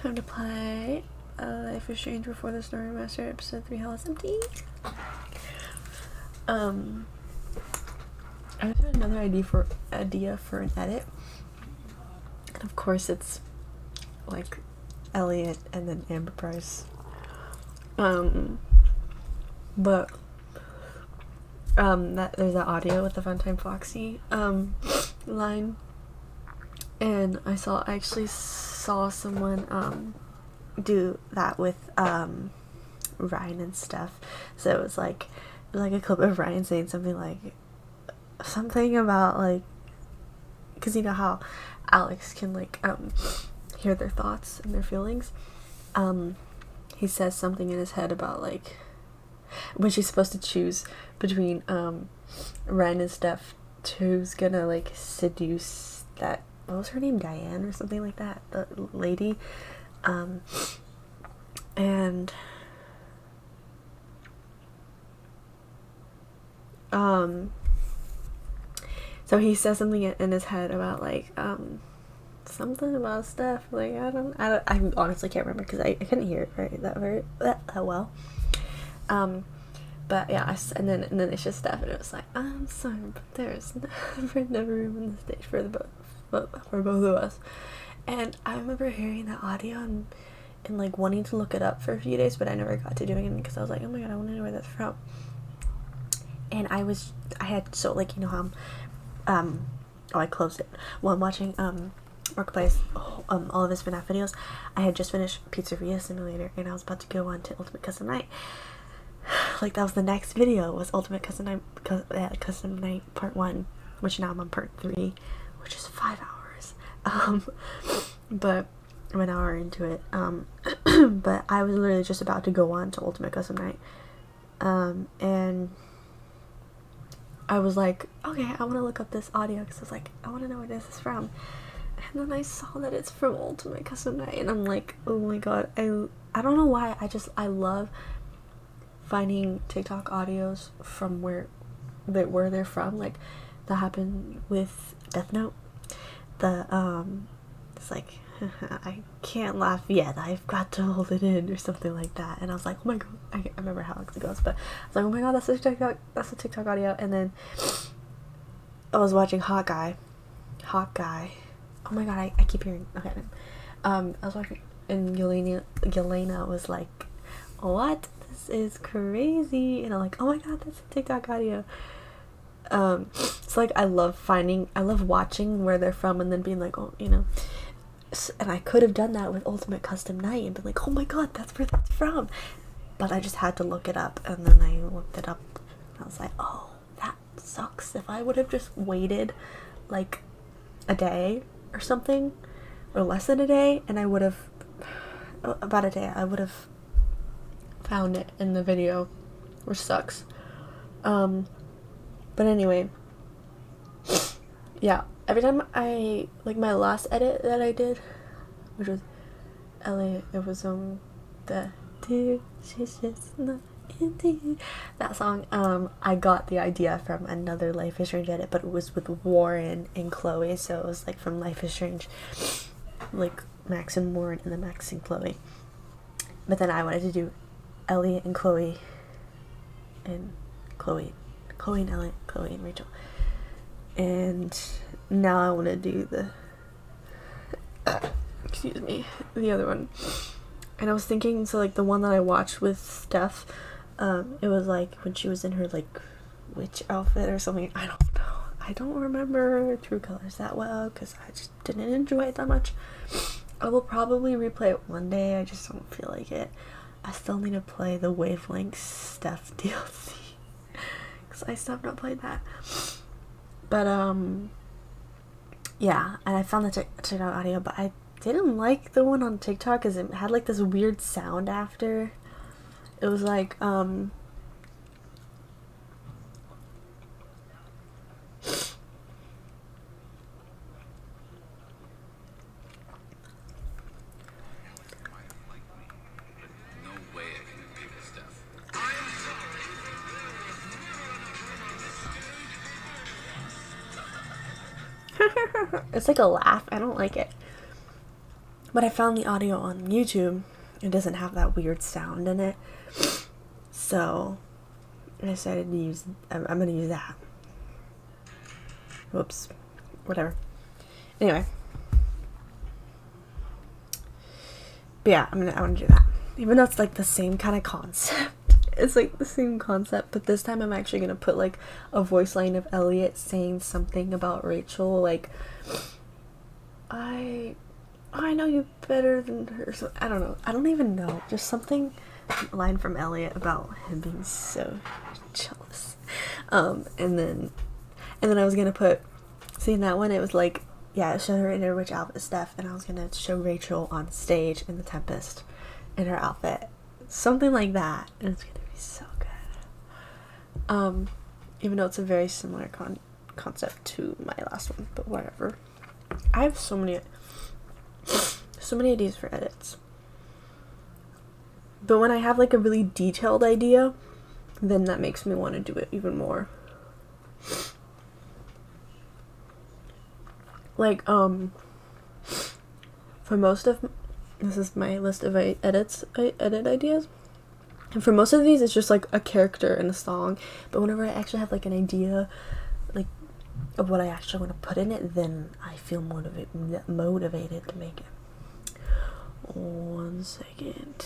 Time to play Life is Strange Before the Snow Remastered Episode 3 Hell is Empty. I had another idea for an edit. And of course it's like Elliot and then Amber Price. But there's that audio with the Funtime Foxy line. And I actually saw someone do that with Ryan and stuff. So it was like a clip of Ryan saying something about like, because you know how Alex can like hear their thoughts and their feelings. He says something in his head about like when she's supposed to choose between Ryan and Steph, who's gonna like seduce that, what was her name, Diane or something like that, the lady, and so he says something in his head about like something about Steph, like I honestly can't remember because I couldn't hear it that well, but yeah, and then it's just Steph, and it was like, I'm sorry, but there's never room on the stage for both of us. And I remember hearing that audio and like wanting to look it up for a few days, but I never got to doing it because I was like, oh my god, I want to know where that's from. And I had, so like, you know how I closed it while I'm watching Marketplace, all of his FNAF videos. I had just finished Pizzeria Simulator and I was about to go on to Ultimate Custom Night. Like that was the next video, was Ultimate Custom Night, Custom Night Part 1, which now I'm on Part 3, which is 5 hours. But I'm an hour into it. But I was literally just about to go on to Ultimate Custom Night. And I was like, okay, I want to look up this audio because I was like, I want to know where this is from. And then I saw that it's from Ultimate Custom Night, and I'm like, oh my god, I don't know why, I love finding TikTok audios from where they're from. Like that happened with Death Note. It's like, I can't laugh yet, I've got to hold it in, or something like that. And I was like, oh my god, I remember how it goes, but I was like, oh my god, that's a TikTok audio. And then I was watching Hot Guy. Oh my god, I keep hearing, okay. I was watching, and Yelena was like, what? This is crazy. And I'm like, oh my god, that's a TikTok audio. It's like, I love watching where they're from and then being like, oh, you know. And I could have done that with Ultimate Custom Night and been like, oh my god, that's where that's from. But I just had to look it up, and then I looked it up and I was like, oh, that sucks. If I would have just waited like a day or something, or less than a day, and I would have, about a day, I would have found it in the video, which sucks. But anyway, yeah, every time I, like my last edit that I did, which was Elliot, it was the that song, I got the idea from another Life is Strange edit, but it was with Warren and Chloe, so it was like from Life is Strange, like Max and Warren, and then Max and Chloe. But then I wanted to do Elliot and Chloe and Elliot, Chloe and Rachel. And now I want to do the other one. And I was thinking, so like the one that I watched with Steph, it was like when she was in her like witch outfit or something. I don't know. I don't remember True Colors that well because I just didn't enjoy it that much. I will probably replay it one day. I just don't feel like it. I still need to play the Wavelength Steph DLC because I still have not played that. But yeah, and I found the TikTok audio, but I didn't like the one on TikTok because it had like this weird sound after. It was like it's like a laugh. I don't like it. But I found the audio on YouTube. It doesn't have that weird sound in it. So I decided to use, I'm going to use that. Whoops. Whatever. Anyway. But yeah, I want to do that. Even though it's like the same kind of concept. It's like the same concept, but this time I'm actually going to put like a voice line of Elliot saying something about Rachel, like, I know you better than her. So I don't know. I don't even know. Just something, a line from Elliot about him being so jealous. And then I was gonna put, seeing that one, it was like, yeah, it showed her in her witch outfit stuff, and I was gonna show Rachel on stage in the Tempest in her outfit, something like that, and it's gonna be so good. Even though it's a very similar concept to my last one, but whatever. I have so many ideas for edits. But when I have like a really detailed idea, then that makes me want to do it even more. Like, for most of, this is my list of edit ideas. And for most of these, it's just like a character in a song. But whenever I actually have like an idea, like, of what I actually want to put in it, then I feel motivated to make it. 1 second.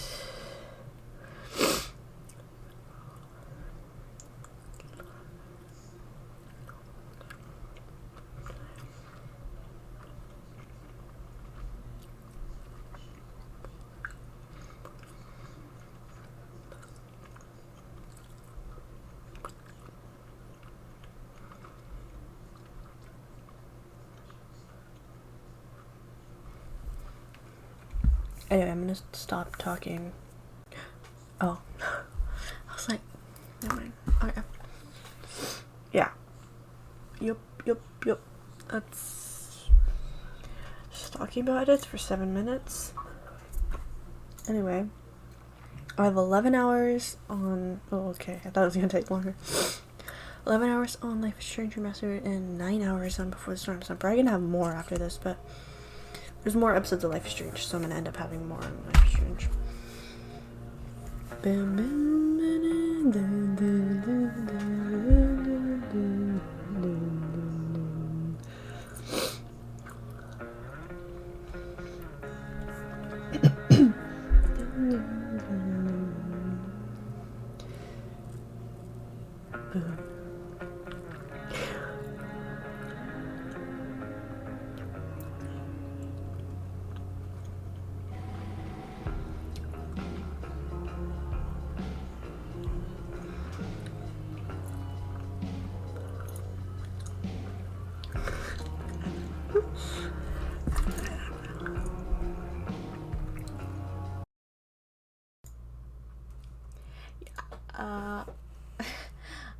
Anyway, I'm gonna stop talking. Oh. I was like, never mind. Okay. Yeah. Yup. That's just talking about it for 7 minutes. Anyway, I have 11 hours on. Oh, okay. I thought it was gonna take longer. 11 hours on Life is Strange Remastered and 9 hours on Before the Storm. So I'm probably gonna have more after this, but there's more episodes of Life is Strange, so I'm gonna end up having more on Life is Strange.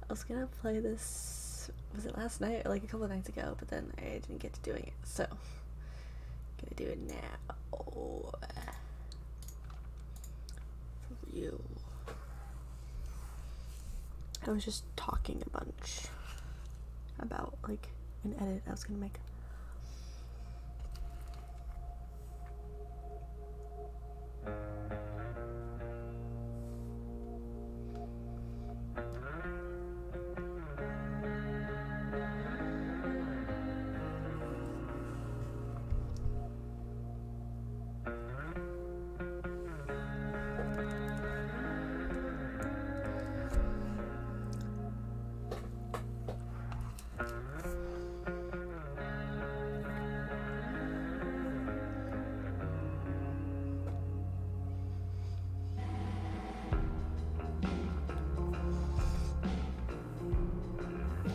I was gonna play this, was it last night or like a couple of nights ago, but then I didn't get to doing it, so I'm gonna do it now for you. I was just talking a bunch about like an edit I was gonna make.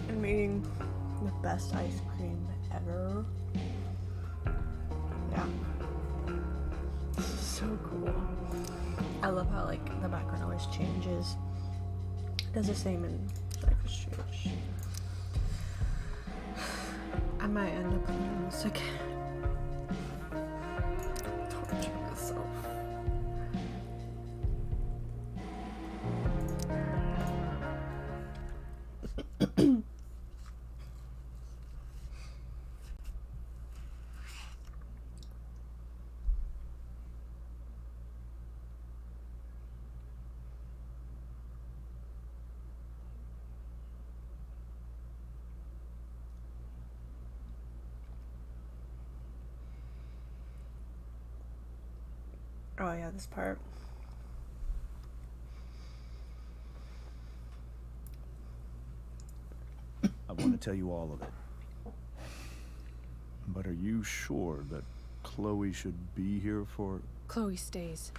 I'm eating the best ice cream ever. Yeah. This is so cool. I love how like the background always changes. It does the same in Life is Strange. I might end up playing this again. Torture myself. Oh yeah, this part. I want to tell you all of it. But are you sure that Chloe should be here for... Chloe stays.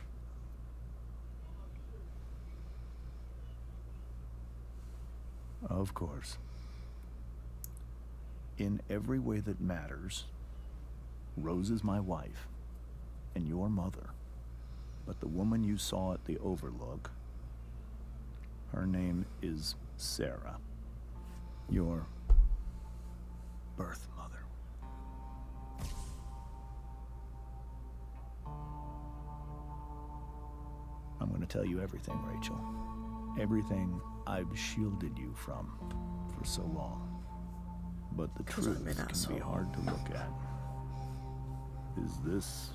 Of course. In every way that matters, Rose is my wife and your mother. But the woman you saw at the Overlook, her name is Sarah, your birth mother. I'm going to tell you everything, Rachel. Everything I've shielded you from for so long. But the truth can be hard to look at. Is this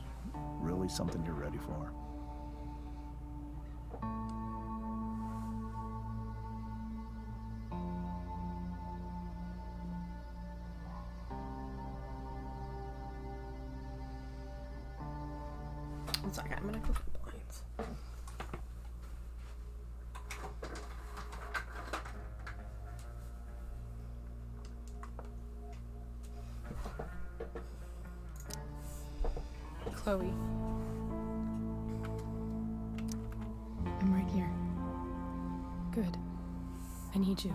really something you're ready for? One second, I'm gonna go for blinds. Chloe. I'm right here. Good. I need you.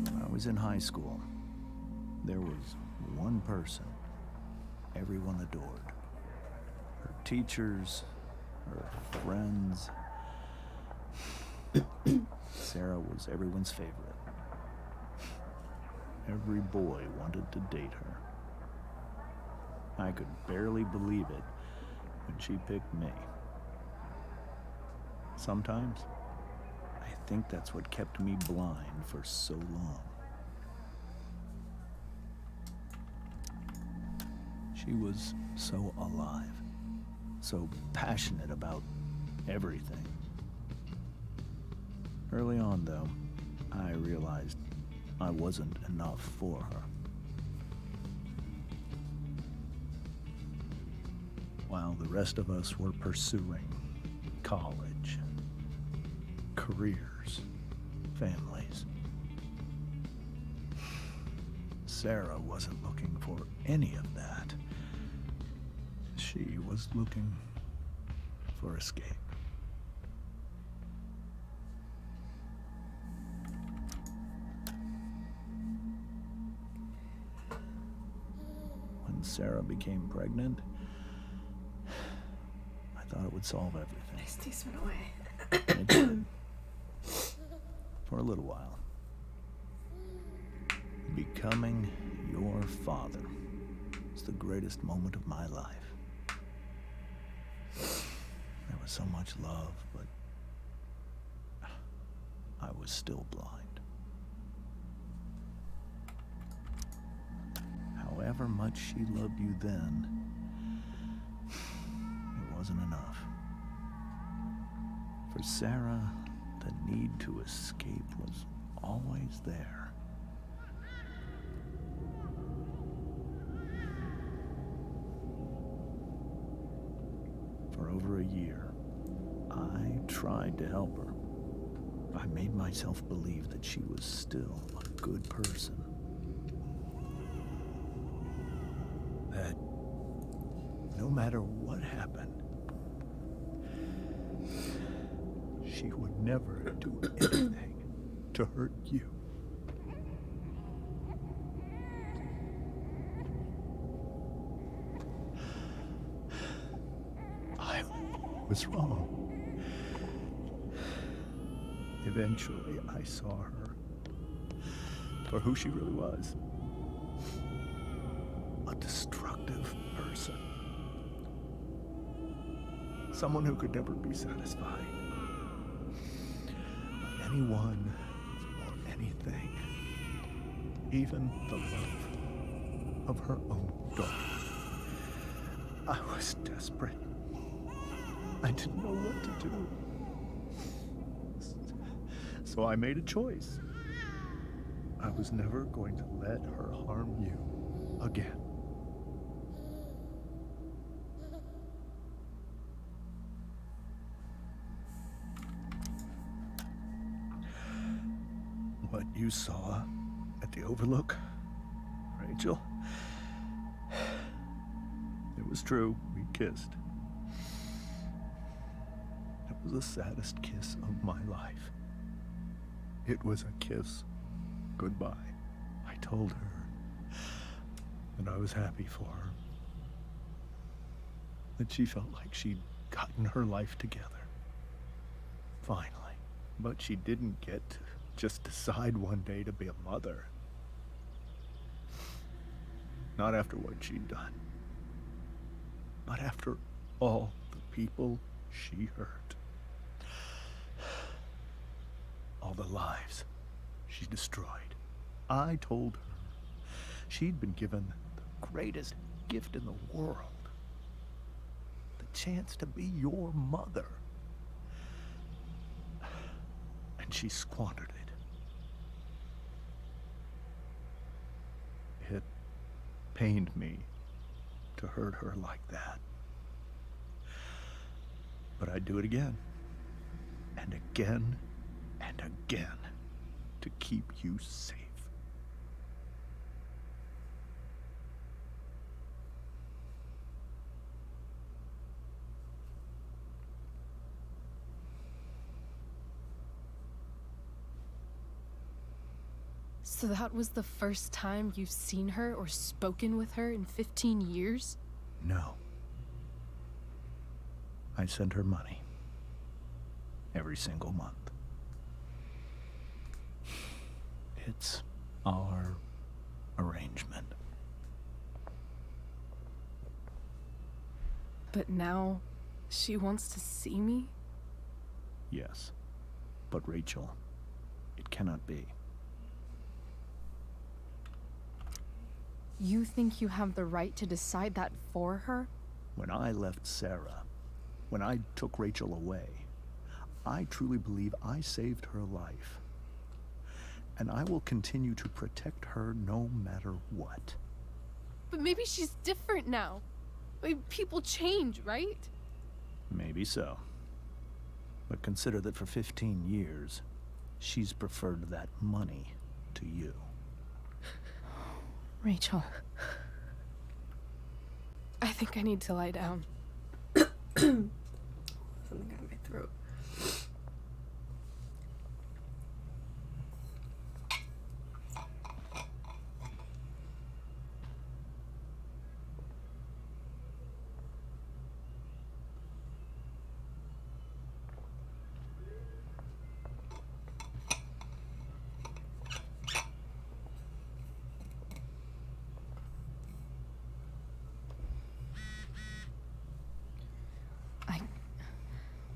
When I was in high school, there was one person everyone adored. Her teachers, her friends. Sarah was everyone's favorite. Every boy wanted to date her. I could barely believe it when she picked me. Sometimes, I think that's what kept me blind for so long. She was so alive, so passionate about everything. Early on, though, I realized I wasn't enough for her. While the rest of us were pursuing college, careers, families, Sarah wasn't looking for any of that. She was looking for escape. When Sarah became pregnant, I thought it would solve everything. Nice teaspoon away. It did. For a little while. Becoming your father was the greatest moment of my life. There was so much love, but I was still blind. However much she loved you then, it wasn't enough. For Sarah, the need to escape was always there. For over a year, I tried to help her. I made myself believe that she was still a good person. That no matter what happened, she would never do anything to hurt you. I was wrong. Eventually, I saw her for who she really was. A destructive person. Someone who could never be satisfied. I anyone or anything, even the love of her own daughter. I was desperate. I didn't know what to do. So I made a choice. I was never going to let her harm you again. What you saw at the Overlook, Rachel, it was true. We kissed. It was the saddest kiss of my life. It was a kiss goodbye. I told her that I was happy for her, that she felt like she'd gotten her life together. Finally. But she didn't get to just decide one day to be a mother. Not after what she'd done. Not after all the people she hurt. All the lives she destroyed. I told her she'd been given the greatest gift in the world. The chance to be your mother. And she squandered it. It pained me to hurt her like that. But I'd do it again. And again and again to keep you safe. So that was the first time you've seen her or spoken with her in 15 years? No. I send her money. Every single month. It's our arrangement. But now, she wants to see me? Yes. But Rachel, it cannot be. You think you have the right to decide that for her? When I left Sarah, when I took Rachel away, I truly believe I saved her life. And I will continue to protect her no matter what. But maybe she's different now. Maybe people change, right? Maybe so. But consider that for 15 years, she's preferred that money to you. Rachel. I think I need to lie down. Something got in my throat.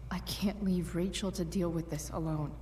I can't leave Rachel to deal with this alone.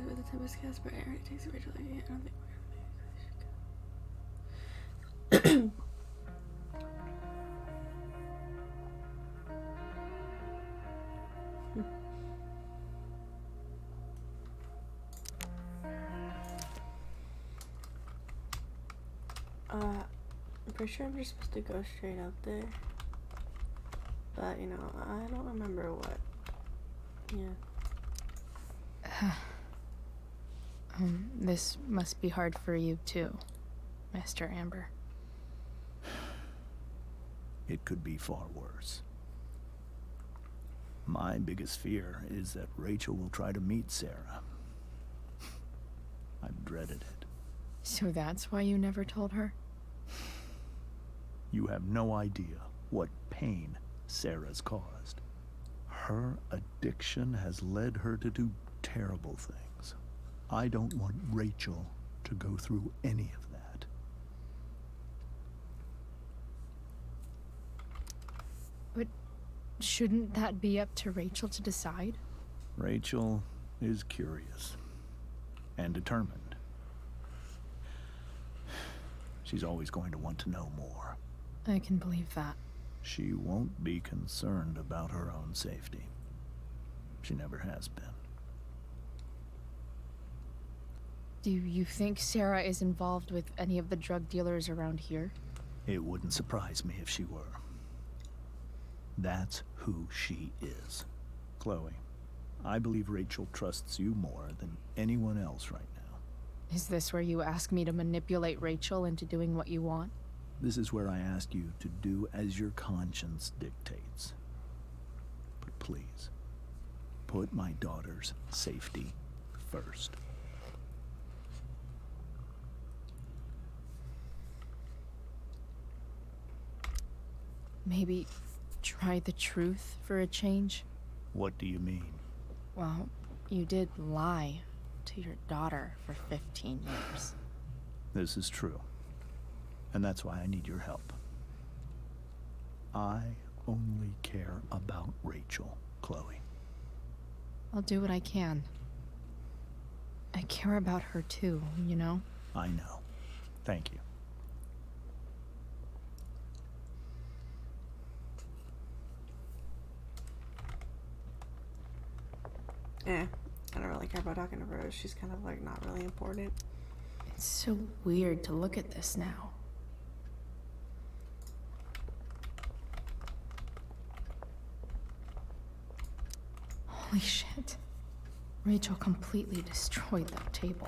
With the Tempest cast, but Aaron takes Rachel. I don't think I'm pretty sure I'm just supposed to go straight up there. But, you know, I don't remember what. Yeah. This must be hard for you too, Mr. Amber. It could be far worse. My biggest fear is that Rachel will try to meet Sarah. I've dreaded it. So that's why you never told her? You have no idea what pain Sarah's caused. Her addiction has led her to do terrible things. I don't want Rachel to go through any of that. But shouldn't that be up to Rachel to decide? Rachel is curious and determined. She's always going to want to know more. I can believe that. She won't be concerned about her own safety. She never has been. Do you think Sarah is involved with any of the drug dealers around here? It wouldn't surprise me if she were. That's who she is. Chloe, I believe Rachel trusts you more than anyone else right now. Is this where you ask me to manipulate Rachel into doing what you want? This is where I ask you to do as your conscience dictates. But please, put my daughter's safety first. Maybe try the truth for a change? What do you mean? Well, you did lie to your daughter for 15 years. This is true. And that's why I need your help. I only care about Rachel, Chloe. I'll do what I can. I care about her too, you know? I know. Thank you. I don't really care about talking to Rose. She's kind of like not really important. It's so weird to look at this now. Holy shit. Rachel completely destroyed that table.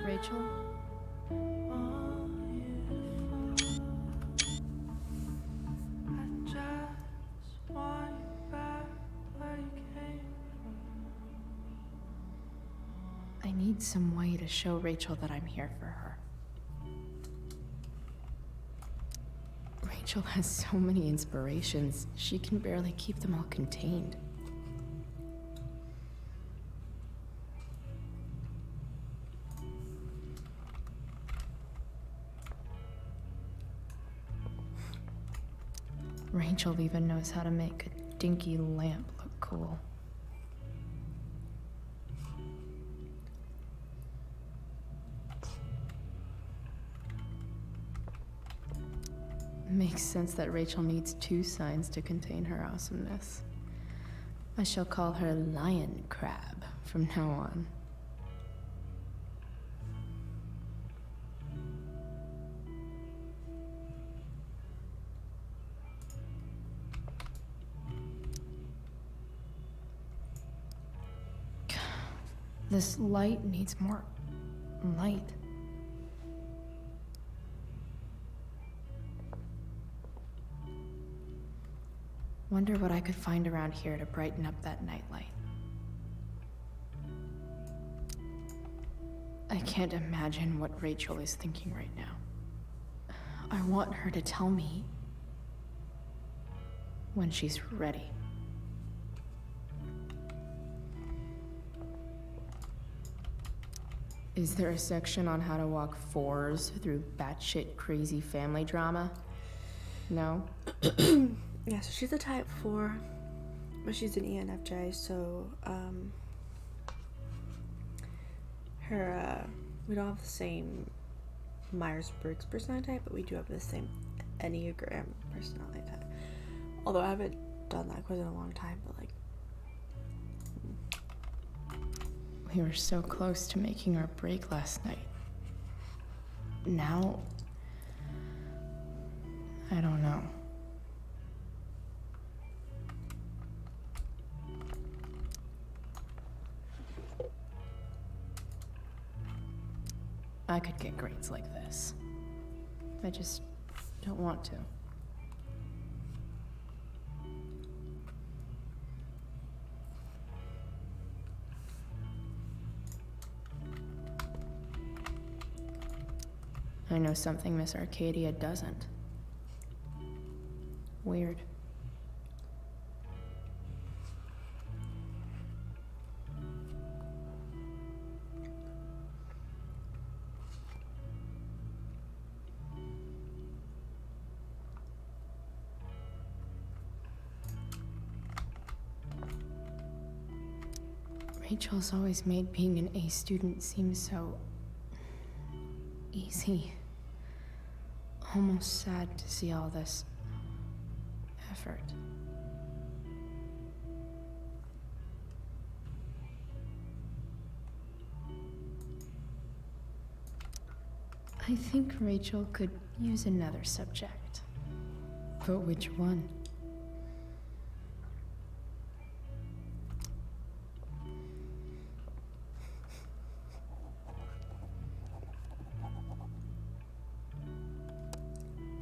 Rachel? I need some way to show Rachel that I'm here for her. Rachel has so many inspirations, she can barely keep them all contained. Rachel even knows how to make a dinky lamp look cool. Makes sense that Rachel needs 2 signs to contain her awesomeness. I shall call her Lion Crab from now on. This light needs more light. Wonder what I could find around here to brighten up that nightlight. I can't imagine what Rachel is thinking right now. I want her to tell me when she's ready. Is there a section on how to walk fours through batshit crazy family drama? No? Yeah, so she's a type 4, but she's an ENFJ, so, we don't have the same Myers-Briggs personality type, but we do have the same Enneagram personality type. Although I haven't done that quiz in a long time, but, like... We were so close to making our break last night. Now... I don't know. I could get grades like this. I just don't want to. I know something Miss Arcadia doesn't. Weird. Rachel's always made being an A student seem so easy. Almost sad to see all this effort. I think Rachel could use another subject. But which one?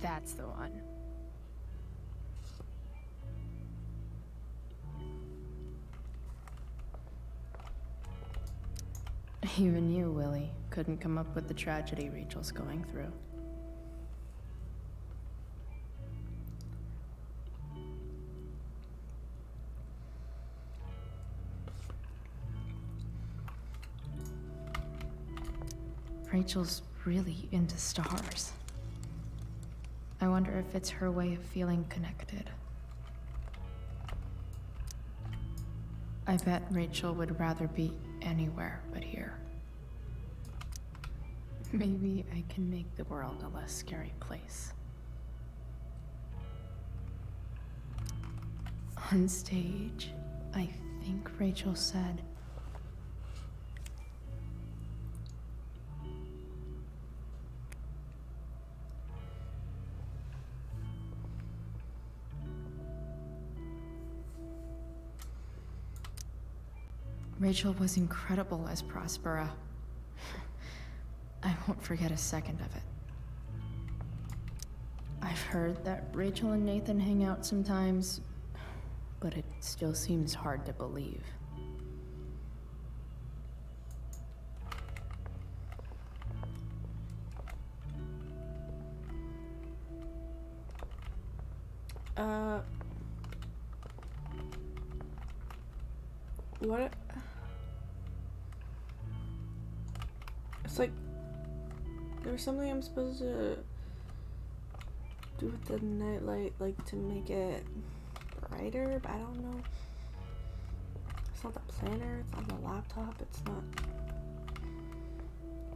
That's the one. Even you, Willie, couldn't come up with the tragedy Rachel's going through. Rachel's really into stars. I wonder if it's her way of feeling connected. I bet Rachel would rather be anywhere but here. Maybe I can make the world a less scary place. On stage, I think Rachel said, Rachel was incredible as Prospera. I won't forget a second of it. I've heard that Rachel and Nathan hang out sometimes, but it still seems hard to believe. What? It's like there's something I'm supposed to do with the nightlight, like to make it brighter, but I don't know. It's not the planner, it's on the laptop, it's not.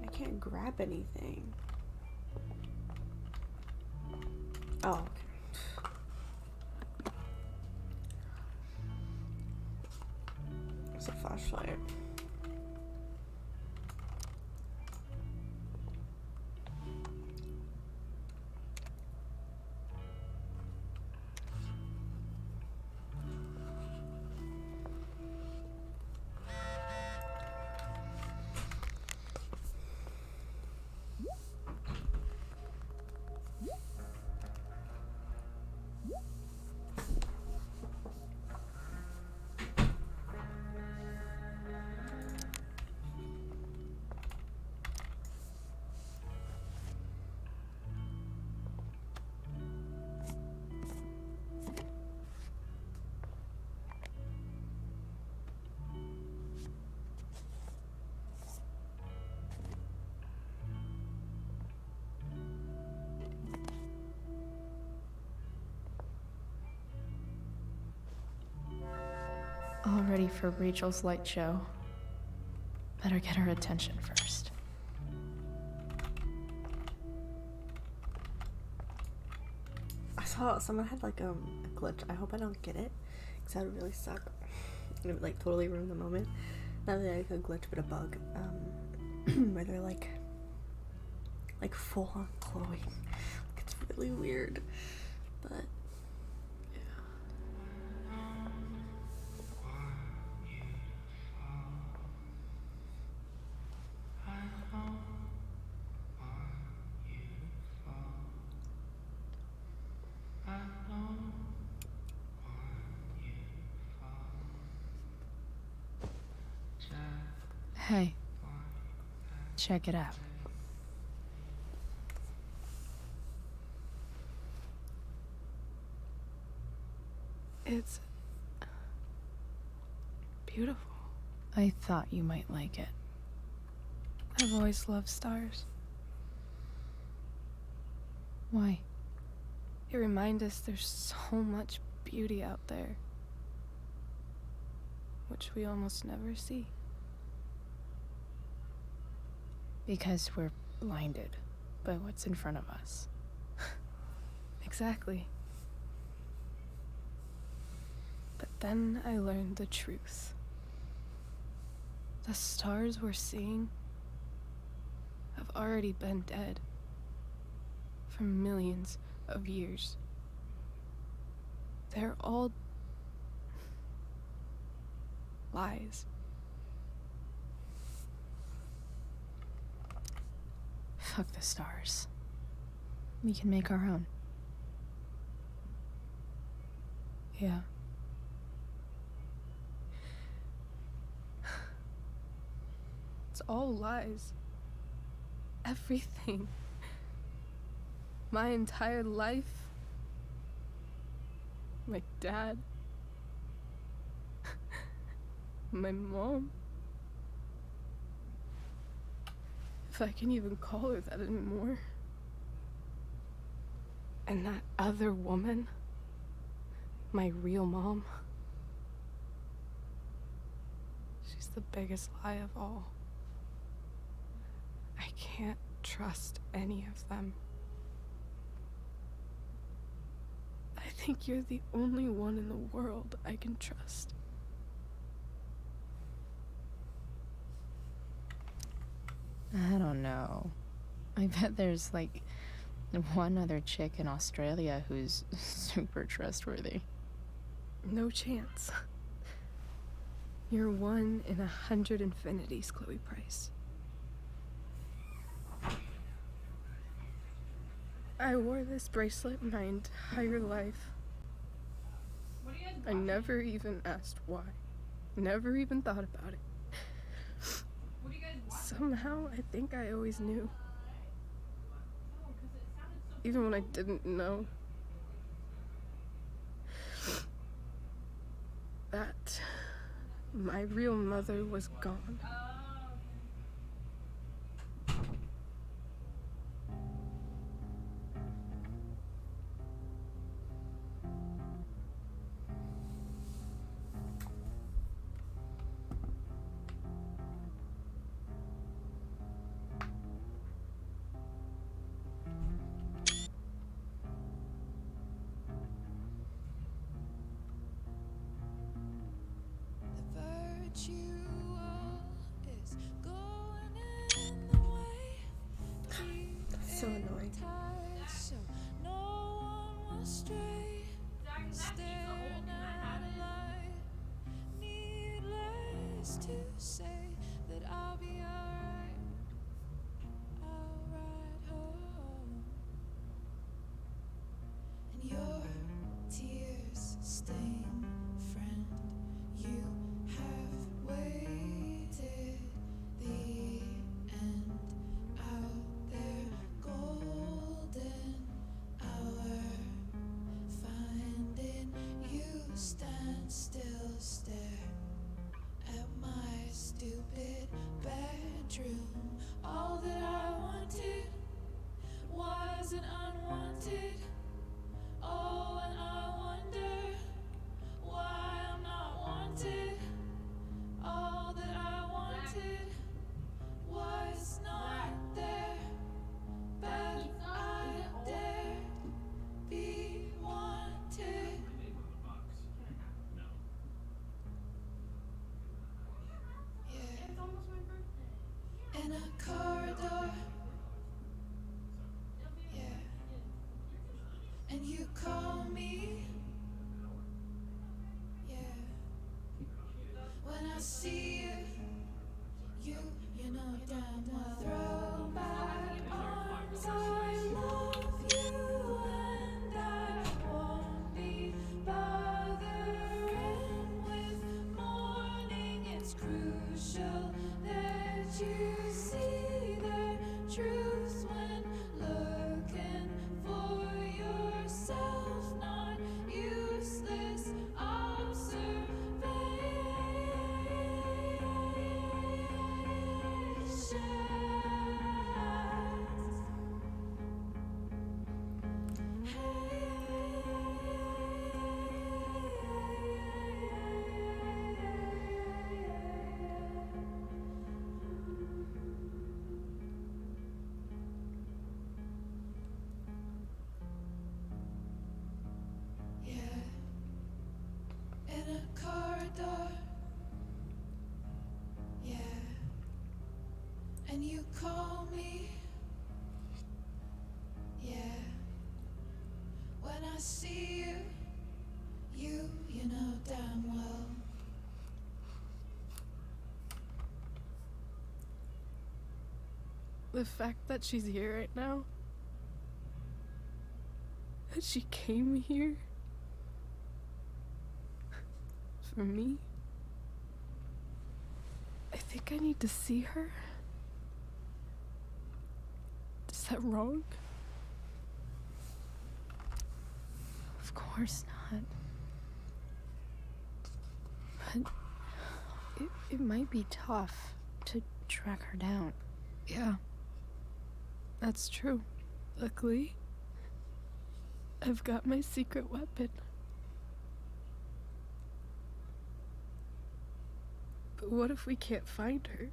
I can't grab anything. Oh, okay. It's a flashlight. all ready for Rachel's light show. Better get her attention first. I saw someone had like a glitch. I hope I don't get it, because that would really suck. It would like totally ruin the moment. Not really like a glitch, but a bug. Where they're like full on glowing. It's really weird, but Hey, check it out. It's beautiful. I thought you might like it. I've always loved stars. Why? They remind us there's so much beauty out there, which we almost never see. Because we're blinded by what's in front of us. Exactly. But then I learned the truth. The stars we're seeing have already been dead for millions of years. They're all lies. Fuck the stars. We can make our own. Yeah. It's all lies. Everything. My entire life. My dad. My mom. If I can even call her that anymore. And that other woman. My real mom. She's the biggest lie of all. I can't trust any of them. I think you're the only one in the world I can trust. I don't know. I bet there's like one other chick in Australia who's super trustworthy. No chance. You're 1 in 100 infinities, Chloe Price. I wore this bracelet my entire life. I never even asked why. Never even thought about it. Somehow, I think I always knew. Even when I didn't know. That my real mother was gone. that's so annoying. To say that I'll be alright, I'll ride home, and your tears stain, friend. You have waited the end out there, golden hour, finding you stand still, stare at my stupid bedroom see you know damn well. The fact that she's here right now, that she came here for me, I think I need to see her. Is that wrong? Of course not. But it might be tough to track her down. Yeah, that's true. Luckily, I've got my secret weapon. But what if we can't find her?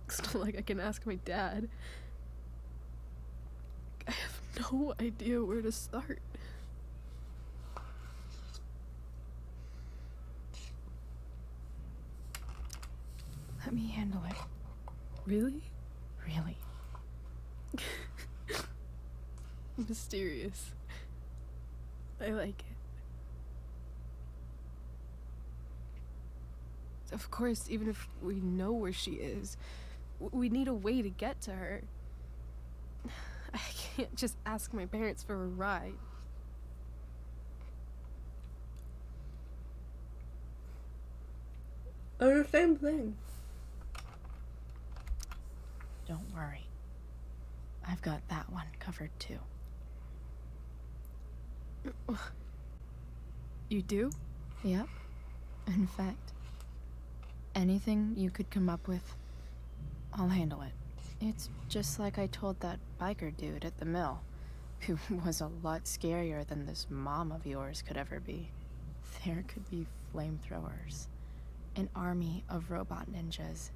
It's not like I can ask my dad. I have no idea where to start. Let me handle it. Really? Really. Mysterious. I like it. Of course, even if we know where she is, we need a way to get to her. I can't just ask my parents for a ride. Oh, the same thing. Don't worry. I've got that one covered too. You do? Yep. In fact, anything you could come up with, I'll handle it. It's just like I told that biker dude at the mill, who was a lot scarier than this mom of yours could ever be. There could be flamethrowers, an army of robot ninjas,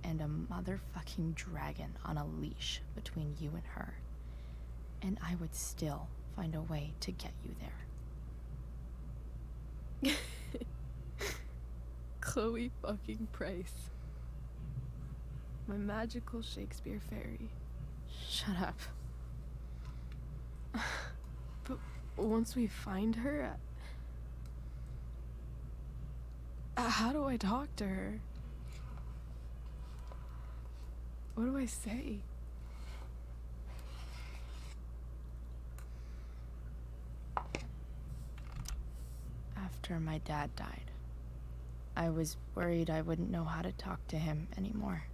and a motherfucking dragon on a leash between you and her. And I would still find a way to get you there. Chloe fucking Price. My magical Shakespeare fairy. Shut up. But once we find her, how do I talk to her? What do I say? After my dad died, I was worried I wouldn't know how to talk to him anymore.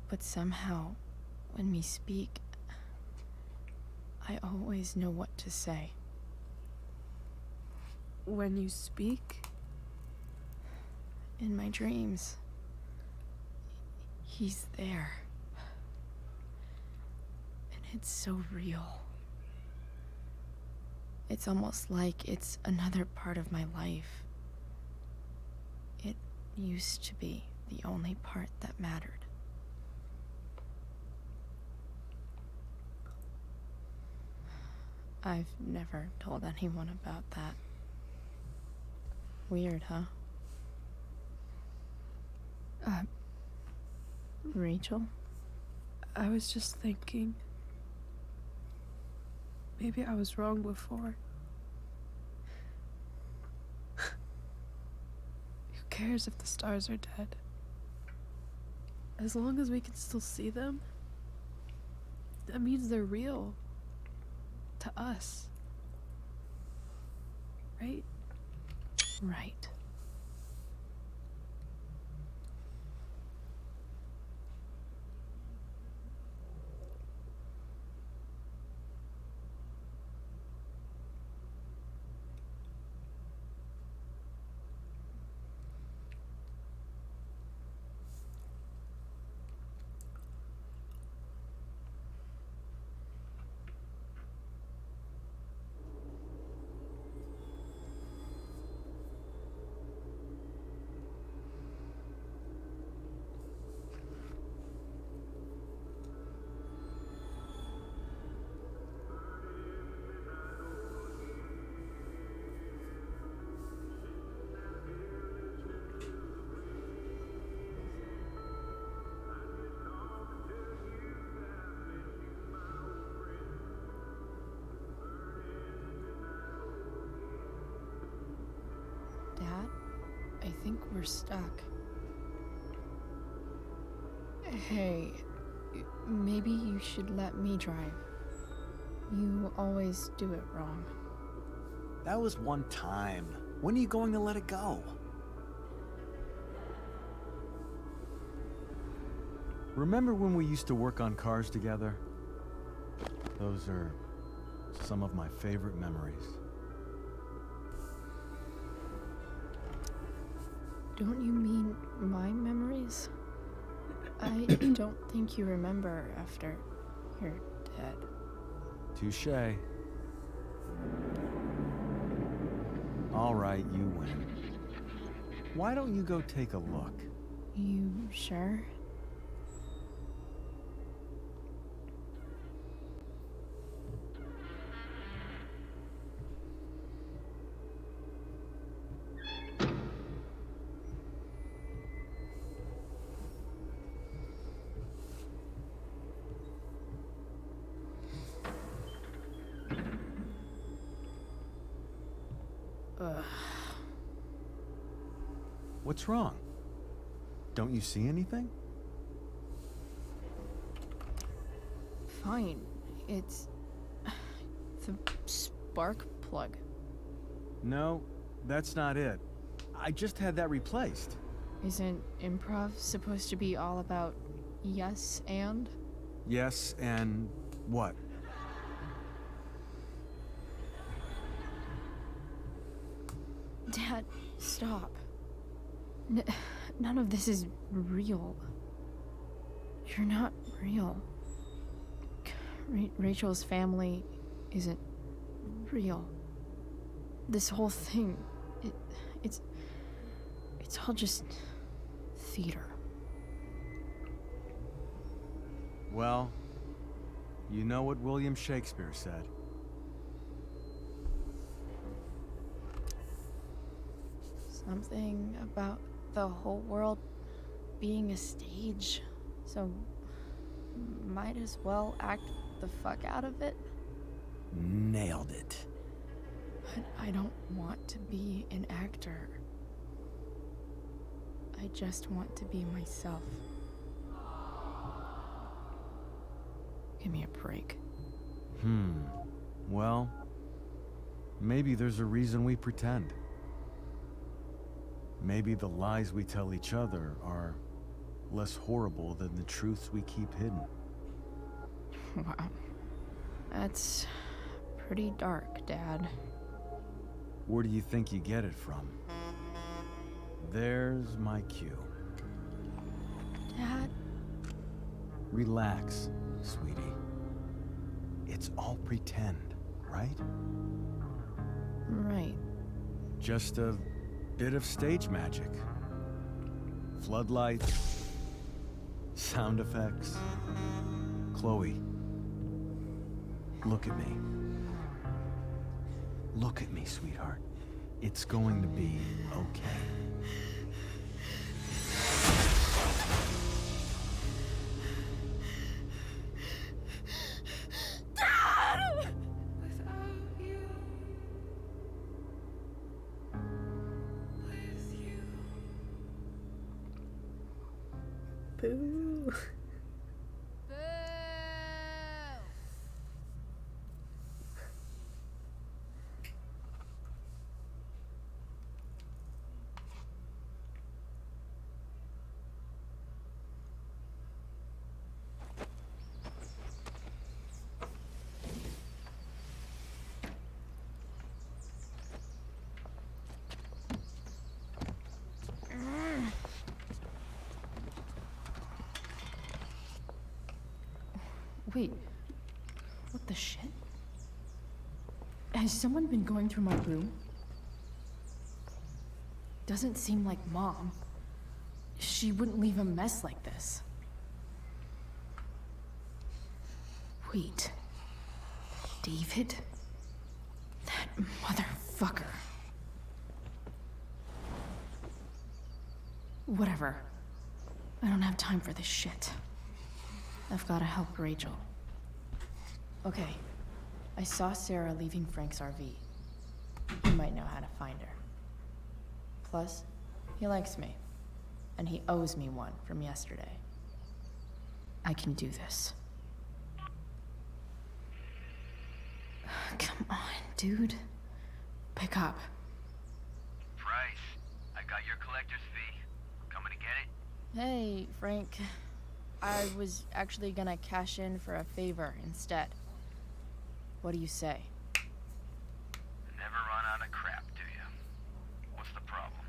But somehow, when we speak, I always know what to say. When you speak? In my dreams, he's there. And it's so real. It's almost like it's another part of my life. It used to be the only part that mattered. I've never told anyone about that. Weird, huh? Rachel? I was just thinking. Maybe I was wrong before. Who cares if the stars are dead? As long as we can still see them, that means they're real. To us. Right? Right. think we're stuck. Hey, maybe you should let me drive. You always do it wrong. That was one time. When are you going to let it go? Remember when we used to work on cars together? Those are some of my favorite memories. Don't you mean my memories? I don't think you remember after you're dead. Touché. All right, you win. Why don't you go take a look? You sure? Ugh. What's wrong? Don't you see anything? Fine. It's the spark plug. No, that's not it. I just had that replaced. Isn't improv supposed to be all about yes and? Yes, and what? Dad, stop. None of this is real. You're not real. Rachel's family isn't real. This whole thing, it's all just theater. Well, you know what William Shakespeare said. Something about the whole world being a stage, so might as well act the fuck out of it. Nailed it. But I don't want to be an actor. I just want to be myself. Give me a break. Well, maybe there's a reason we pretend. Maybe the lies we tell each other are less horrible than the truths we keep hidden. Wow. That's pretty dark, Dad. Where do you think you get it from? There's my cue. Dad? Relax, sweetie. It's all pretend, right? Right. Just a bit of stage magic. Floodlights, sound effects. Chloe, look at me. Look at me, sweetheart. It's going to be okay. Without you, with you. Boo. Wait. What the shit? Has someone been going through my room? Doesn't seem like Mom. She wouldn't leave a mess like this. Wait. David? That motherfucker. Whatever. I don't have time for this shit. I've gotta help Rachel. Okay. I saw Sarah leaving Frank's RV. You might know how to find her. Plus, He likes me. And he owes me one from yesterday. I can do this. Come on, dude. Pick up. Price, I got your collector's fee. Coming to get it? Hey, Frank. I was actually gonna cash in for a favor instead. What do you say? Never run out of crap, do you? What's the problem?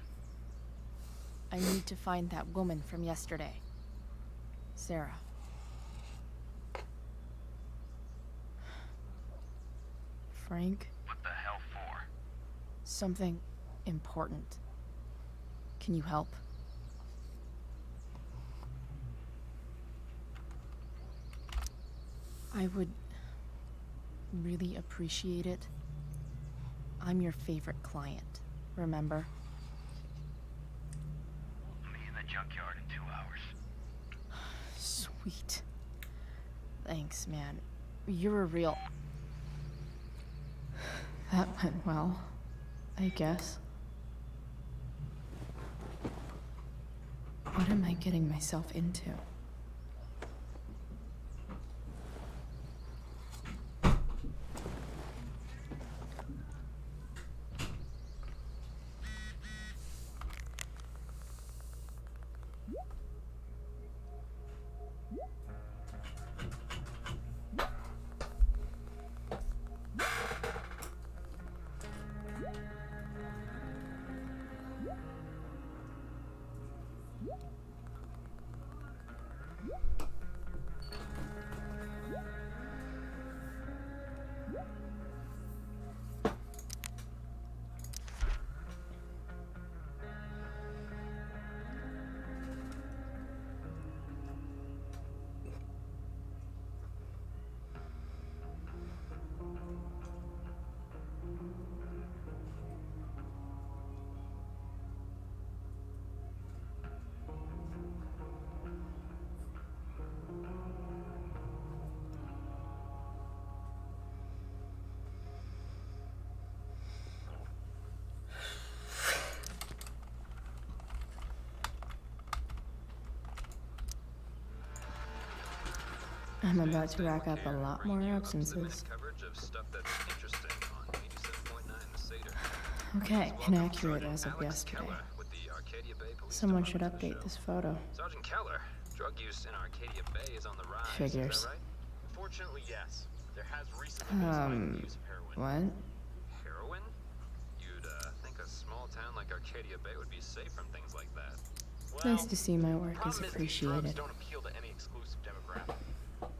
I need to find that woman from yesterday. Sarah. Frank? What the hell for? Something important. Can you help? I would really appreciate it. I'm your favorite client, remember? I'll be in the junkyard in 2 hours. Sweet. Thanks, man. You're a real... That went well, I guess. What am I getting myself into? I'm about to rack up a lot more absences. Okay, inaccurate as of yesterday. Someone should update this photo. Sergeant Keller, drug use in Arcadia Bay is on the rise. Figures. Is that right? Fortunately, yes. There has recently been slight use of heroin. What? Heroin? You'd think a small town like Arcadia Bay would be safe from things like that. Well, Nice to see my work is problem these drugs appreciated. don't appeal to any exclusive demographic.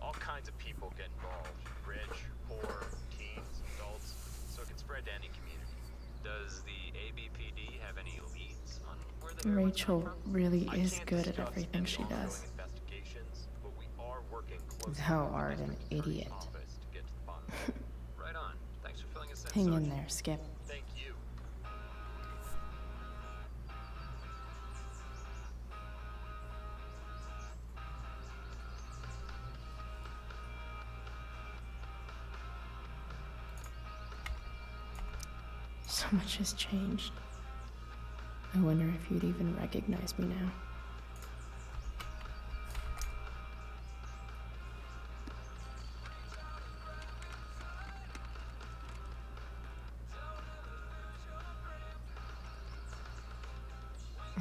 All kinds of people get involved. Rich, poor, teens, adults. So it can spread to any community. Does the ABPD have any leads on where the heroin's Rachel coming from? really I is can't good at discuss everything any she does. ongoing investigations, but we are working closely Thou with the art an district attorney's idiot. office to get to the bottom of it. Right on. Thanks for filling us in, Hang in Sergeant. there, Skip. Thank you. So much has changed. I wonder if you'd even recognize me now.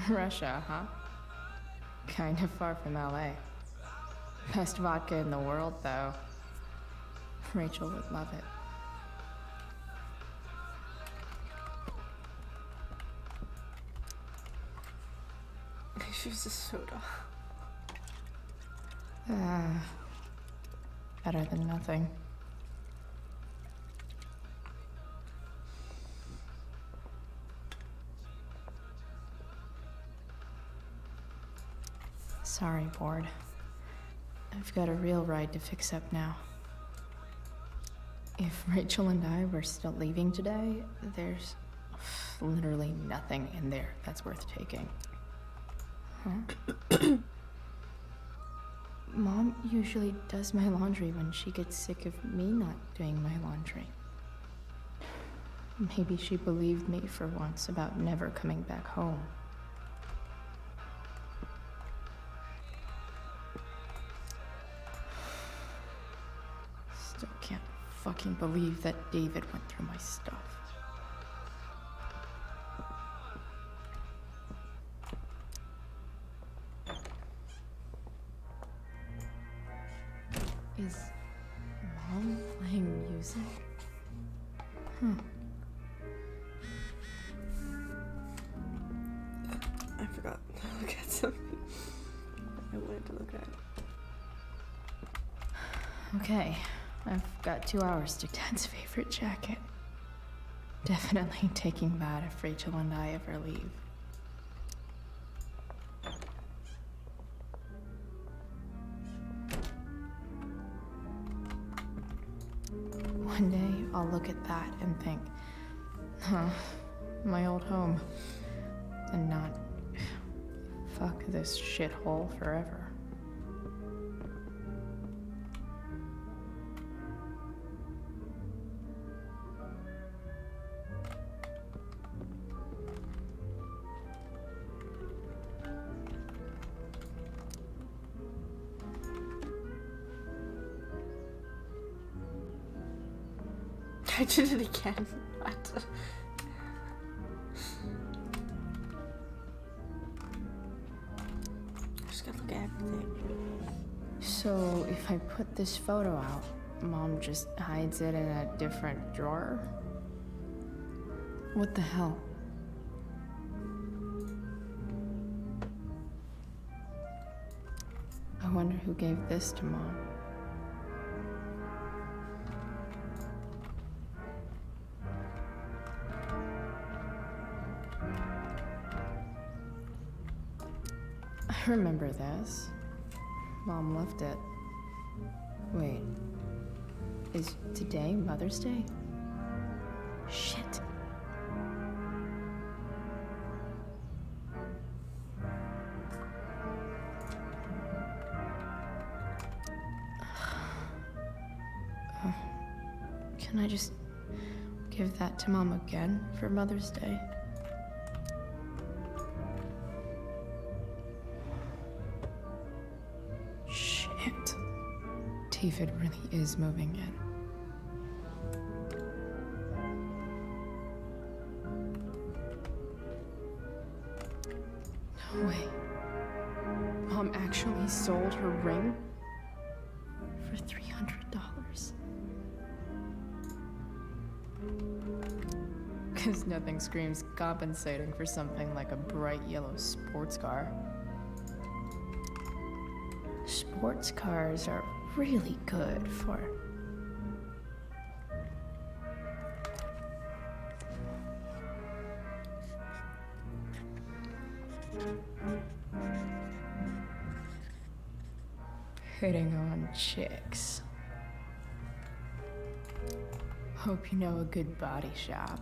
Russia, huh? Kind of far from LA. Best vodka in the world, though. Rachel would love it. She's a soda. Better than nothing. Sorry, Ward. I've got a real ride to fix up now. If Rachel and I were still leaving today, there's literally nothing in there that's worth taking. Huh? Mom usually does my laundry when she gets sick of me not doing my laundry. Maybe she believed me for once about never coming back home. fucking believe that David went through my stuff. Is Mom playing music? I forgot to look at something I wanted to look at. Okay, I've got 2 hours to Dad's favorite jacket. Definitely taking that if Rachel and I ever leave. One day, I'll look at that and think, huh, my old home. And not, fuck this shithole forever. I did it again. What? I just gotta look at everything. So, if I put this photo out, Mom just hides it in a different drawer? What the hell? I wonder who gave this to Mom. I remember this. Mom left it. Wait. Is today Mother's Day? Shit. Can I just give that to Mom again for Mother's Day? Shit. David really is moving in. No way. Mom actually sold her ring for $300. Because nothing screams compensating for something like a bright yellow sports car. Sports cars are really good for... hitting on chicks. Hope you know a good body shop.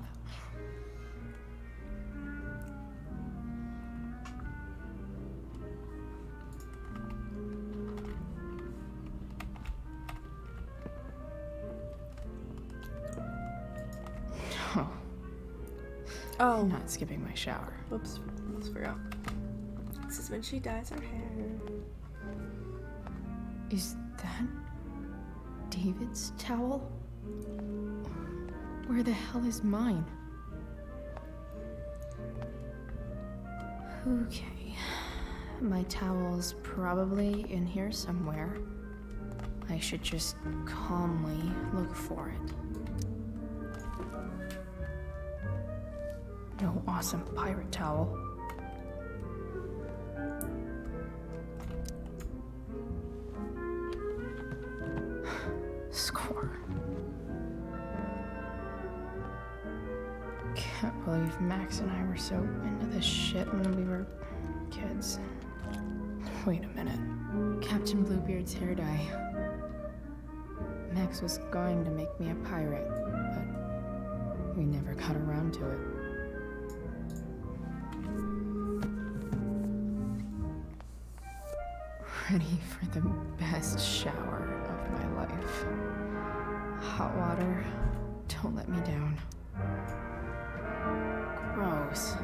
Oh. I'm not skipping my shower. Oops. Almost forgot. This is when she dyes her hair. Is that David's towel? Where the hell is mine? Okay. My towel's probably in here somewhere. I should just calmly look for it. No awesome pirate towel. Score. Can't believe Max and I were so into this shit when we were kids. Wait a minute. Captain Bluebeard's hair dye. Max was going to make me a pirate, but we never got around to it. Ready for the best shower of my life. Hot water, don't let me down. Gross.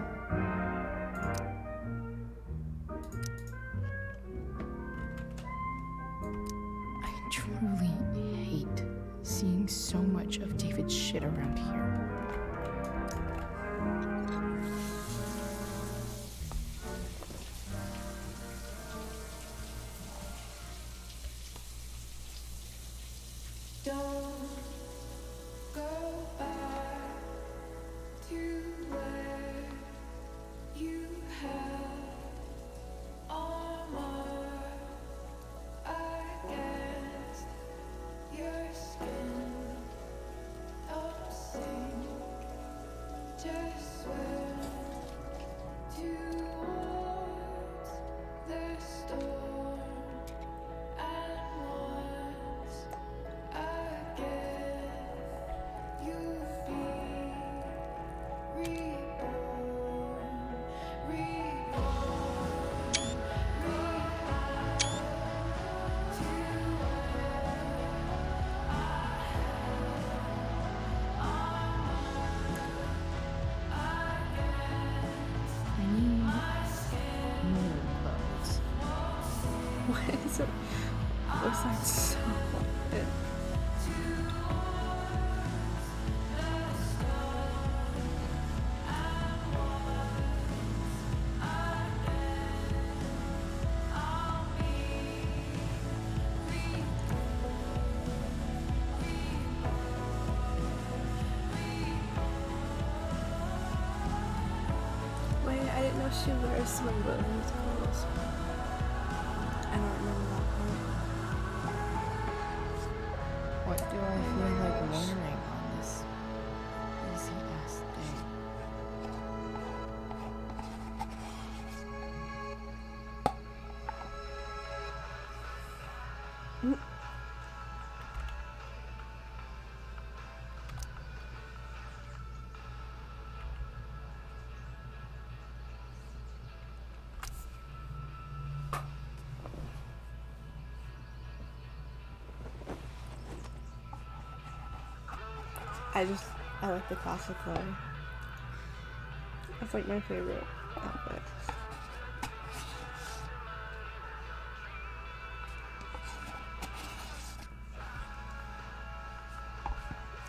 I truly hate seeing so much stupid shit around here. Don't go back to where you had armor against your skin. Don't sing, just swim towards the storm. And once again, you'll be reborn, reborn, reborn to I need more clothes. Why is it? Looks like so good. Wait, I didn't know she wears swim buttons. I don't remember that part. What do I feel like wearing on this busy ass day? I like the classic color. That's like my favorite outfit.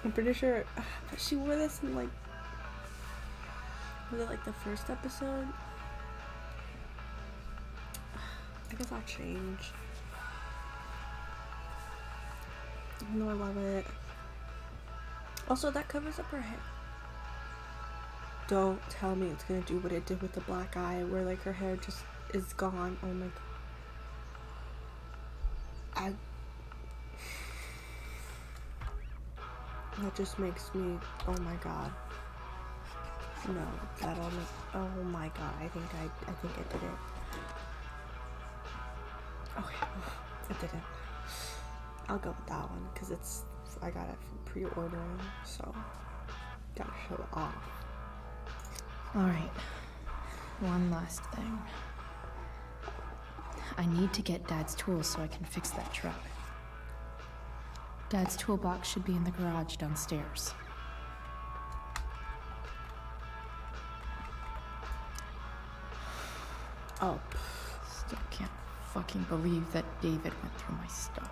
I'm pretty sure but she wore this in like, was it like the first episode? I guess I'll change. Even though I love it. Also, that covers up her hair. Don't tell me it's gonna do what it did with the black eye, where like her hair just is gone. Oh my god. That just makes me, oh my god. No, that'll make, oh my god, I think I did it. Okay, I did it. I'll go with that one, because I got it from pre-ordering, so gotta show it off. Alright, one last thing. I need to get Dad's tools so I can fix that truck. Dad's toolbox should be in the garage downstairs. Oh, Still can't fucking believe that David went through my stuff.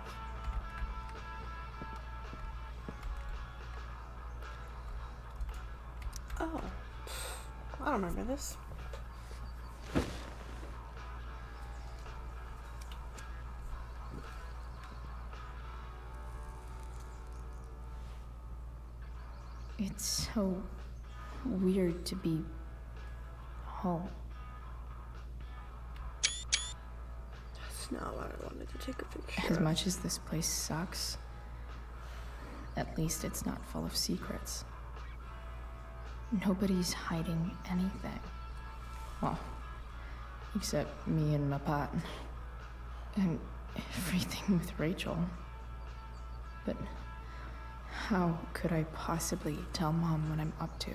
oh, I don't remember this. It's so weird to be home. That's not what I wanted to take a picture As of. much as this place sucks, at least it's not full of secrets. Nobody's hiding anything. Well, except me and my pot. And everything with Rachel. But how could I possibly tell Mom what I'm up to?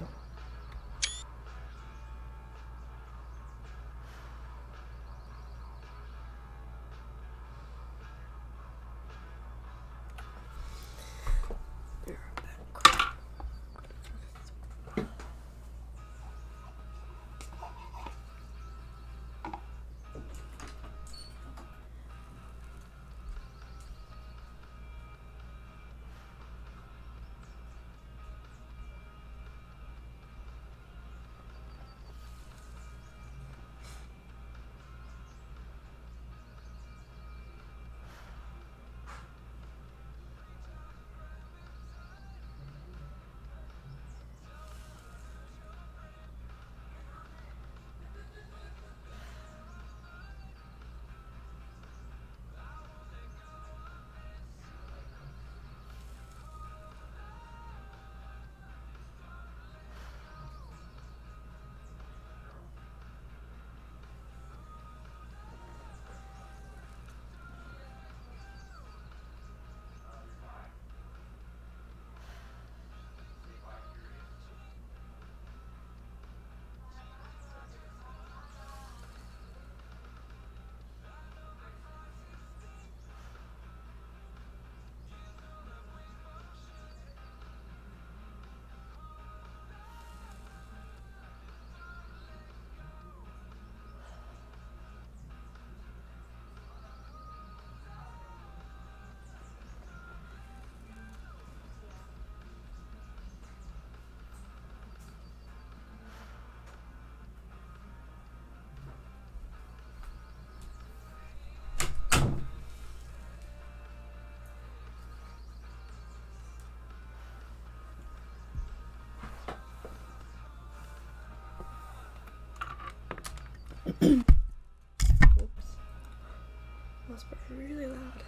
really loud.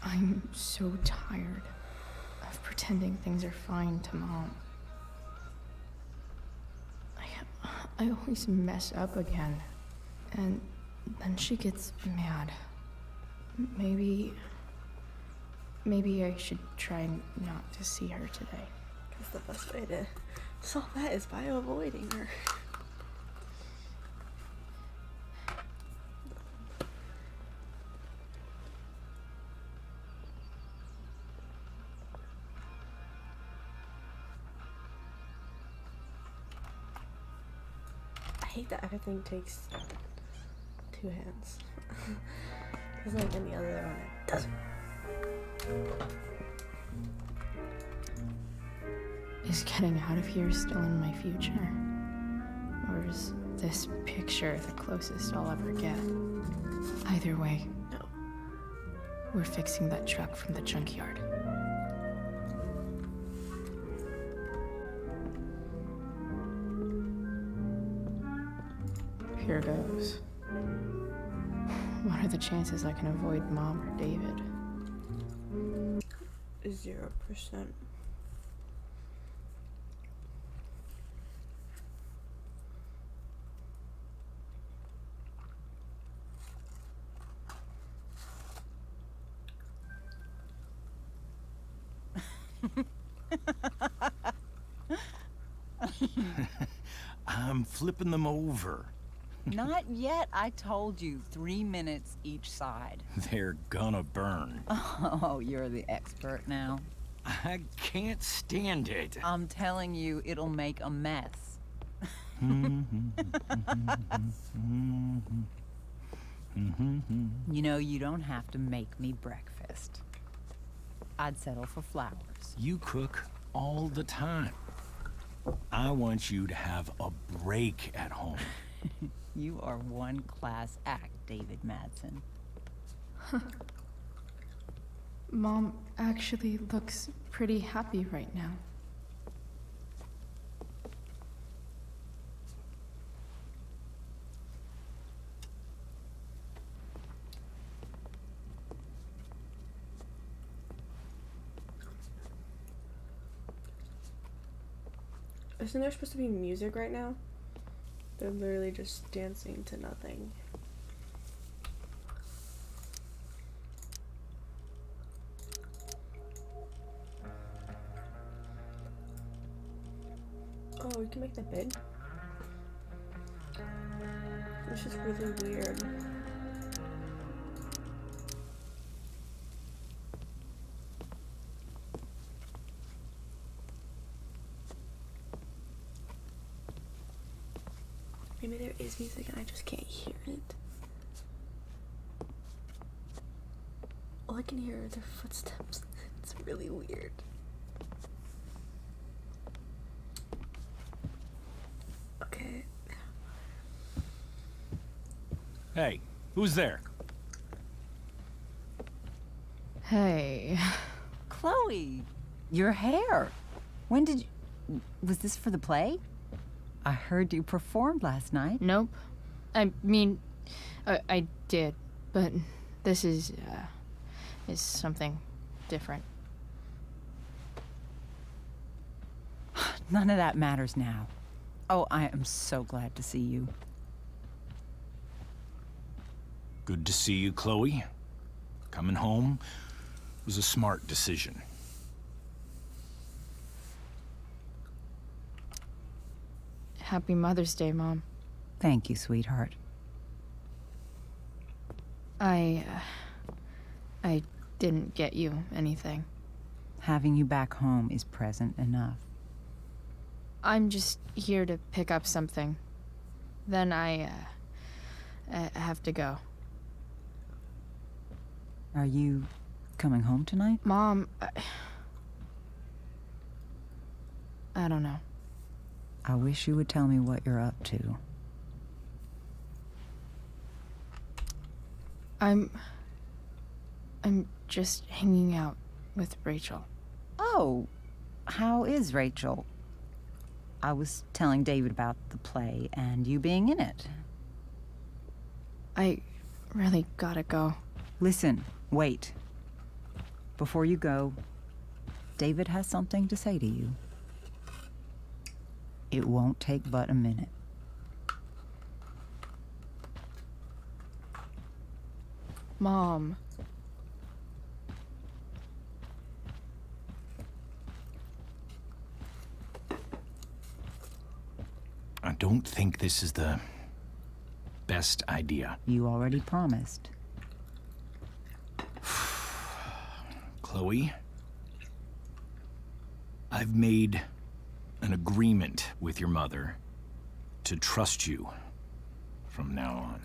I'm so tired of pretending things are fine to Mom. I always mess up again, and then she gets mad. Maybe I should try not to see her today. Because the best way to solve that is by avoiding her. I hate that everything takes 2 hands. It's like any other one, it doesn't. Is getting out of here still in my future? Or is this picture the closest I'll ever get? Either way, No. we're fixing that truck from the junkyard. Here goes. What are the chances I can avoid Mom or David? 0%. I'm flipping them over. Not yet. I told you 3 minutes each side. They're gonna burn. Oh, you're the expert now. I can't stand it. I'm telling you, it'll make a mess. You know, you don't have to make me breakfast. I'd settle for flowers. You cook all the time. I want you to have a break at home. You are one class act, David Madsen. Mom actually looks pretty happy right now. Isn't there supposed to be music right now? They're literally just dancing to nothing. Oh, we can make that big? It's just really weird. Maybe there is music and I just can't hear it. All I can hear are their footsteps. It's really weird. Okay. Hey, who's there? Hey. Chloe, your hair. When did you... Was this for the play? I heard you performed last night. Nope. I mean, I did, but this is something different. None of that matters now. Oh, I am so glad to see you. Good to see you, Chloe. Coming home was a smart decision. Happy Mother's Day, Mom. Thank you, sweetheart. I didn't get you anything. Having you back home is present enough. I'm just here to pick up something. Then I have to go. Are you coming home tonight? Mom, I don't know. I wish you would tell me what you're up to. I'm just hanging out with Rachel. Oh, how is Rachel? I was telling David about the play and you being in it. I really gotta go. Listen, wait. Before you go, David has something to say to you. It won't take but a minute. Mom. I don't think this is the best idea. You already promised. Chloe, I've made an agreement with your mother to trust you from now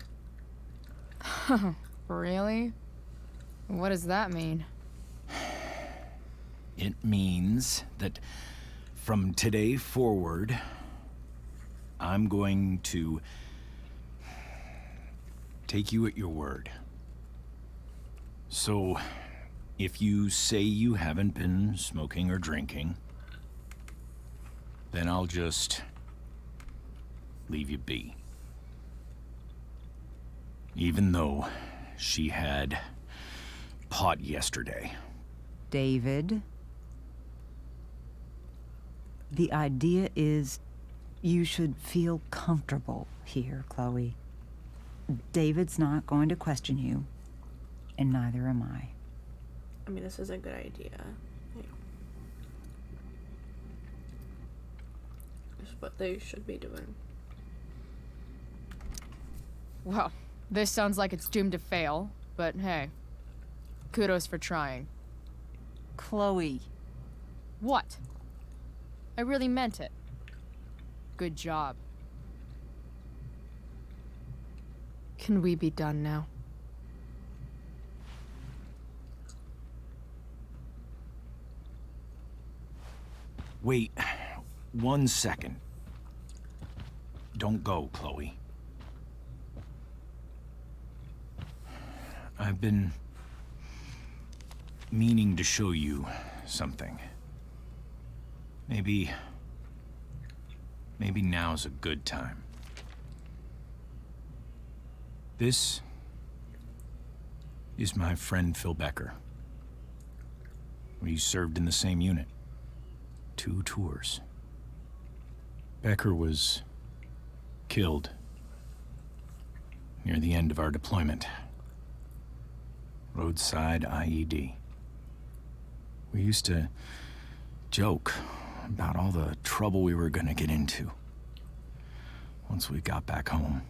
on. Really? What does that mean? It means that from today forward, I'm going to take you at your word. So, if you say you haven't been smoking or drinking, then I'll just leave you be. Even though she had pot yesterday. David, the idea is you should feel comfortable here, Chloe. David's not going to question you, and neither am I. I mean, this is a good idea. It's what they should be doing. Well, this sounds like it's doomed to fail, but hey, kudos for trying. Chloe. What? I really meant it. Good job. Can we be done now? Wait 1 second. Don't go, Chloe. I've been meaning to show you something. Maybe now's a good time. This is my friend Phil Becker. We served in the same unit. 2 tours. Becker was killed near the end of our deployment. Roadside IED. We used to joke about all the trouble we were gonna get into once we got back home.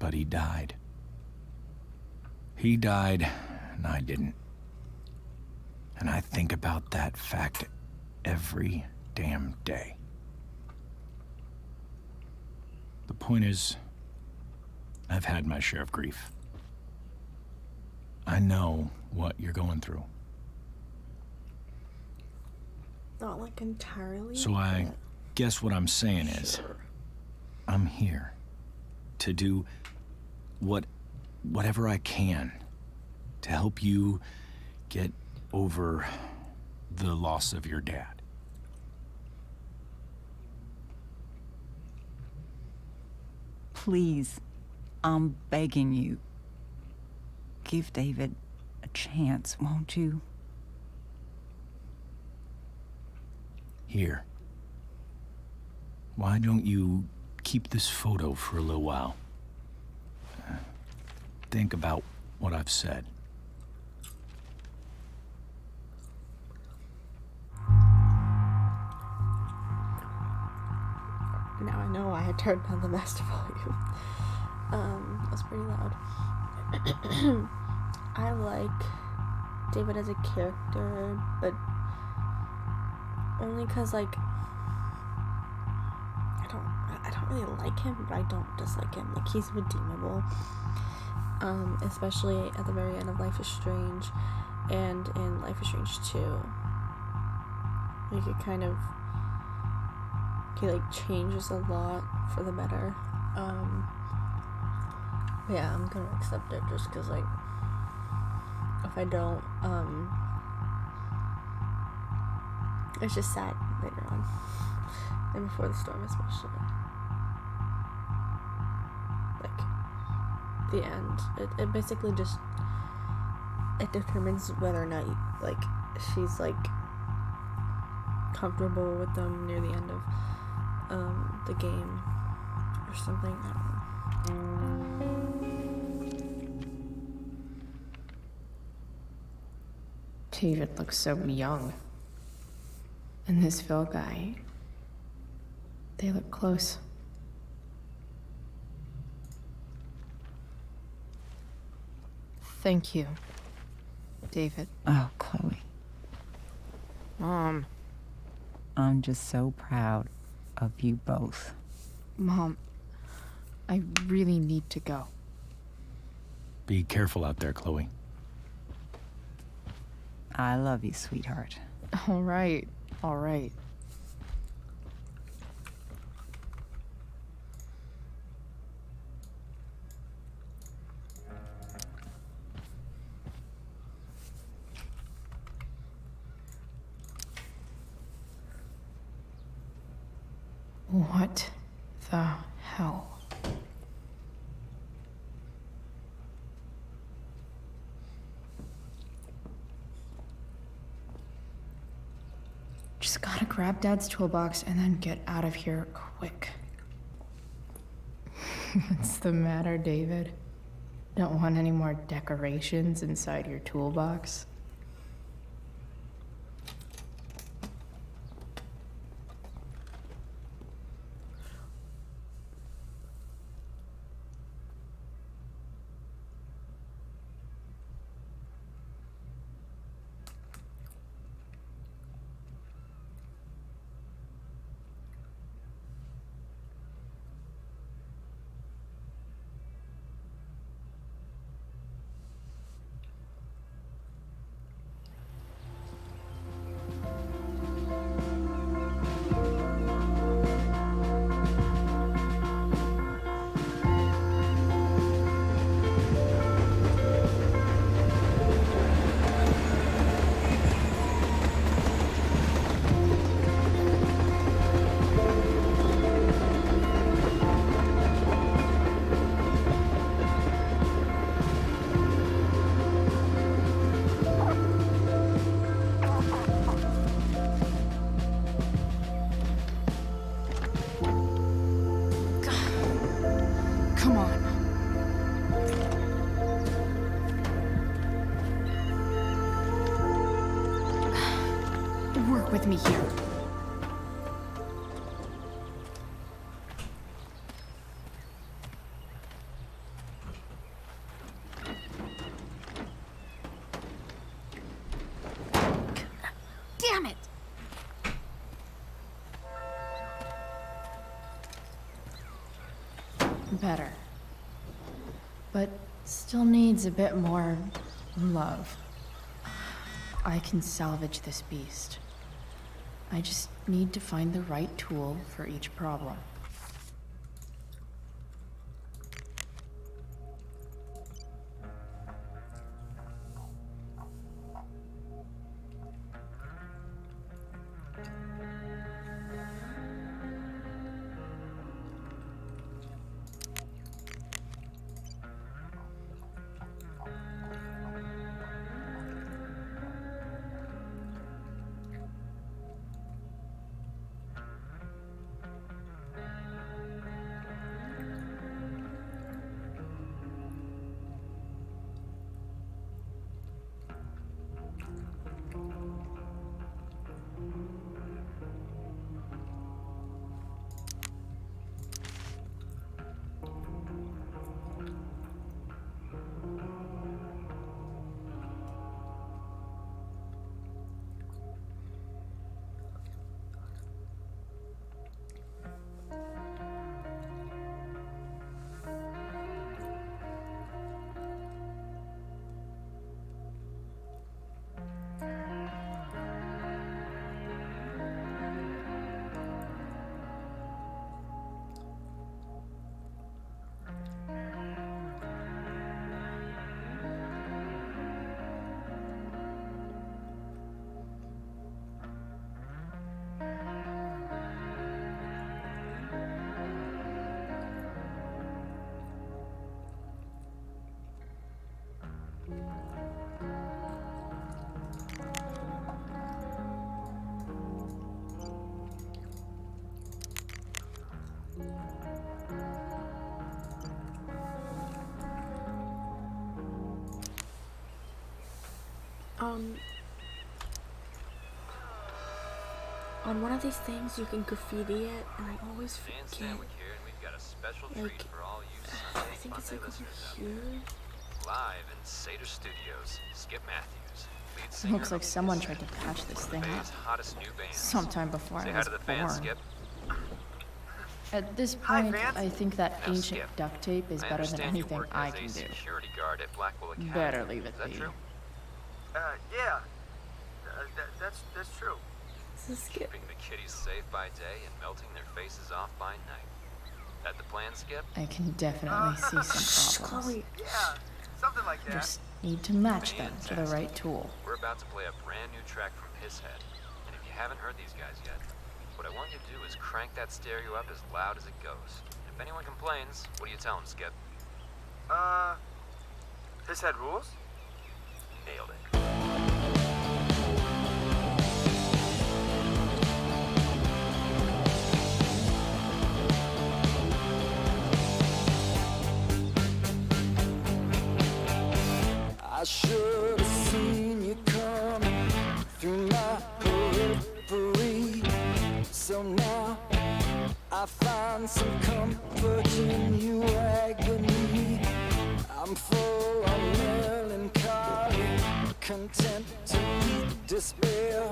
But he died. He died, and I didn't. And I think about that fact every damn day. The point is, I've had my share of grief. I know what you're going through. Not like entirely. So I guess what I'm saying is, Sure. I'm here to do whatever I can to help you get over the loss of your dad. Please, I'm begging you. Give David a chance, won't you? Here. Why don't you keep this photo for a little while? Think about what I've said. Now I know why I turned down the master volume. That's pretty loud. I like David as a character, but only because, like, I don't really like him, but I don't dislike him. Like, he's redeemable. Especially at the very end of Life is Strange and in Life is Strange 2. Like, he like changes a lot for the better. Yeah, I'm gonna accept it just because, like, if I don't, it's just sad later on. And before the storm especially. Like, the end. It basically just, it determines whether or not like she's like comfortable with them near the end of the game or something. I don't know. David looks so young. And this Phil guy, they look close. Thank you, David. Oh, Chloe. Mom. I'm just so proud of you both. Mom, I really need to go. Be careful out there, Chloe. I love you, sweetheart. All right, all right. What the hell? Just gotta grab Dad's toolbox and then get out of here quick. What's the matter, David? Don't want any more decorations inside your toolbox? Come on. Work with me here. Damn it! Better. But still needs a bit more love. I can salvage this beast. I just need to find the right tool for each problem. on one of these things you can graffiti it, and I always Man forget. Stanwyck here, and we've got a special Like, treat for all you I Sunday think it's Funday like over listeners out here. there. Live in Seder Studios, Skip Matthews, lead singer Looks like of someone Kiss, tried to patch this thing Bay's up hottest new band. sometime before Say I hi was to the fans, born. Skip. At this Hi, point, Vance. I think that Now, ancient Skip, duct tape is I better than understand you anything work I as can a do. security guard at Blackwell Academy. Better leave it Is that be. true? Yeah. That's true. This is Skip. Keeping the kiddies safe by day and melting their faces off by night. That the plan, Skip? I can definitely see some problems. Chloe. Yeah, something like that. Just need to match them to the Fantastic. right tool. We're about to play a brand new track from Pisshead. And if you haven't heard these guys yet, what I want you to do is crank that stereo up as loud as it goes. If anyone complains, what do you tell them, Skip? This had rules? Nailed it. I should have seen you coming through my periphery. So now I find some comfort in your agony. I'm full of melancholy, content to meet despair.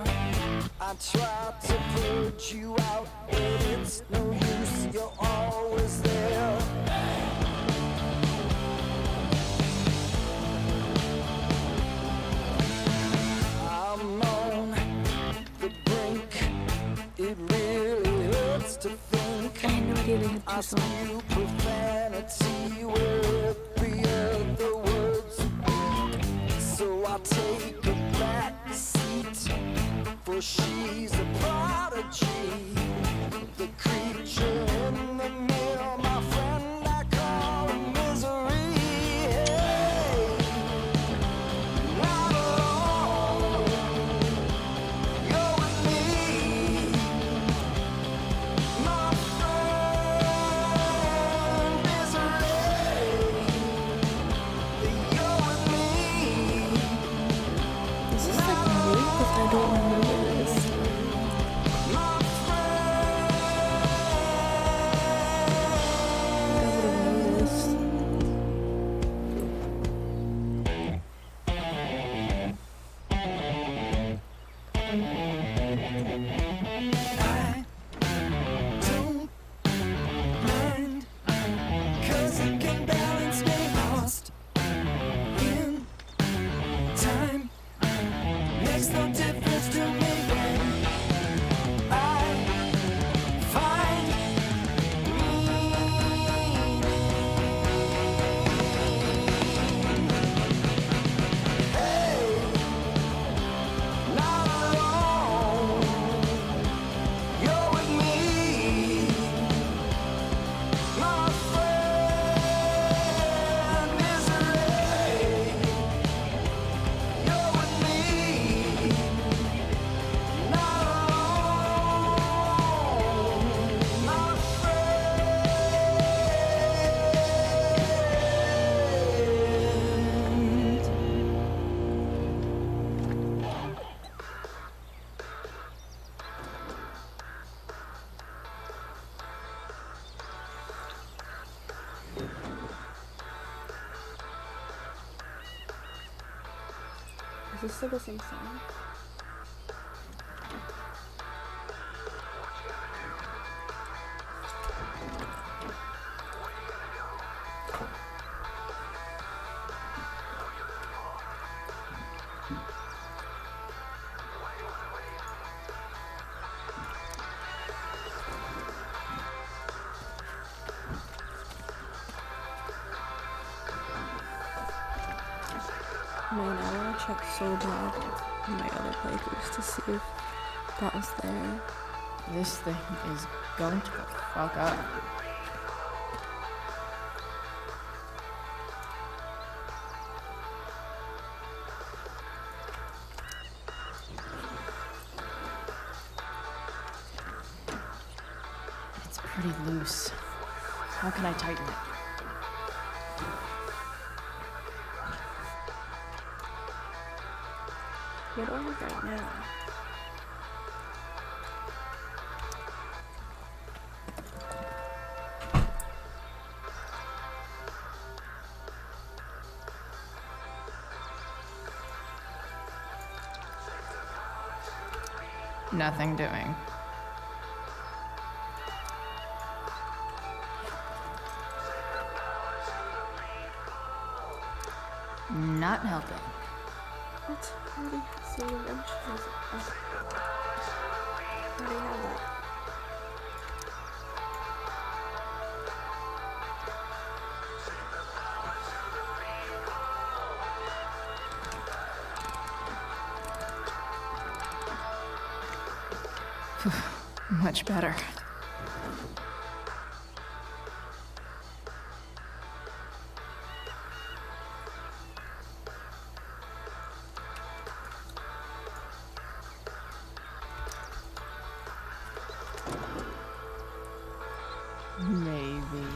I try to purge you out, but it's no use, you're always there. I'm on the brink. It really hurts to think. I had no idea they had I two songs. spew profanity with every other words. So I take a back seat, for she's a prodigy. The creature in the mirror, my friend, I call her misery. Hey, not alone. You're with me, my friend, misery. You're with me. Is this like new? Because I don't remember this. My friend. I would have noticed. I don't mind, 'cause it can balance me lost in time. Makes no difference to me when I find meaning. Hey, not alone. You're with me, my friend, misery. You're with me, not alone, my friend. Is this still the same song? Man, I want to check so bad in my other playthroughs to see if that was there. This thing is going to go fuck up. It's pretty loose. How can I tighten it? What do I have right now? Nothing doing. Not helping. What? I already see redemptions. I already have that. Much better. Maybe.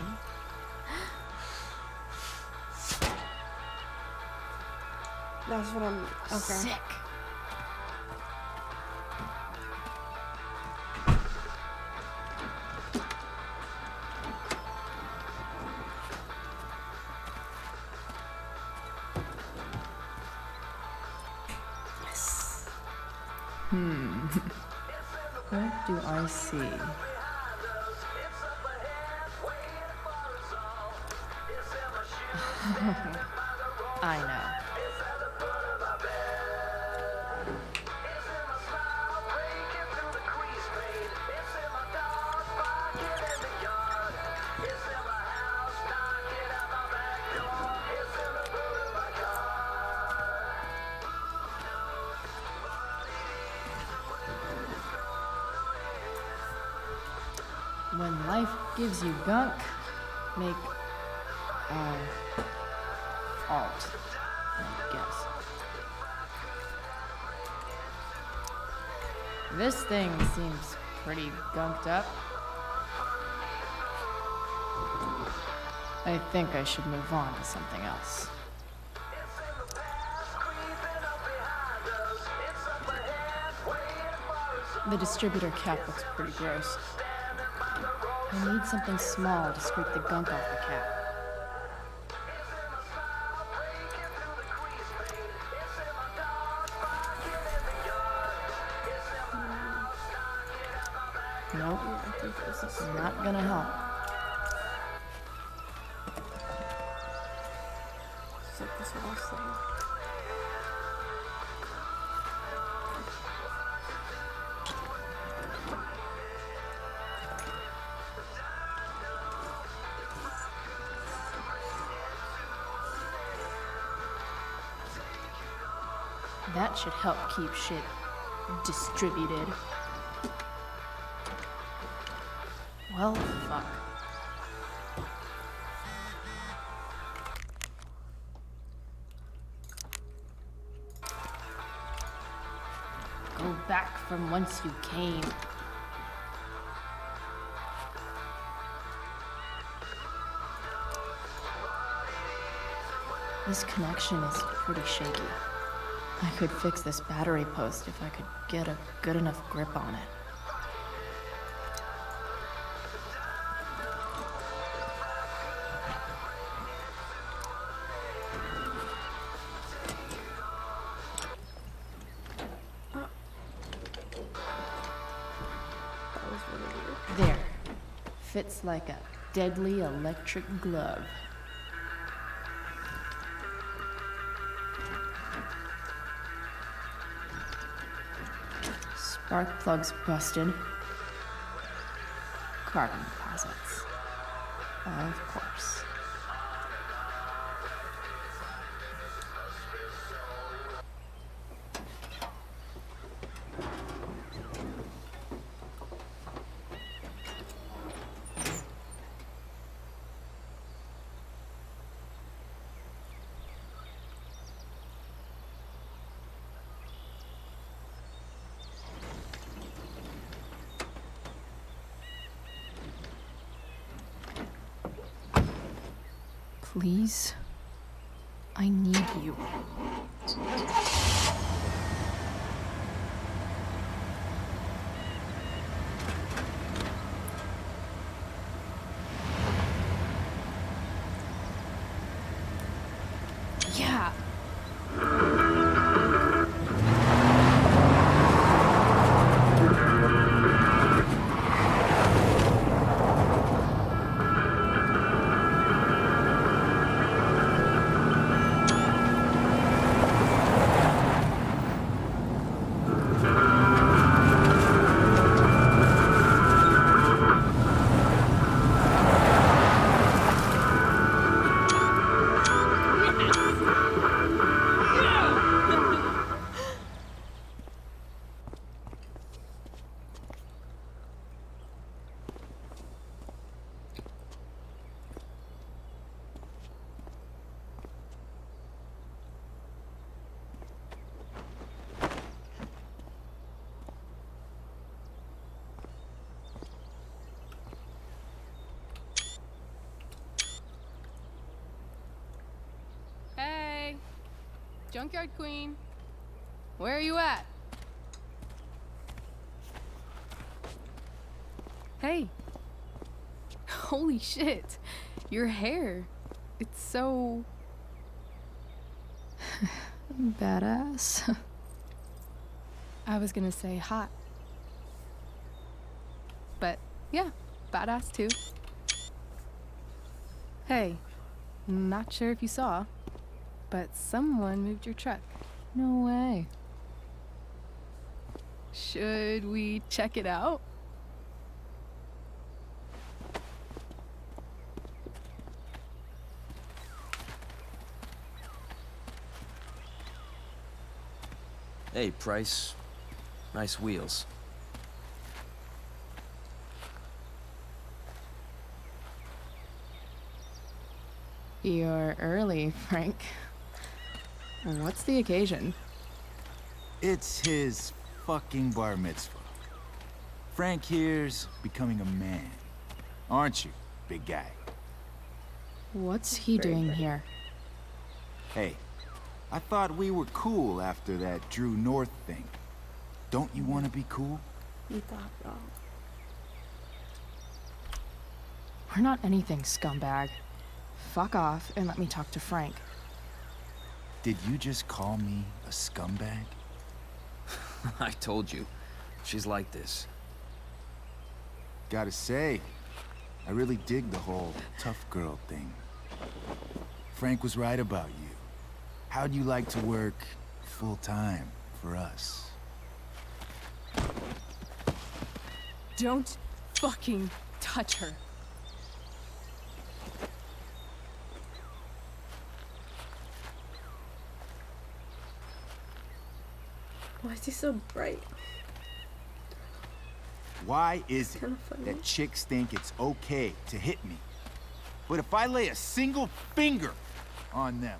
That's what I'm. Okay. Sick. Yes. What do I see? I know. When life gives you gunk, make art, I guess. This thing seems pretty gunked up. I think I should move on to something else. The distributor cap looks pretty gross. I need something small to scrape the gunk off the cap. Nope, I think this is not gonna help. It's like this what I was saying. That should help keep shit distributed. Well, fuck. Go back from whence you came. This connection is pretty shaky. I could fix this battery post if I could get a good enough grip on it. That was really weird. There. Fits like a deadly electric glove. Spark plugs busted. Carbon deposits. Of course. Please, I need you. Junkyard Queen. Where are you at? Hey. Holy shit. Your hair. It's so... badass. I was gonna say hot. But yeah, badass too. Hey, not sure if you saw, but someone moved your truck. No way. Should we check it out? Hey, Price. Nice wheels. You're early, Frank. What's the occasion? It's his fucking bar mitzvah. Frank here's becoming a man. Aren't you, big guy? What's he doing here? Hey, I thought we were cool after that Drew North thing. Don't you want to be cool? You thought wrong. We're not anything, scumbag. Fuck off and let me talk to Frank. Did you just call me a scumbag? I told you. She's like this. Gotta say, I really dig the whole tough girl thing. Frank was right about you. How'd you like to work full time for us? Don't fucking touch her. Why is he so bright? Why is it Kinda funny. that chicks think it's okay to hit me? But if I lay a single finger on them,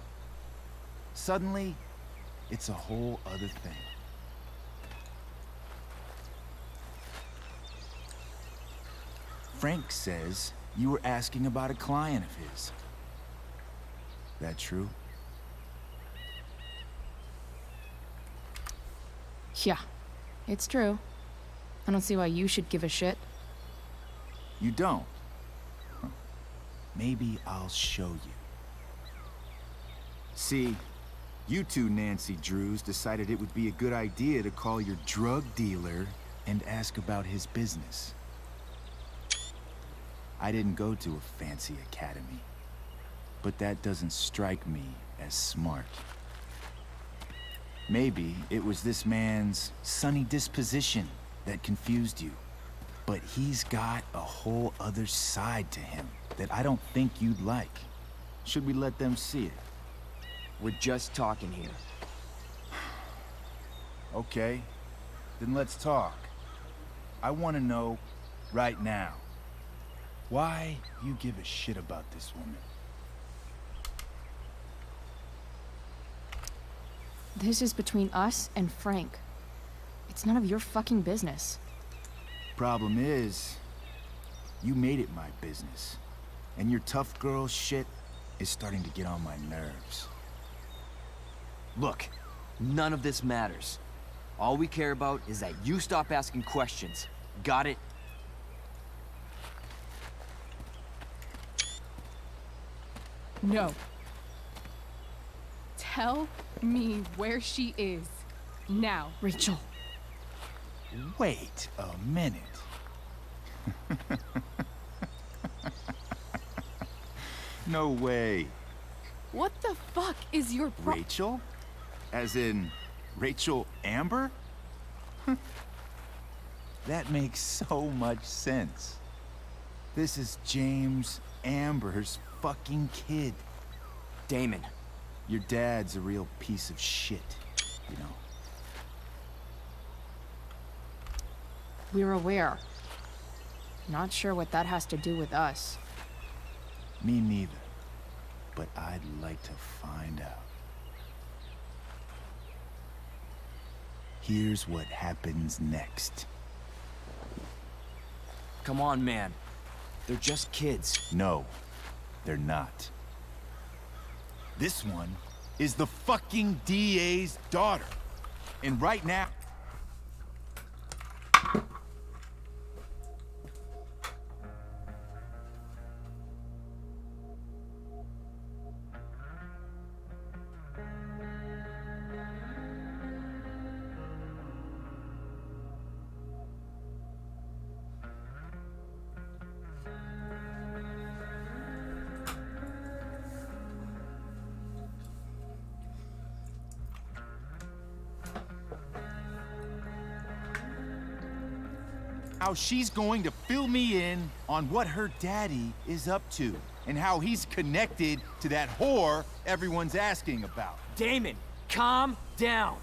suddenly it's a whole other thing. Frank says you were asking about a client of his. That true? Yeah, it's true. I don't see why you should give a shit. You don't? Huh. Maybe I'll show you. See, you two Nancy Drews decided it would be a good idea to call your drug dealer and ask about his business. I didn't go to a fancy academy, but that doesn't strike me as smart. Maybe it was this man's sunny disposition that confused you. But he's got a whole other side to him that I don't think you'd like. Should we let them see it? We're just talking here. Okay, then let's talk. I want to know right now why you give a shit about this woman. This is between us and Frank. It's none of your fucking business. Problem is, you made it my business. And your tough girl shit is starting to get on my nerves. Look, none of this matters. All we care about is that you stop asking questions. Got it? No. Tell me where she is. Now. Rachel. Wait a minute. No way. What the fuck is your Rachel? As in, Rachel Amber? That makes so much sense. This is James Amber's fucking kid. Damon. Your dad's a real piece of shit, you know. We're aware. Not sure what that has to do with us. Me neither. But I'd like to find out. Here's what happens next. Come on, man. They're just kids. No, they're not. This one is the fucking DA's daughter. And right now... how she's going to fill me in on what her daddy is up to and how he's connected to that whore everyone's asking about. Damon, calm down.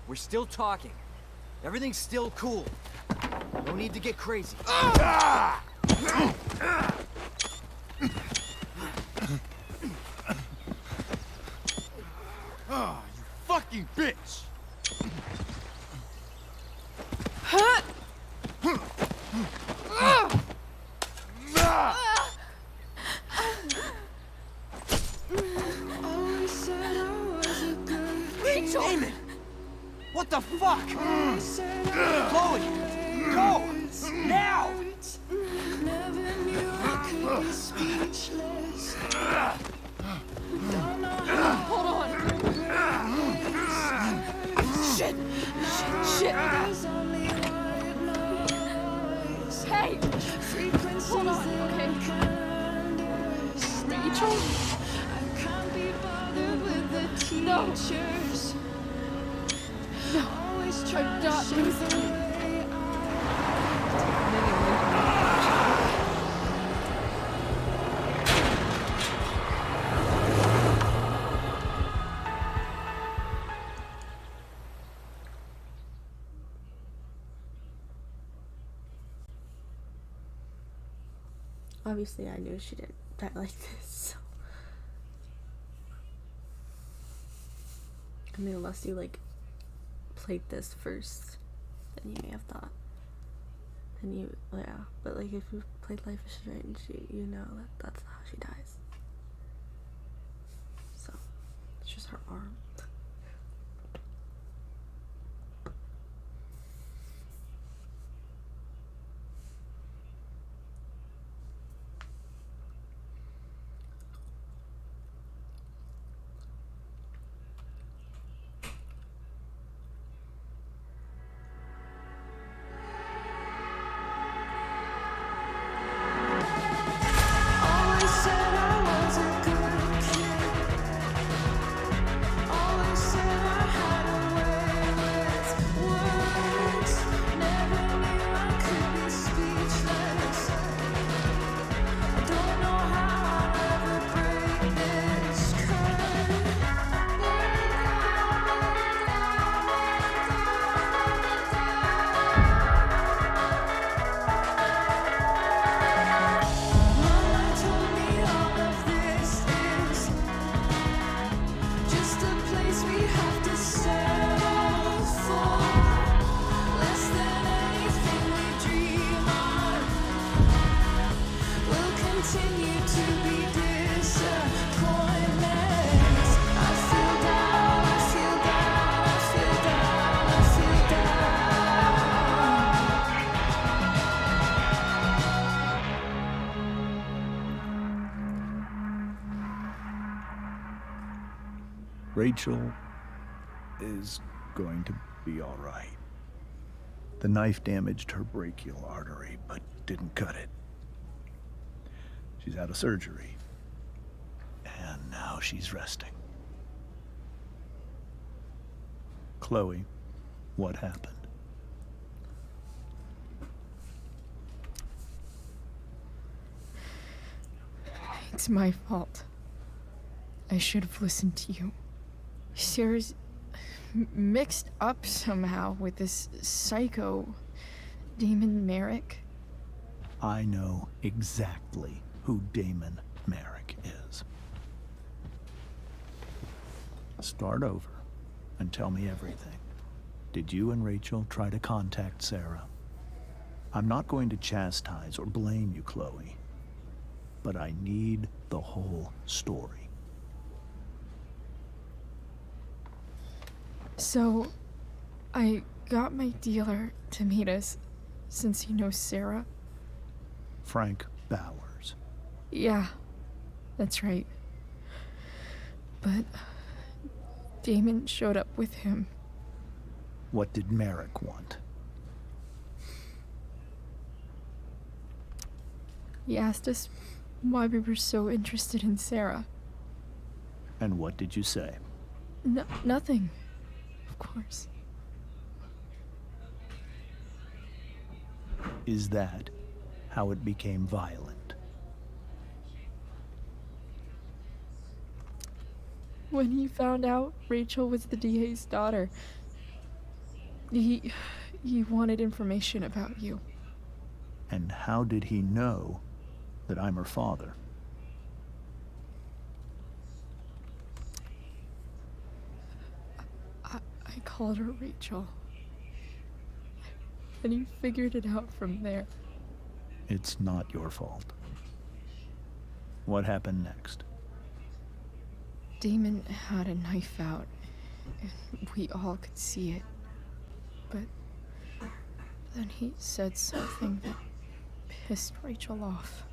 We're still talking. Everything's still cool. No need to get crazy. Ah! Oh, you fucking bitch! Rachel! Damon! What the fuck? Chloe! Go! Now! Hold on! Shit! Shit! Hey! Hold on, okay? Rachel? No! No! I'm not losing. Obviously, I knew she didn't die like this, so. I mean, unless you, like, played this first, then you may have thought. And you, yeah. But, like, if you played Life is Strange, you know that that's how she dies. So, it's just her arm. Rachel is going to be all right. The knife damaged her brachial artery, but didn't cut it. She's out of surgery, and now she's resting. Chloe, what happened? It's my fault. I should have listened to you. Sarah's mixed up somehow with this psycho Damon Merrick. I know exactly who Damon Merrick is. Start over and tell me everything. Did you and Rachel try to contact Sarah? I'm not going to chastise or blame you, Chloe, but I need the whole story. So, I got my dealer to meet us since he knows Sarah. Frank Bowers. Yeah, that's right. But Damon showed up with him. What did Merrick want? He asked us why we were so interested in Sarah. And what did you say? Nothing, of course. Is that how it became violent? When he found out Rachel was the DA's daughter, he wanted information about you. And how did he know that I'm her father? I called her Rachel. And he figured it out from there. It's not your fault. What happened next? Damon had a knife out, and we all could see it. But then he said something that pissed Rachel off.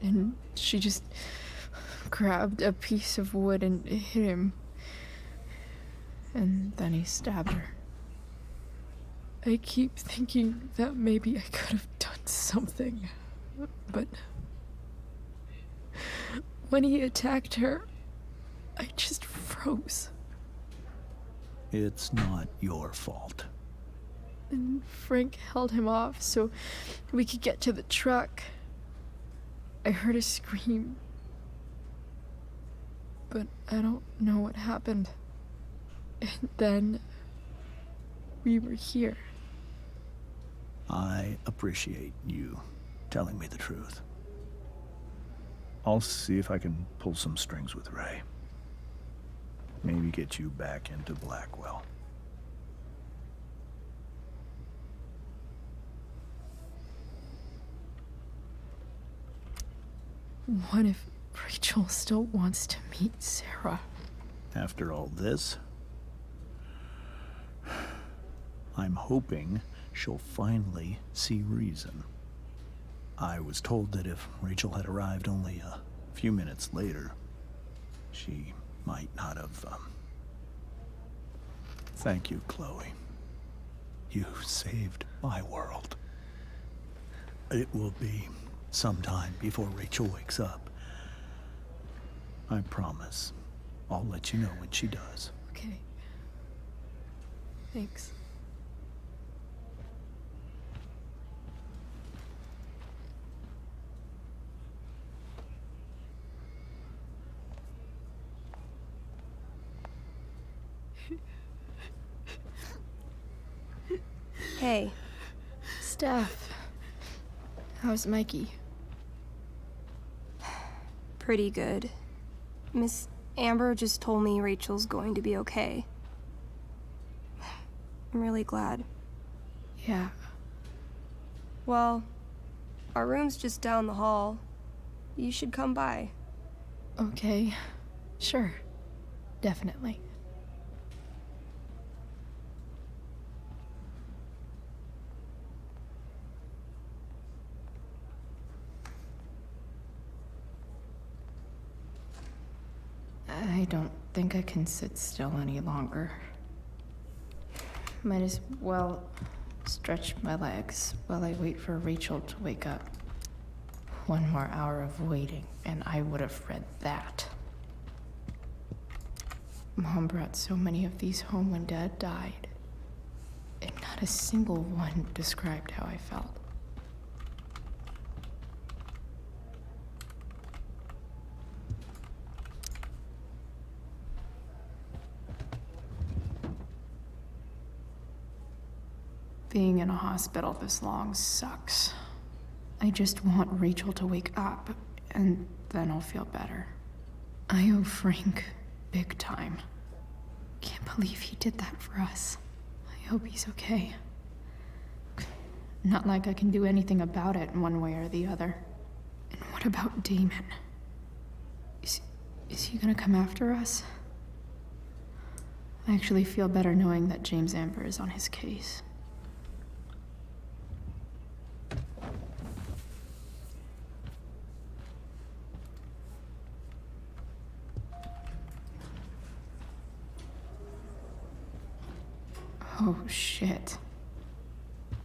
And she just grabbed a piece of wood and hit him. And then he stabbed her. I keep thinking that maybe I could have done something, but when he attacked her, I just froze. It's not your fault. And Frank held him off so we could get to the truck. I heard a scream, but I don't know what happened. And then we were here. I appreciate you telling me the truth. I'll see if I can pull some strings with Ray. Maybe get you back into Blackwell. What if Rachel still wants to meet Sarah? After all this, I'm hoping she'll finally see reason. I was told that if Rachel had arrived only a few minutes later, she might not have, Thank you, Chloe. You saved my world. It will be some time before Rachel wakes up. I promise. I'll let you know when she does. Okay. Thanks. Hey. Steph. How's Mikey? Pretty good. Miss Amber just told me Rachel's going to be okay. I'm really glad. Yeah. Well, our room's just down the hall. You should come by. Okay. Sure. Definitely. I don't think I can sit still any longer. Might as well stretch my legs while I wait for Rachel to wake up. One more hour of waiting, and I would have read that. Mom brought so many of these home when Dad died, and not a single one described how I felt. Being in a hospital this long sucks. I just want Rachel to wake up, and then I'll feel better. I owe Frank big time. Can't believe he did that for us. I hope he's okay. Not like I can do anything about it in one way or the other. And what about Damon? Is he gonna come after us? I actually feel better knowing that James Amber is on his case. Oh, shit.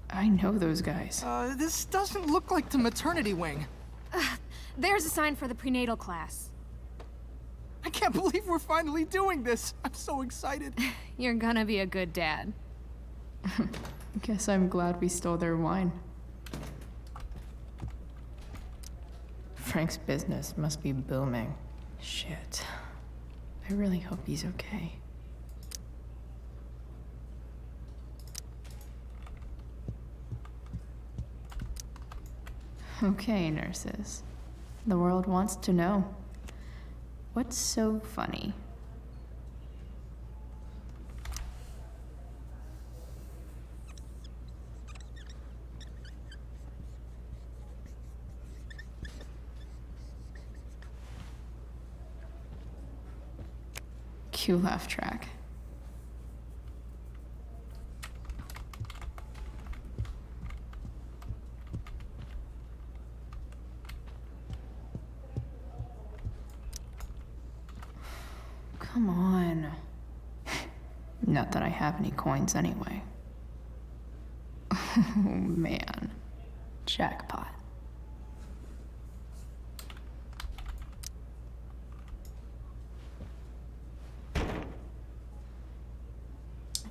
I know those guys. This doesn't look like the maternity wing. There's a sign for the prenatal class. I can't believe we're finally doing this. I'm so excited. You're gonna be a good dad. Guess I'm glad we stole their wine. Frank's business must be booming. Shit. I really hope he's okay. Okay, nurses. The world wants to know. What's so funny? Cue laugh track. Come on. Not that I have any coins anyway. Oh man. Jackpot. I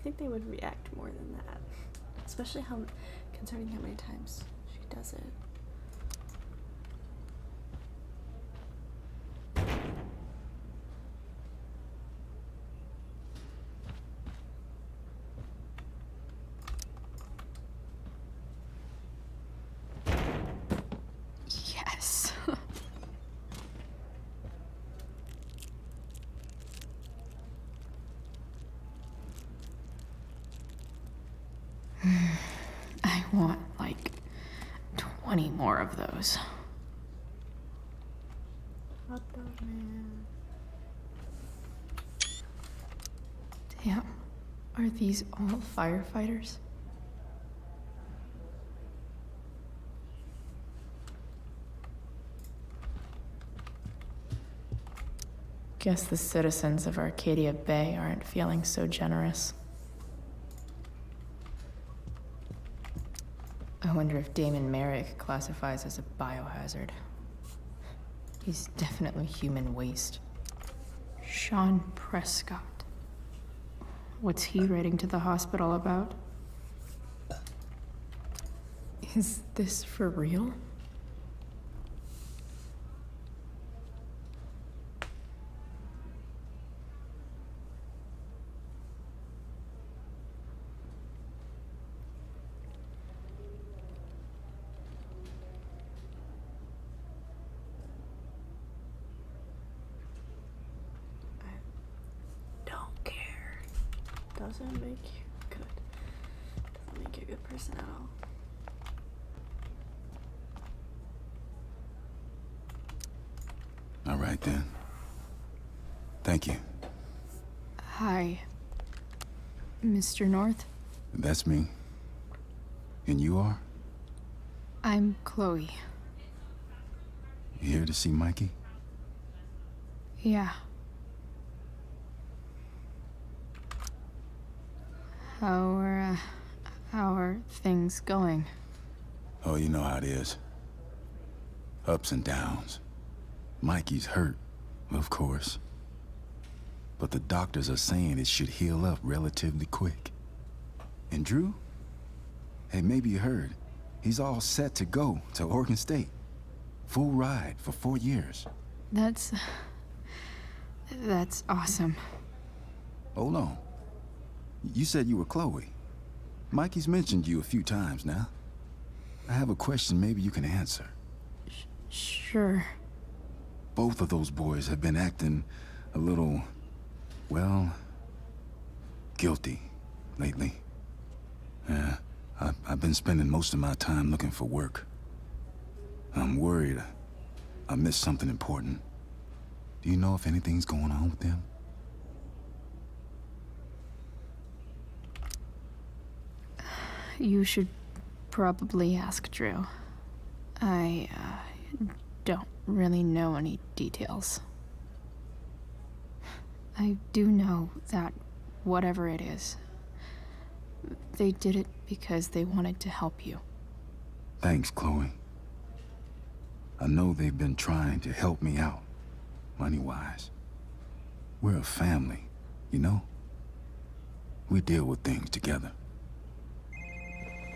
think they would react more than that. Especially concerning how many times she does it. Yes. I want like 20 more of those. Hot dog man. Damn. Are these all firefighters? Guess the citizens of Arcadia Bay aren't feeling so generous. I wonder if Damon Merrick classifies as a biohazard. He's definitely human waste. Sean Prescott. What's he writing to the hospital about? Is this for real? Doesn't make you good. Doesn't make you a good person at all. All right, then. Thank you. Hi, Mr. North. That's me. And you are? I'm Chloe. You here to see Mikey? Yeah. How are things going? Oh, you know how it is. Ups and downs. Mikey's hurt, of course. But the doctors are saying it should heal up relatively quick. And Drew? Hey, maybe you heard. He's all set to go to Oregon State. Full ride for 4 years. That's awesome. Hold on. You said you were Chloe. Mikey's mentioned you a few times now. I have a question maybe you can answer. Sure. Both of those boys have been acting a little, well, guilty lately. Yeah, I've been spending most of my time looking for work. I'm worried I missed something important. Do you know if anything's going on with them? You should probably ask Drew. I don't really know any details. I do know that whatever it is, they did it because they wanted to help you. Thanks, Chloe. I know they've been trying to help me out, money-wise. We're a family, you know? We deal with things together.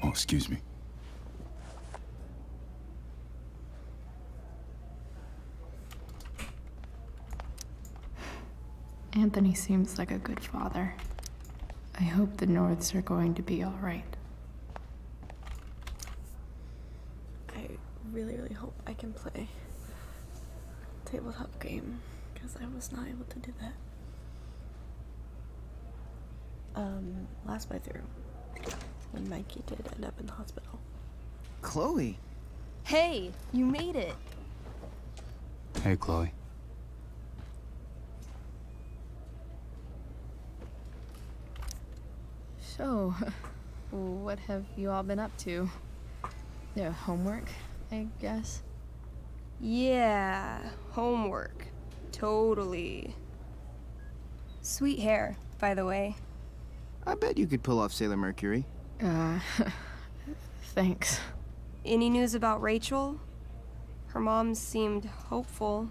Oh, excuse me. Anthony seems like a good father. I hope the Norths are going to be all right. I really, really hope I can play a tabletop game, because I was not able to do that. Last playthrough, when Mikey did end up in the hospital. Chloe. Hey, you made it. Hey, Chloe. So, what have you all been up to? Yeah, homework, I guess? Yeah, homework. Totally. Sweet hair, by the way. I bet you could pull off Sailor Mercury. Thanks. Any news about Rachel? Her mom seemed hopeful.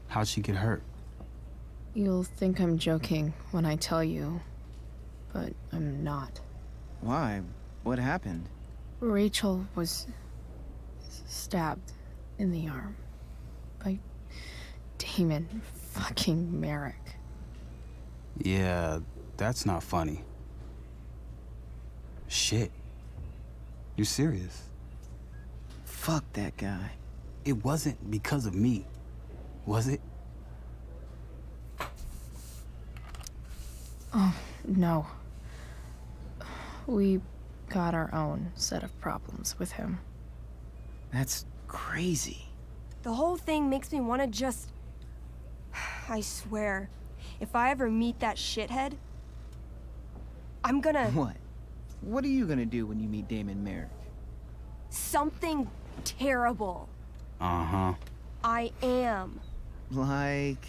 How'd she get hurt? You'll think I'm joking when I tell you, but I'm not. Why? What happened? Rachel was stabbed in the arm by Damon fucking Merrick. Yeah, that's not funny. Shit. You serious? Fuck that guy. It wasn't because of me, was it? Oh, no. We got our own set of problems with him. That's crazy. The whole thing makes me want to just... I swear, if I ever meet that shithead, I'm gonna... What? What are you gonna do when you meet Damon Merrick? Something terrible. Uh-huh. I am. Like...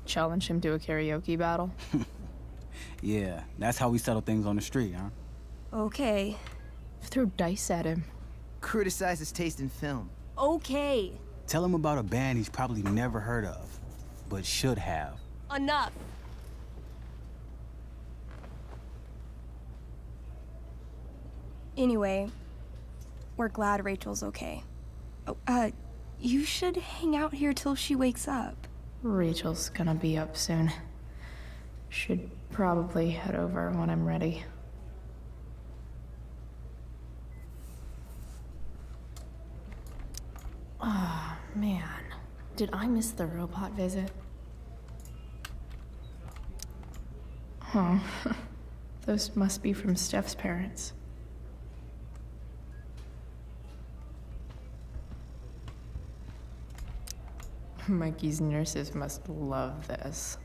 Challenge him to a karaoke battle? Yeah, that's how we settle things on the street, huh? Okay. Throw dice at him. Criticize his taste in film. Okay. Tell him about a band he's probably never heard of, but should have. Enough. Anyway, we're glad Rachel's okay. Oh, you should hang out here till she wakes up. Rachel's gonna be up soon. Should probably head over when I'm ready. Ah, man. Did I miss the robot visit? Huh. Those must be from Steph's parents. Mikey's nurses must love this.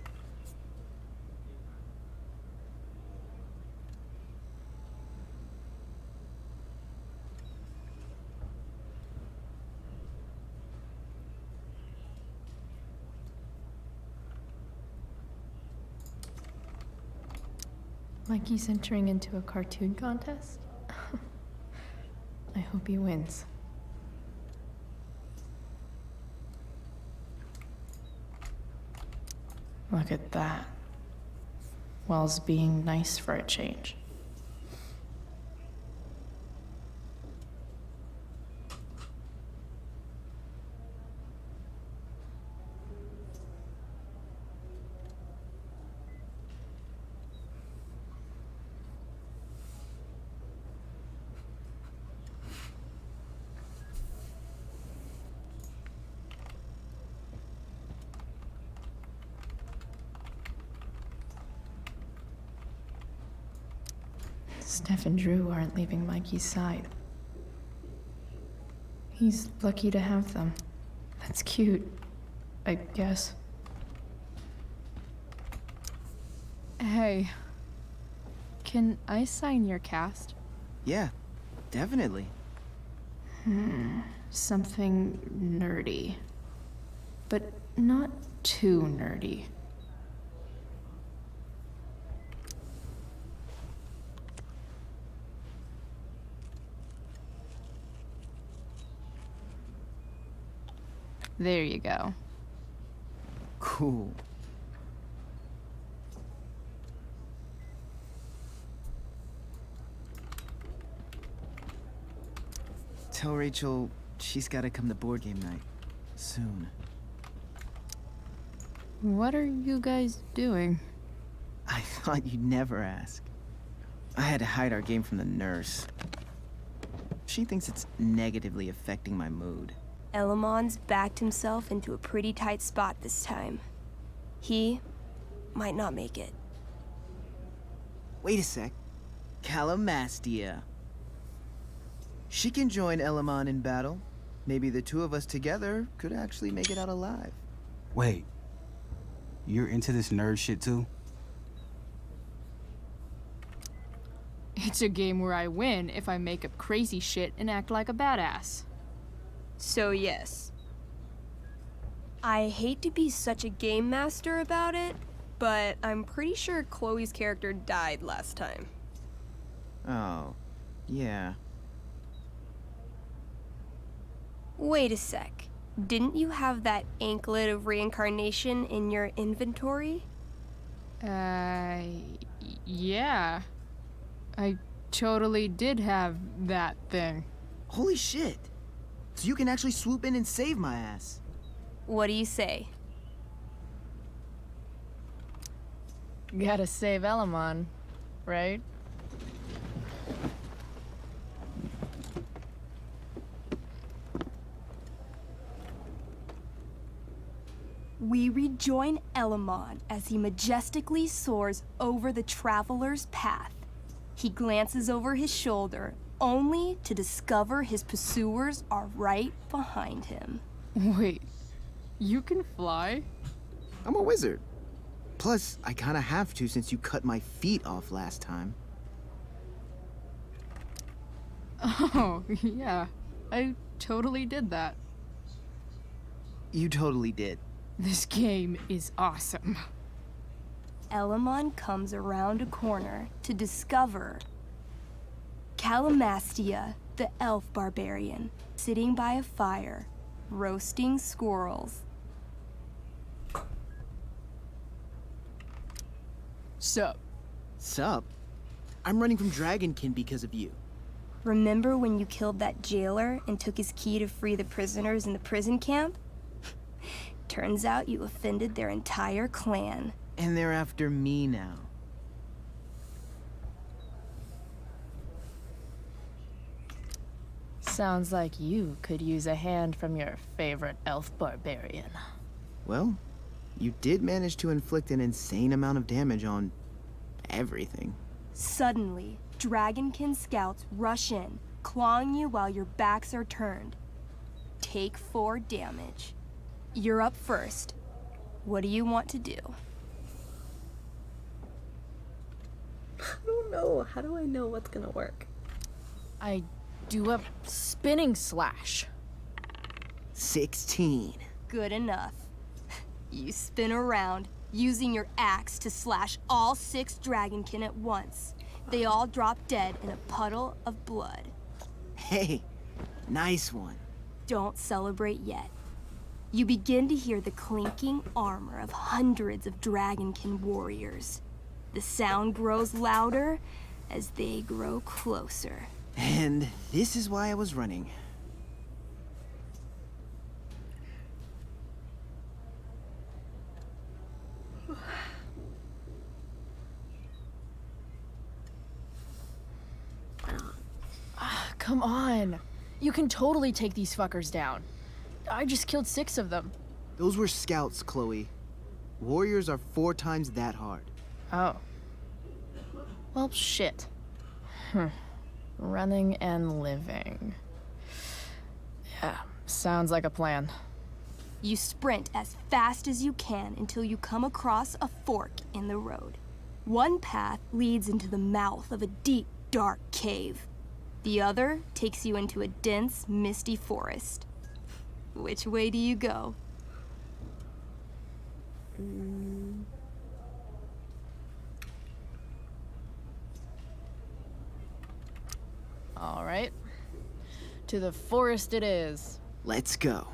Mikey's entering into a cartoon contest? I hope he wins. Look at that. Wells being nice for a change. Steph and Drew aren't leaving Mikey's side. He's lucky to have them. That's cute, I guess. Hey, can I sign your cast? Yeah, definitely. Something nerdy. But not too nerdy. There you go. Cool. Tell Rachel she's gotta come to board game night. Soon. What are you guys doing? I thought you'd never ask. I had to hide our game from the nurse. She thinks it's negatively affecting my mood. Elamon's backed himself into a pretty tight spot this time. He might not make it. Wait a sec. Calamastia. She can join Elamon in battle. Maybe the two of us together could actually make it out alive. Wait. You're into this nerd shit too? It's a game where I win if I make up crazy shit and act like a badass. So yes. I hate to be such a game master about it, but I'm pretty sure Chloe's character died last time. Oh, yeah. Wait a sec. Didn't you have that anklet of reincarnation in your inventory? Yeah. I totally did have that thing. Holy shit! So you can actually swoop in and save my ass. What do you say? Gotta save Elamon, right? We rejoin Elamon as he majestically soars over the traveler's path. He glances over his shoulder, only to discover his pursuers are right behind him. Wait, you can fly? I'm a wizard. Plus, I kinda have to since you cut my feet off last time. Oh, yeah. I totally did that. You totally did. This game is awesome. Elamon comes around a corner to discover Calamastia, the elf barbarian, sitting by a fire, roasting squirrels. Sup? Sup? I'm running from Dragonkin because of you. Remember when you killed that jailer and took his key to free the prisoners in the prison camp? Turns out you offended their entire clan. And they're after me now. Sounds like you could use a hand from your favorite elf barbarian. Well, you did manage to inflict an insane amount of damage on everything. Suddenly, Dragonkin scouts rush in, clawing you while your backs are turned. Take 4 damage. You're up first. What do you want to do? I don't know. How do I know what's gonna work? I do a spinning slash. 16. Good enough. You spin around, using your axe to slash all 6 Dragonkin at once. They all drop dead in a puddle of blood. Hey, nice one. Don't celebrate yet. You begin to hear the clinking armor of hundreds of Dragonkin warriors. The sound grows louder as they grow closer. And this is why I was running. Come on. You can totally take these fuckers down. I just killed 6 of them. Those were scouts, Chloe. Warriors are 4 times that hard. Oh. Well, shit. Running and living. Yeah, sounds like a plan. You sprint as fast as you can until you come across a fork in the road. One path leads into the mouth of a deep, dark cave. The other takes you into a dense, misty forest. Which way do you go? All right. To the forest it is. Let's go.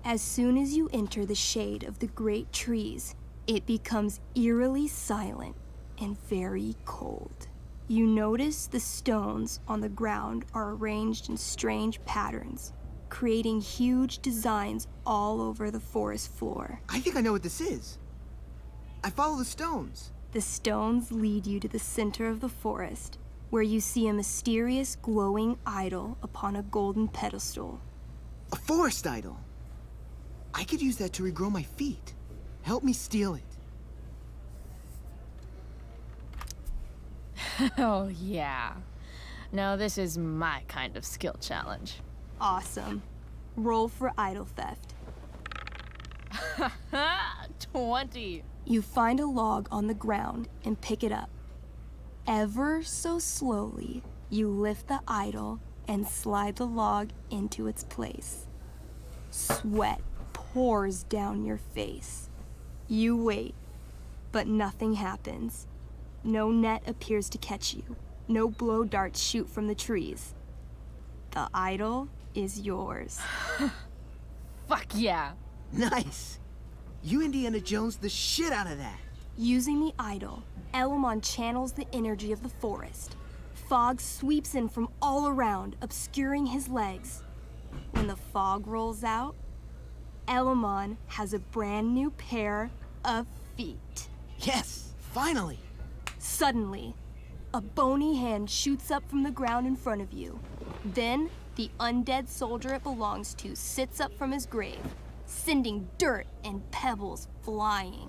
As soon as you enter the shade of the great trees, it becomes eerily silent and very cold. You notice the stones on the ground are arranged in strange patterns, creating huge designs all over the forest floor. I think I know what this is. I follow the stones. The stones lead you to the center of the forest, where you see a mysterious glowing idol upon a golden pedestal. A forest idol. I could use that to regrow my feet. Help me steal it. Oh, yeah. Now this is my kind of skill challenge. Awesome. Roll for idol theft. 20. You find a log on the ground and pick it up. Ever so slowly, you lift the idol and slide the log into its place. Sweat pours down your face. You wait, but nothing happens. No net appears to catch you. No blow darts shoot from the trees. The idol is yours. Fuck yeah. Nice. You Indiana Jones the shit out of that. Using the idol, Elamon channels the energy of the forest. Fog sweeps in from all around, obscuring his legs. When the fog rolls out, Elamon has a brand new pair of feet. Yes, finally. Suddenly, a bony hand shoots up from the ground in front of you. Then, the undead soldier it belongs to sits up from his grave, sending dirt and pebbles flying.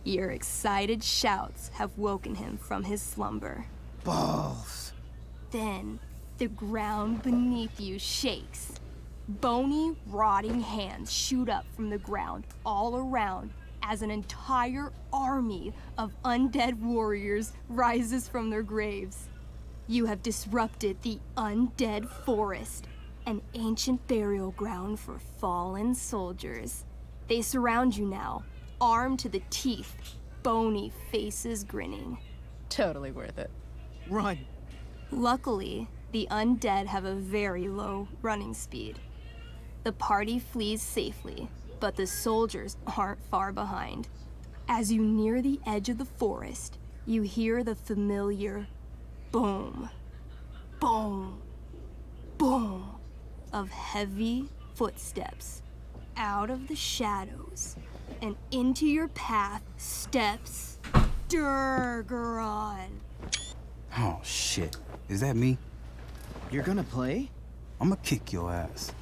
Your excited shouts have woken him from his slumber. Balls. Then, the ground beneath you shakes. Bony, rotting hands shoot up from the ground all around as an entire army of undead warriors rises from their graves. You have disrupted the undead forest, an ancient burial ground for fallen soldiers. They surround you now, armed to the teeth, bony faces grinning. Totally worth it. Run. Luckily, the undead have a very low running speed. The party flees safely, but the soldiers aren't far behind. As you near the edge of the forest, you hear the familiar boom, boom, boom of heavy footsteps. Out of the shadows and into your path steps Durgaron. Oh, shit. Is that me? You're gonna play? I'm gonna kick your ass.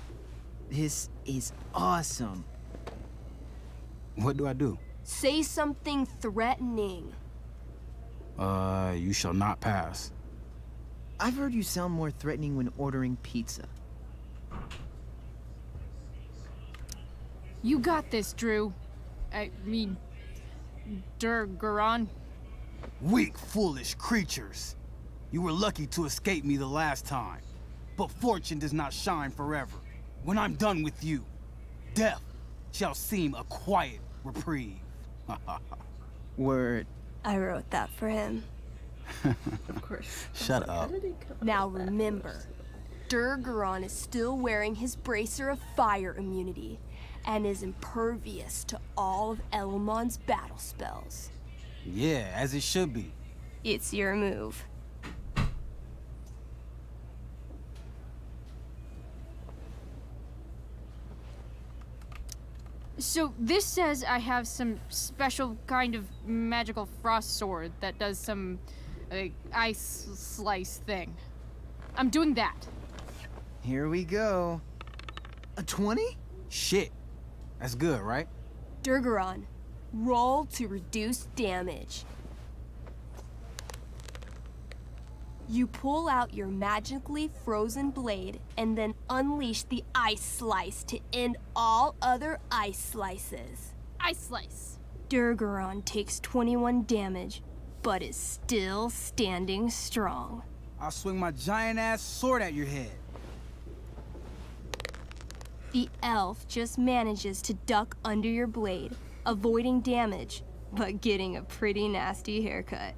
This is awesome. What do I do? Say something threatening. You shall not pass. I've heard you sound more threatening when ordering pizza. You got this, Drew. I mean, Durgaron. Weak, foolish creatures. You were lucky to escape me the last time. But fortune does not shine forever. When I'm done with you, death shall seem a quiet reprieve. Word. I wrote that for him. Of course. Shut up. Now remember, Durgaron is still wearing his bracer of fire immunity and is impervious to all of Elamon's battle spells. Yeah, as it should be. It's your move. So this says I have some special kind of magical frost sword that does some ice slice thing. I'm doing that. Here we go. A 20? Shit. That's good, right? Durgaron, roll to reduce damage. You pull out your magically frozen blade and then unleash the ice slice to end all other ice slices. Ice slice. Durgaron takes 21 damage, but is still standing strong. I'll swing my giant-ass sword at your head. The elf just manages to duck under your blade, avoiding damage, but getting a pretty nasty haircut.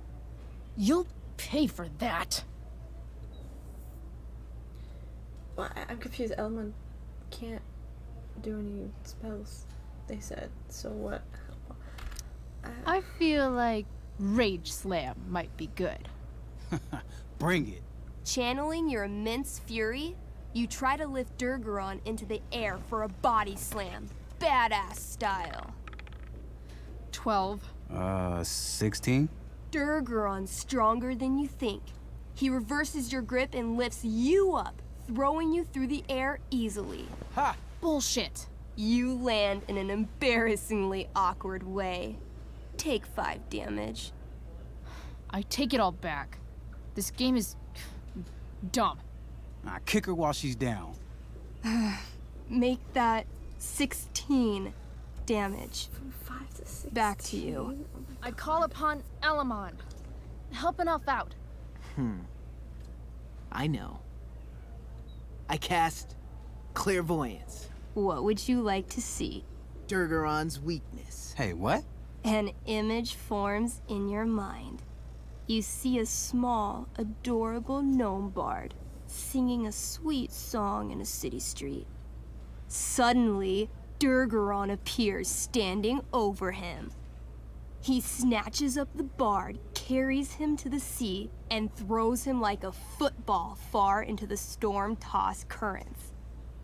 You'll pay for that. Well, I'm confused. Elmon can't do any spells, they said. So what? I feel like Rage Slam might be good. Bring it. Channeling your immense fury, you try to lift Durgaron into the air for a body slam, badass style. 12. 16? Durgaron's stronger than you think. He reverses your grip and lifts you up, throwing you through the air easily. Ha! Bullshit. You land in an embarrassingly awkward way. Take 5 damage. I take it all back. This game is dumb. Nah, kick her while she's down. Make that 16 damage. From 5 to 16. Back to you. I call upon Elamon. Help an elf out. I know. I cast Clairvoyance. What would you like to see? Durgaron's weakness. Hey, what? An image forms in your mind. You see a small, adorable gnome bard singing a sweet song in a city street. Suddenly, Durgaron appears standing over him. He snatches up the bard, carries him to the sea, and throws him like a football far into the storm-tossed currents.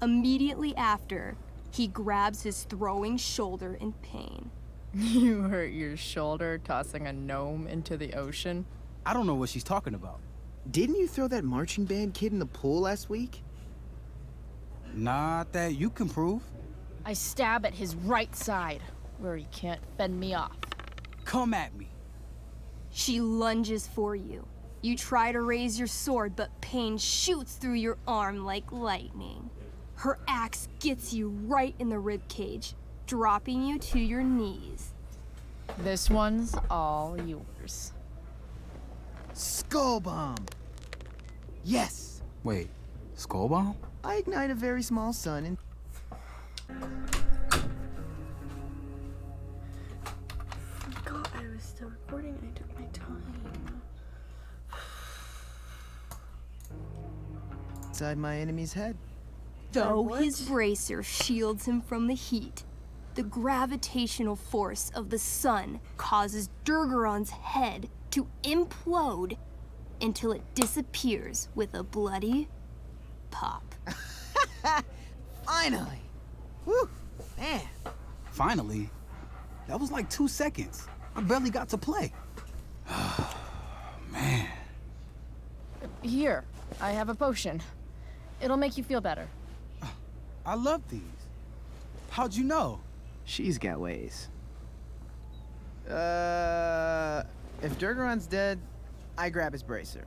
Immediately after, he grabs his throwing shoulder in pain. You hurt your shoulder tossing a gnome into the ocean? I don't know what she's talking about. Didn't you throw that marching band kid in the pool last week? Not that you can prove. I stab at his right side, where he can't fend me off. Come at me. She lunges for you. You try to raise your sword, but pain shoots through your arm like lightning. Her axe gets you right in the ribcage, dropping you to your knees. This one's all yours. Skull bomb. Yes. Wait, skull bomb? I ignite a very small sun and Forgot I was still recording. I took my time. inside my enemy's head. Though his bracer shields him from the heat, the gravitational force of the sun causes Durgaron's head to implode until it disappears with a bloody pop. Finally! Woo! Man. Finally? That was like 2 seconds. I barely got to play. Man. Here, I have a potion. It'll make you feel better. I love these. How'd you know? She's got ways. If Durgaron's dead, I grab his bracer.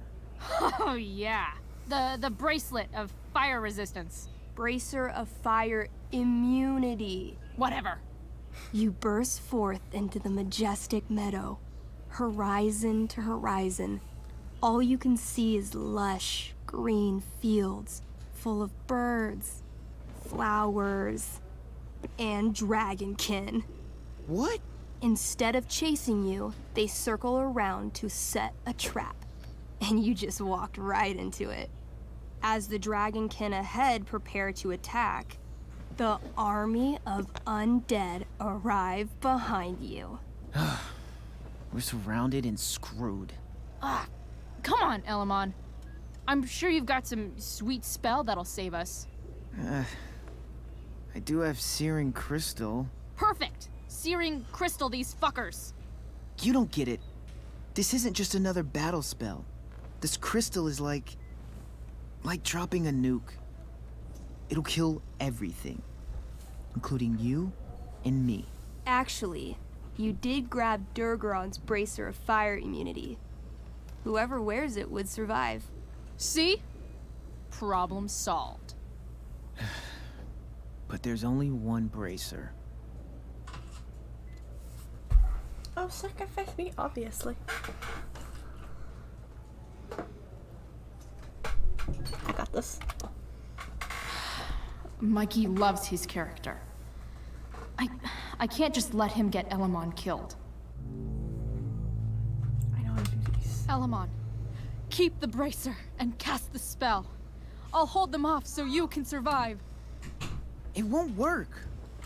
Oh, yeah. The bracelet of fire resistance. Bracer of fire immunity. Whatever. You burst forth into the majestic meadow, horizon to horizon. All you can see is lush, green fields full of birds, flowers, and dragonkin. What? Instead of chasing you, they circle around to set a trap, and you just walked right into it. As the dragonkin ahead prepare to attack, the army of undead arrive behind you. We're surrounded and screwed. Ah, come on, Elamon. I'm sure you've got some sweet spell that'll save us. I do have Searing Crystal. Perfect! Searing crystal these fuckers. You don't get it. This isn't just another battle spell. This crystal is like dropping a nuke. It'll kill everything, including you and me. Actually, you did grab Durgaron's bracer of fire immunity. Whoever wears it would survive. See? Problem solved. But there's only one bracer. Oh, sacrifice me, obviously. I got this. Mikey loves his character. I can't just let him get Elamon killed. I know how to do these. Elamon, keep the bracer and cast the spell. I'll hold them off so you can survive. It won't work.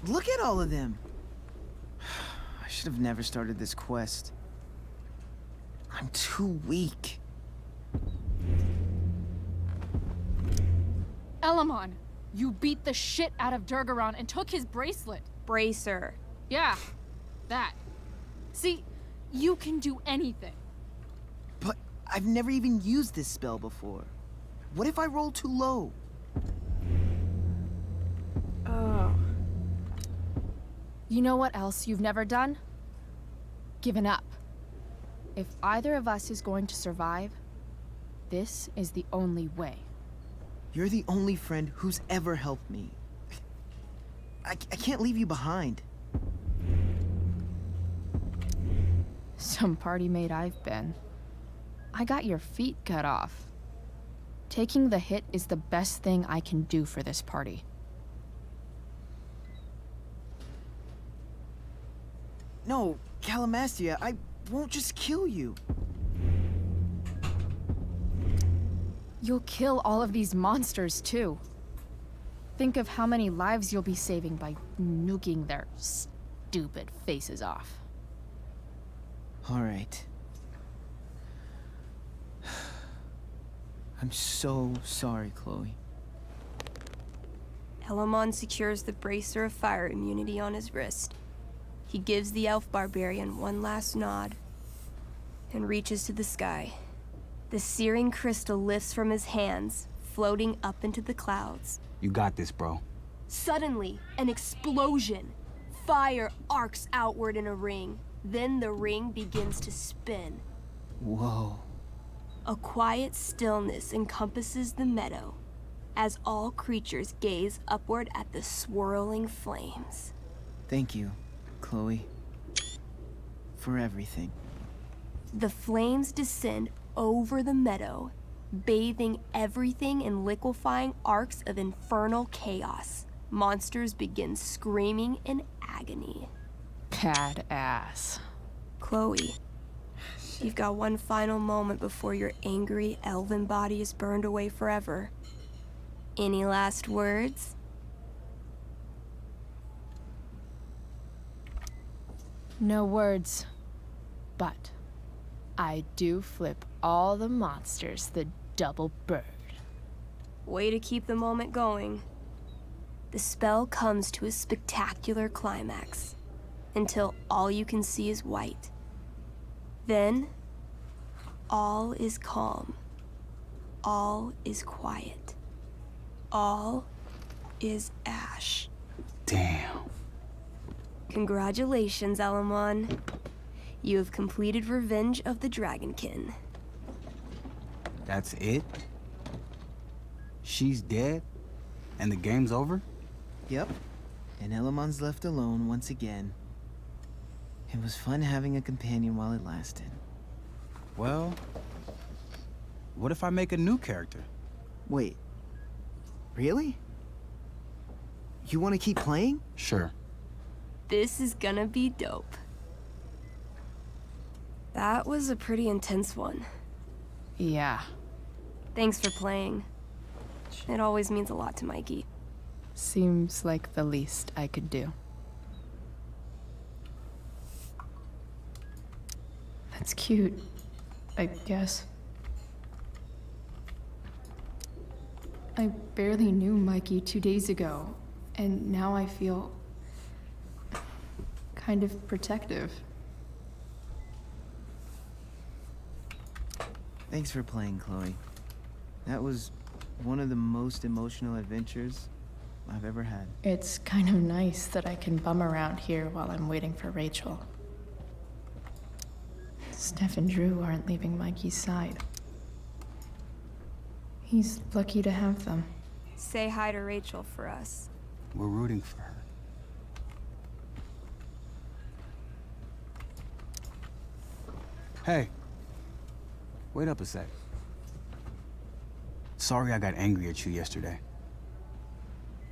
Look at all of them. I should have never started this quest. I'm too weak. Elamon, you beat the shit out of Durgaron and took his bracelet. Bracer. Yeah, that. See, you can do anything. But I've never even used this spell before. What if I roll too low? Oh. You know what else you've never done? Given up. If either of us is going to survive, this is the only way. You're the only friend who's ever helped me. I can't leave you behind. Some party mate I've been. I got your feet cut off. Taking the hit is the best thing I can do for this party. No, Calamastia, I won't just kill you. You'll kill all of these monsters, too. Think of how many lives you'll be saving by nuking their stupid faces off. All right. I'm so sorry, Chloe. Elamon secures the bracer of fire immunity on his wrist. He gives the elf barbarian one last nod and reaches to the sky. The searing crystal lifts from his hands, floating up into the clouds. You got this, bro. Suddenly, an explosion. Fire arcs outward in a ring. Then the ring begins to spin. Whoa. A quiet stillness encompasses the meadow as all creatures gaze upward at the swirling flames. Thank you, Chloe, for everything. The flames descend over the meadow, bathing everything in liquefying arcs of infernal chaos. Monsters begin screaming in agony. Badass. Chloe, you've got one final moment before your angry elven body is burned away forever. Any last words? No words. But I do flip all the monsters the double bird. Way to keep the moment going. The spell comes to a spectacular climax until all you can see is white. Then, all is calm. All is quiet. All is ash. Damn. Congratulations, Elamon. You have completed Revenge of the Dragonkin. That's it? She's dead? And the game's over? Yep. And Elamon's left alone once again. It was fun having a companion while it lasted. Well, what if I make a new character? Wait. Really? You want to keep playing? Sure. This is gonna be dope. That was a pretty intense one. Yeah. Thanks for playing. It always means a lot to Mikey. Seems like the least I could do. That's cute, I guess. I barely knew Mikey 2 days ago, and now I feel kind of protective. Thanks for playing, Chloe. That was one of the most emotional adventures I've ever had. It's kind of nice that I can bum around here while I'm waiting for Rachel. Steph and Drew aren't leaving Mikey's side. He's lucky to have them. Say hi to Rachel for us. We're rooting for her. Hey. Wait up a sec. Sorry I got angry at you yesterday.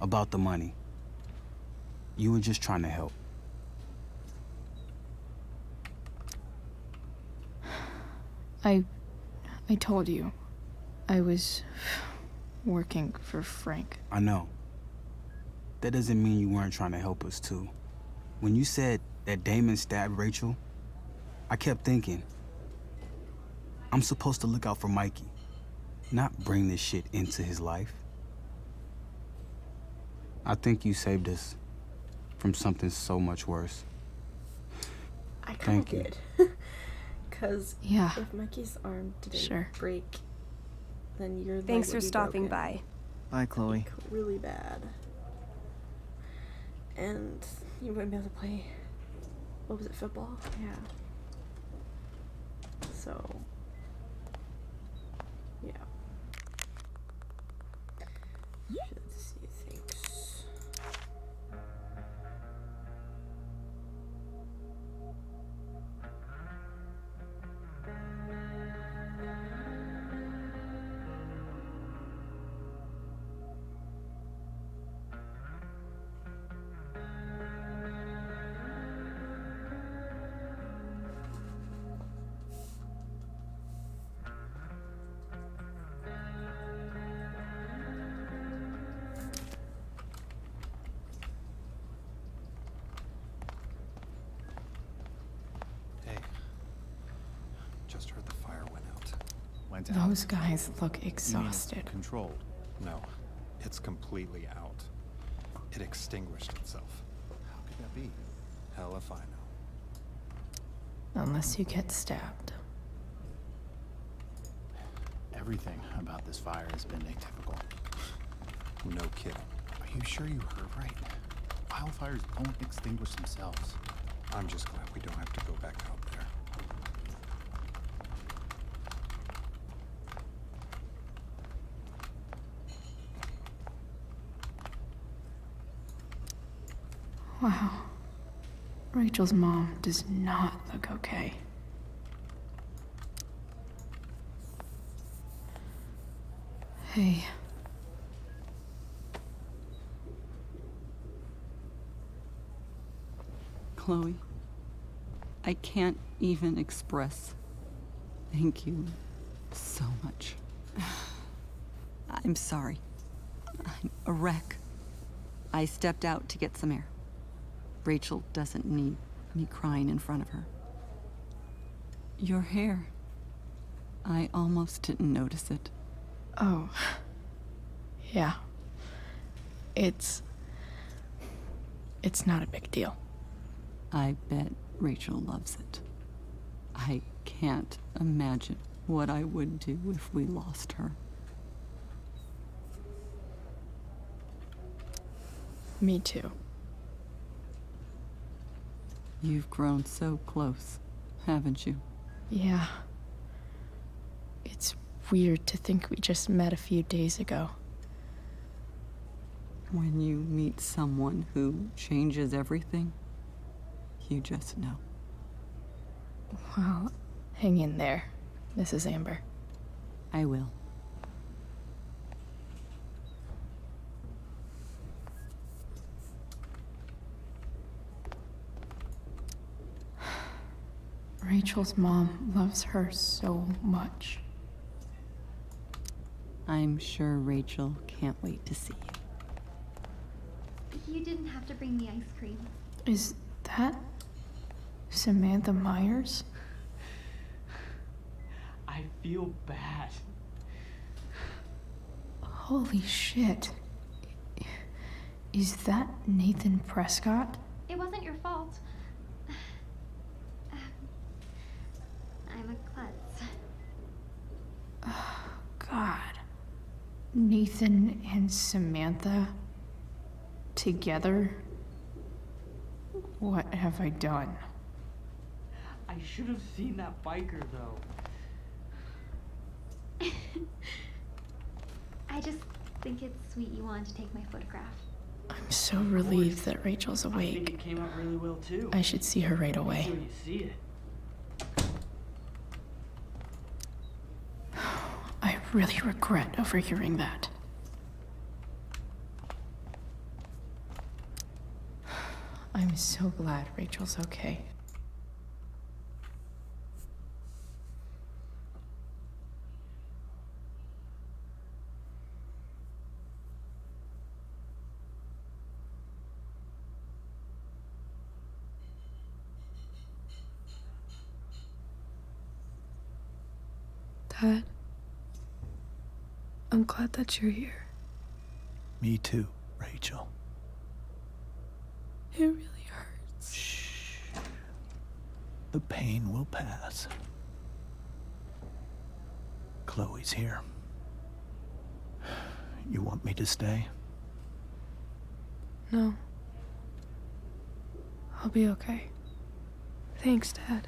About the money. You were just trying to help. I told you. I was working for Frank. I know. That doesn't mean you weren't trying to help us, too. When you said that Damon stabbed Rachel, I kept thinking, I'm supposed to look out for Mikey, not bring this shit into his life. I think you saved us from something so much worse. I kind of Thank you. did. Because if Mikey's arm didn't break, then your leg Thanks would for be stopping broken. by. Bye, Chloe. Really bad. And you wouldn't be able to play, what was it, football? Yeah. So, yeah. Should see things. Just heard the fire went out. Went out. Those guys look You mean it's exhausted. controlled? No, it's completely out. It extinguished itself. How could that be? Hell if I know. Unless you get stabbed. Everything about this fire has been atypical. No kidding. Are you sure you heard right? Wildfires don't extinguish themselves. I'm just glad we don't have to go back out there. Wow. Rachel's mom does not look okay. Hey. Chloe, I can't even express thank you so much. I'm sorry. I'm a wreck. I stepped out to get some air. Rachel doesn't need me crying in front of her. Your hair. I almost didn't notice it. Oh. Yeah. It's not a big deal. I bet Rachel loves it. I can't imagine what I would do if we lost her. Me too. You've grown so close, haven't you? Yeah. It's weird to think we just met a few days ago. When you meet someone who changes everything, you just know. Well, hang in there, Mrs. Amber. I will. Rachel's mom loves her so much. I'm sure Rachel can't wait to see you. You didn't have to bring me ice cream. Is that Samantha Myers? I feel bad. Holy shit. Is that Nathan Prescott? It wasn't your fault. I'm a klutz. Oh, God. Nathan and Samantha together? What have I done? I should have seen that biker, though. I just think it's sweet you wanted to take my photograph. I'm so relieved that Rachel's I think awake. it came out really well, too. I should see her right away. Make sure you see it. really regret overhearing that. I'm so glad Rachel's okay. Dad, I'm glad that you're here. Me too, Rachel. It really hurts. Shh. The pain will pass. Chloe's here. You want me to stay? No. I'll be okay. Thanks, Dad.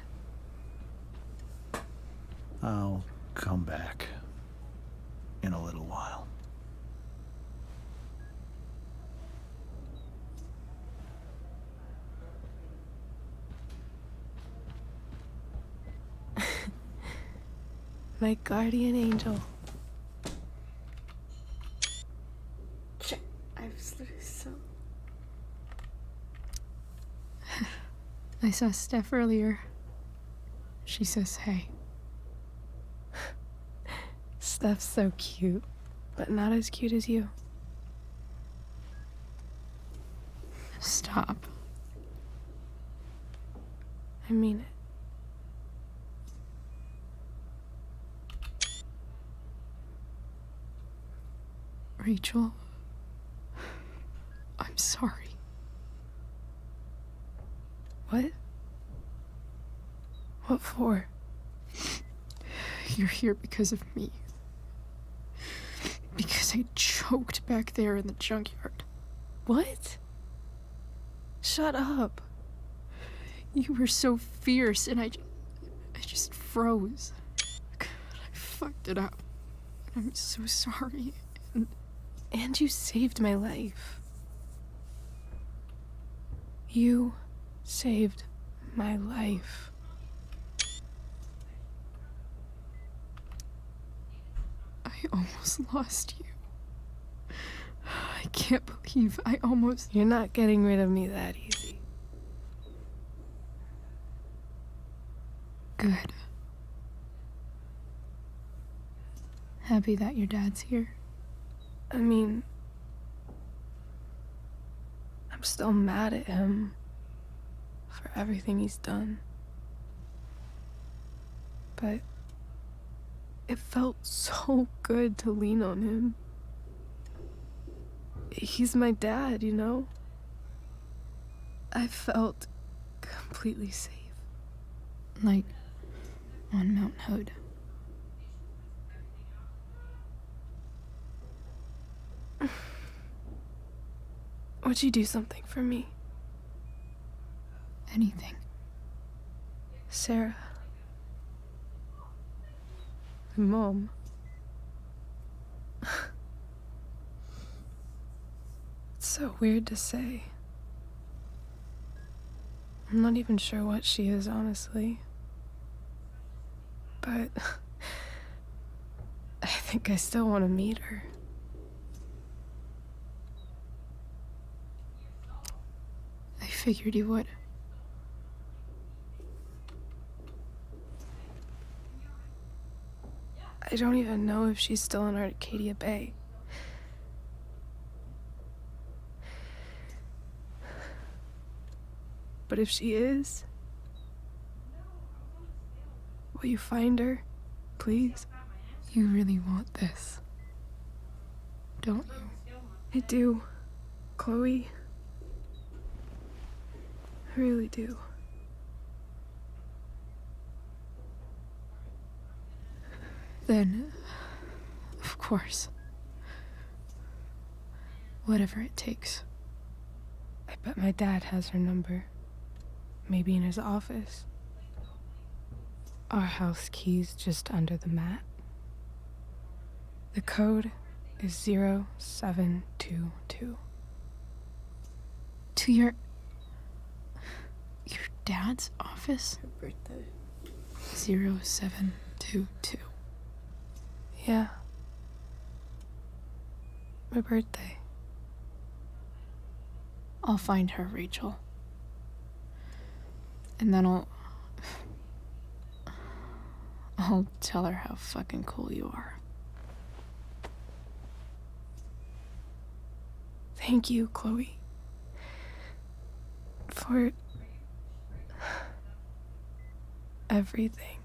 I'll come back in a little while. My guardian angel. I was literally so... I saw Steph earlier. She says hey. Steph's so cute, but not as cute as you. Stop. I mean it. Rachel, I'm sorry. What? What for? You're here because of me. Because I choked back there in the junkyard. What? Shut up. You were so fierce and I just froze. God, I fucked it up. I'm so sorry. And you saved my life. You saved my life. I almost lost you. I can't believe I almost... You're not getting rid of me that easy. Good. Happy that your dad's here. I mean, I'm still mad at him for everything he's done. But it felt so good to lean on him. He's my dad, you know? I felt completely safe. Like on Mount Hood. Would you do something for me? Anything. Sarah. My mom. It's so weird to say. I'm not even sure what she is, honestly. But I think I still want to meet her. I figured you would. I don't even know if she's still in Arcadia Bay. But if she is, will you find her, please? You really want this, don't you? I do, Chloe. I really do. Then, of course, whatever it takes. I bet my dad has her number. Maybe in his office. Our house key's just under the mat. The code is 0722. To your dad's office? Her birthday. 0722. Yeah, my birthday. I'll find her, Rachel. And then I'll tell her how fucking cool you are. Thank you, Chloe. For everything.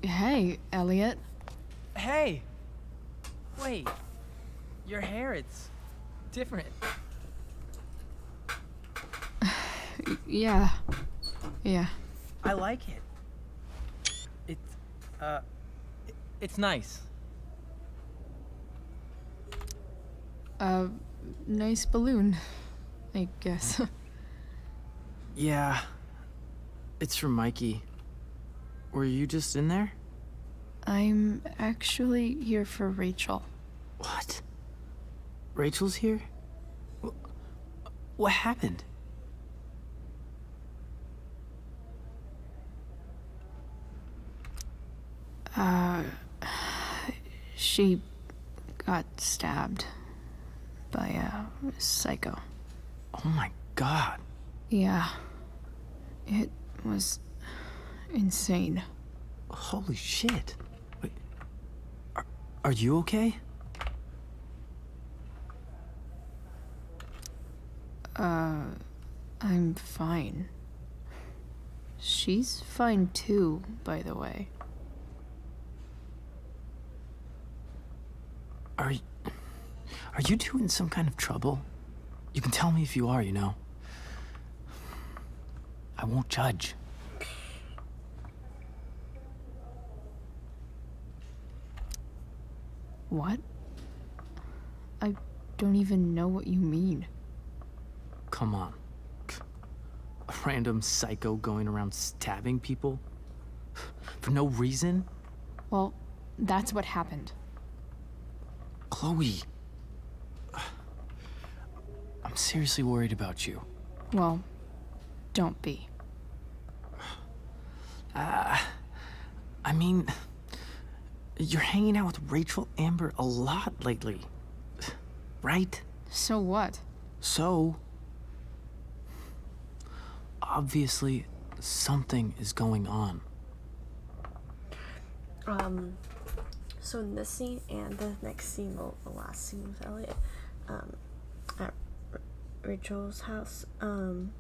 Hey, Elliot. Hey! Wait. Your hair, it's different. Yeah. I like it. It's nice. Nice balloon, I guess. Yeah. It's from Mikey. Were you just in there? I'm actually here for Rachel. What? Rachel's here? What happened? She got stabbed by a psycho. Oh my god. Yeah. It was insane. Holy shit. Wait. Are you okay? I'm fine. She's fine too, by the way. Are you two in some kind of trouble? You can tell me if you are, you know. I won't judge. What? I don't even know what you mean. Come on. A random psycho going around stabbing people? For no reason? Well, that's what happened. Chloe. I'm seriously worried about you. Well, don't be. I mean, you're hanging out with Rachel Amber a lot lately, right? So what? So, obviously, something is going on. So in this scene and the next scene, the last scene with Elliot, at Rachel's house, I'm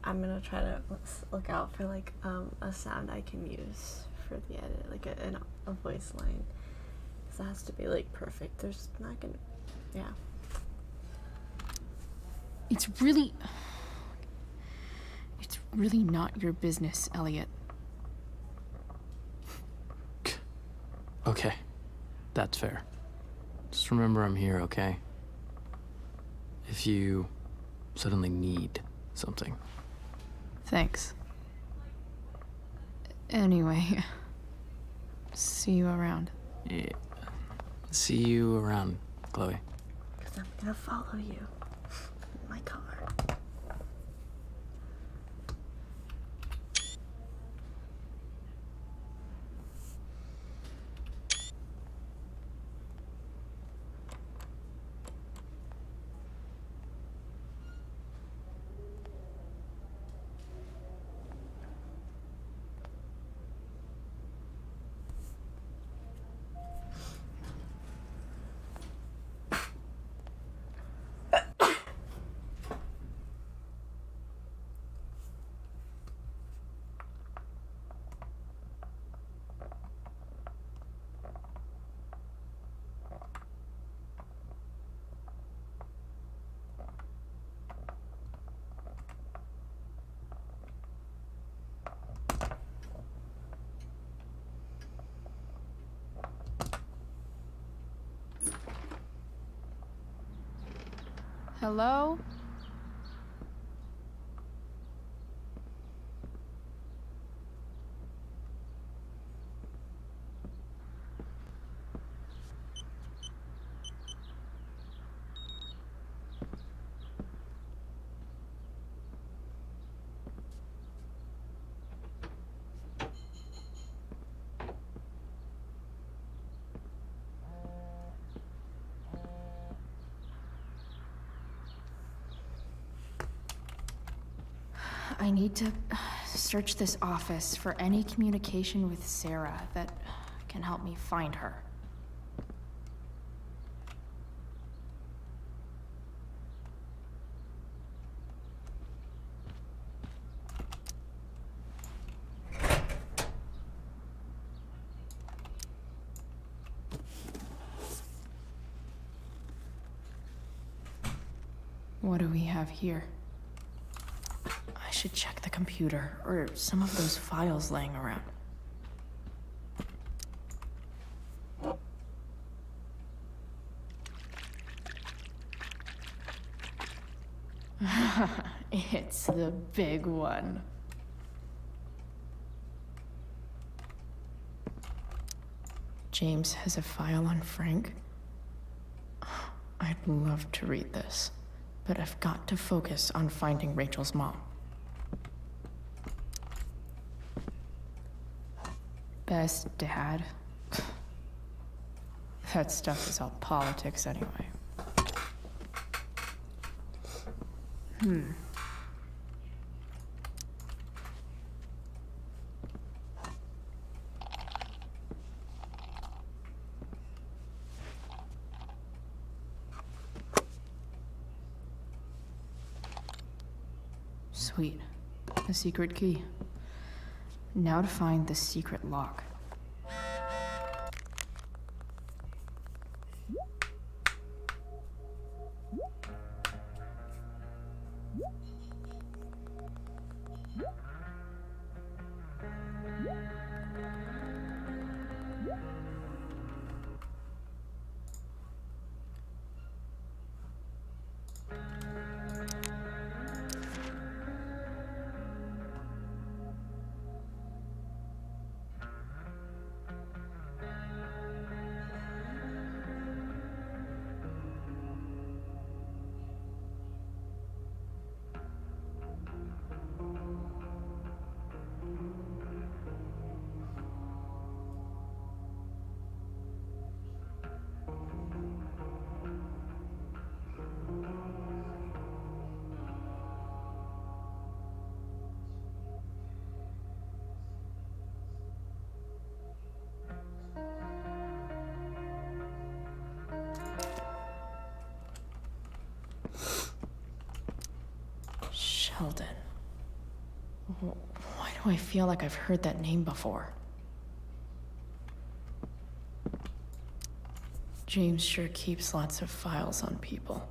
gonna try to look out for like a sound I can use for the edit, like a voice line, because it has to be like perfect. There's not gonna, yeah. It's really not your business, Elliot. Okay, that's fair. Just remember I'm here, okay? If you suddenly need something. Thanks. Anyway, see you around. Yeah. See you around, Chloe. Because I'm gonna follow you in my car. Hello? I need to search this office for any communication with Sarah that can help me find her. What do we have here? I should check the computer, or some of those files laying around. It's the big one. James has a file on Frank. I'd love to read this, but I've got to focus on finding Rachel's mom. Best dad? That stuff is all politics anyway. Sweet. A secret key. Now to find the secret lock. Sheldon. Why do I feel like I've heard that name before? James sure keeps lots of files on people.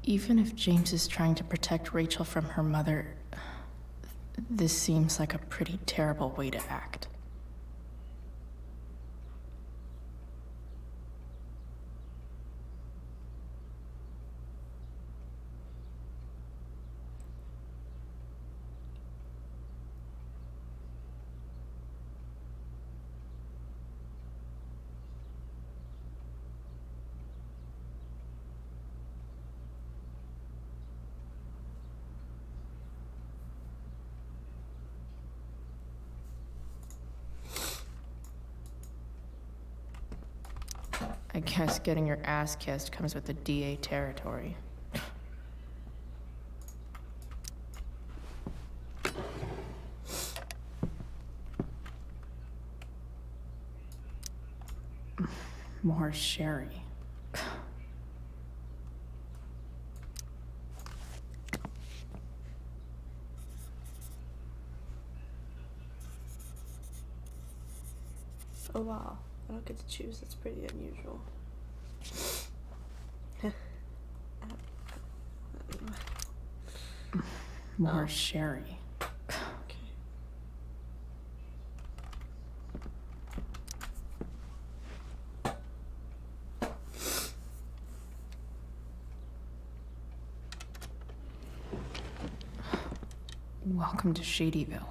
Even if James is trying to protect Rachel from her mother, this seems like a pretty terrible way to act. I guess getting your ass kissed comes with the DA territory. More sherry. Oh wow, I don't get to choose. That's pretty unusual. More sherry. Welcome to Shadyville.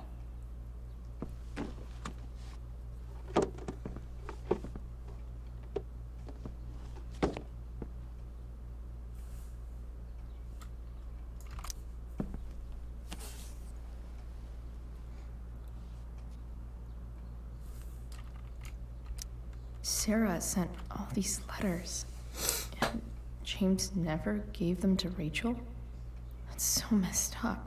Sarah sent all these letters, and James never gave them to Rachel? That's so messed up.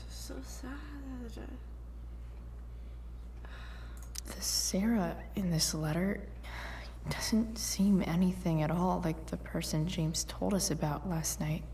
So sad. The Sarah in this letter doesn't seem anything at all like the person James told us about last night.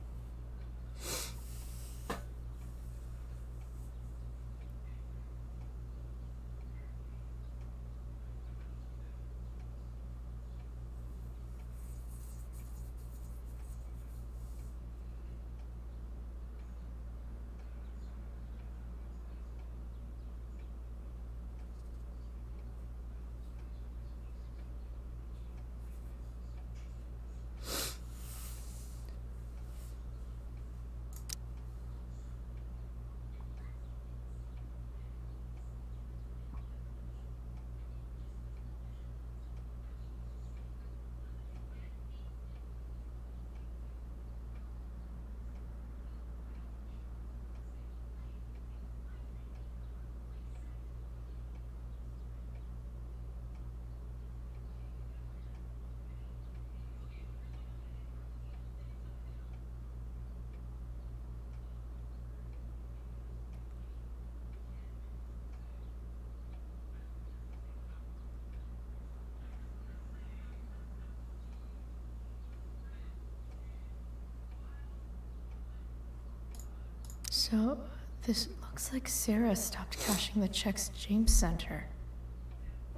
So, this looks like Sarah stopped cashing the checks James sent her.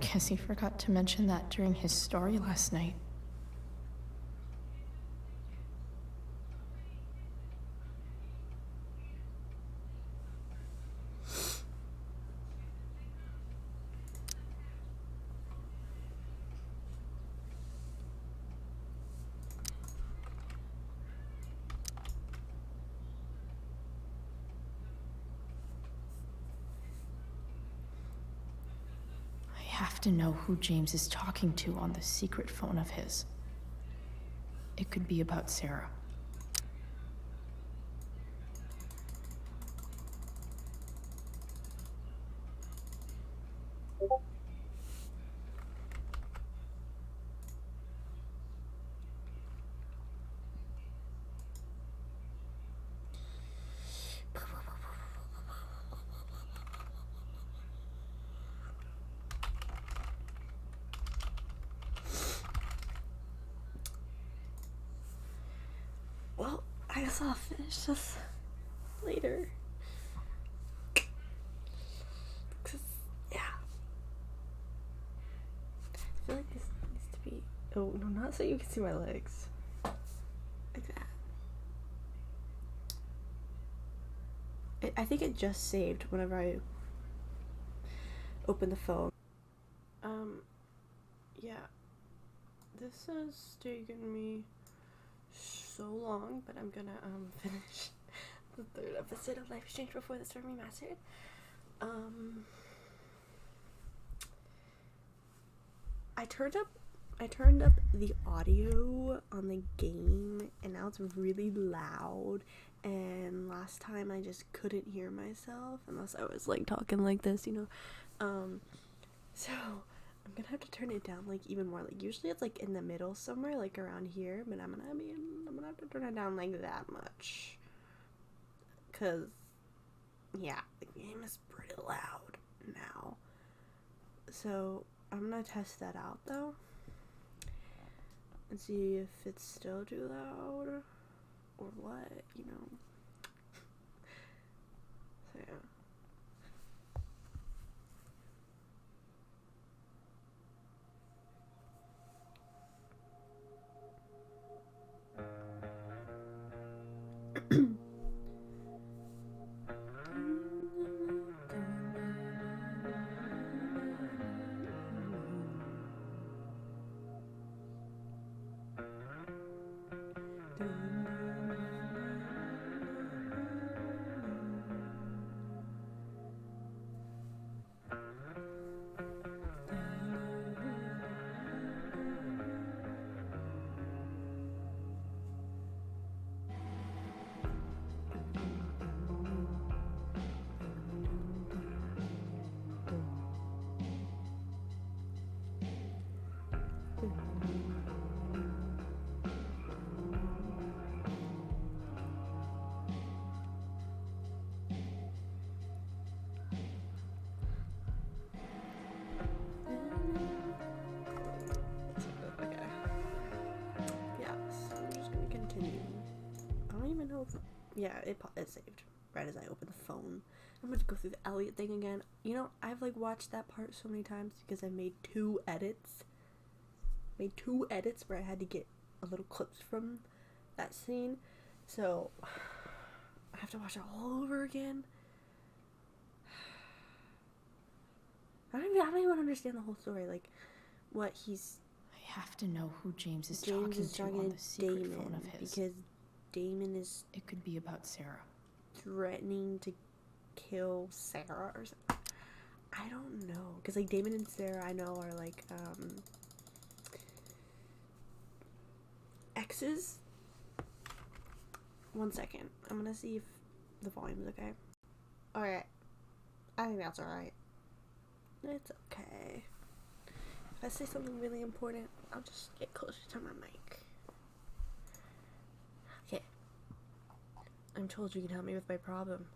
Guess he forgot to mention that during his story last night. I have to know who James is talking to on the secret phone of his. It could be about Sarah. I guess I'll finish this later. 'Cause, yeah. I feel like this needs to be. Oh, no, not so you can see my legs. Like that. I think it just saved whenever I opened the phone. Yeah. This has taken me so long, but I'm gonna finish the 3rd episode of Life is Strange before this is remastered. I turned up the audio on the game, and now it's really loud, and last time I just couldn't hear myself unless I was like talking like this, you know. So I'm gonna have to turn it down like even more. Like usually it's like in the middle somewhere, like around here, but I'm gonna have to turn it down like that much, cause yeah, the game is pretty loud now. So I'm gonna test that out though and see if it's still too loud or what, you know. So yeah. Yeah, it saved right as I opened the phone. I'm going to go through the Elliot thing again. You know, I've like watched that part so many times because I made 2 edits. Made 2 edits where I had to get a little clips from that scene. So I have to watch it all over again. I don't even understand the whole story. Like what he's. I have to know who James is talking to on the secret Damon phone of his. Because Damon is. It could be about Sarah. Threatening to kill Sarah or something. I don't know. Because, like, Damon and Sarah, I know, are, like, exes. 1 second. I'm gonna see if the volume's okay. Alright. I think that's alright. It's okay. If I say something really important, I'll just get closer to my mic. Okay. I'm told you can help me with my problem.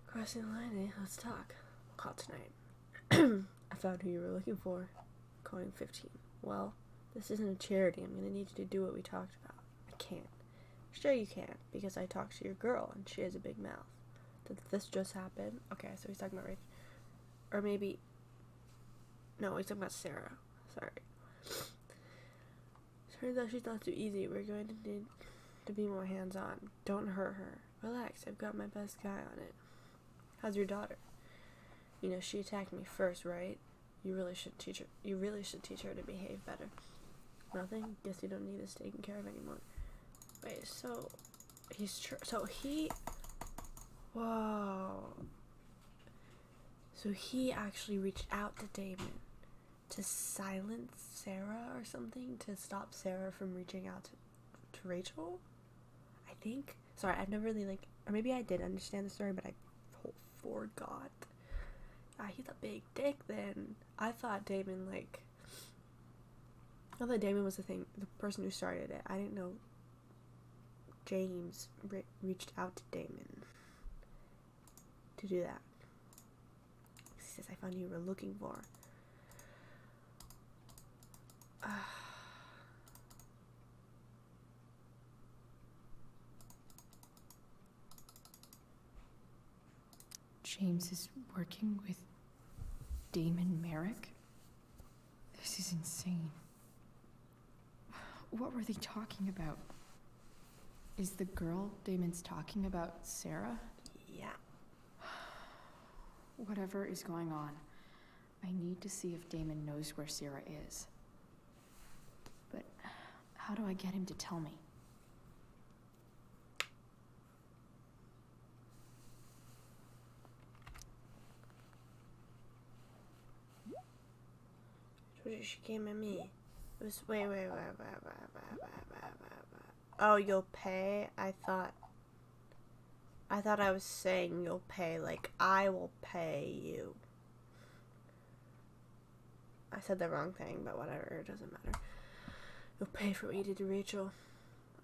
Crossing the line, eh? Let's talk. We'll call tonight. I found who you were looking for. Calling 15. Well, this isn't a charity. I'm gonna need you to do what we talked about. I can't. Sure you can, because I talked to your girl, and she has a big mouth. Did this just happen? Okay, so he's talking about Rachel. Or maybe... No, he's talking about Sarah. Sorry. Turns out she's not too easy. We're going to need to be more hands-on. Don't hurt her. Relax, I've got my best guy on it. How's your daughter? You know, she attacked me first, right? You really should teach her to behave better. Nothing? Guess you don't need this taken care of anymore. Wait, so whoa. So he actually reached out to Damon to silence Sarah or something, to stop Sarah from reaching out to Rachel? I think. Sorry, I've never really, like, or maybe I did understand the story, but I forgot. He's a big dick then. I thought Damon was the person who started it. I didn't know James reached out to Damon to do that. He says, I found who you were looking for. James is working with Damon Merrick? This is insane. What were they talking about? Is the girl Damon's talking about Sarah? Yeah. Whatever is going on, I need to see if Damon knows where Sarah is. But how do I get him to tell me? She came at me. It was wait. Oh, you'll pay? I thought I was saying you'll pay, like I will pay you. I said the wrong thing, but whatever, it doesn't matter. You'll pay for what you did to Rachel.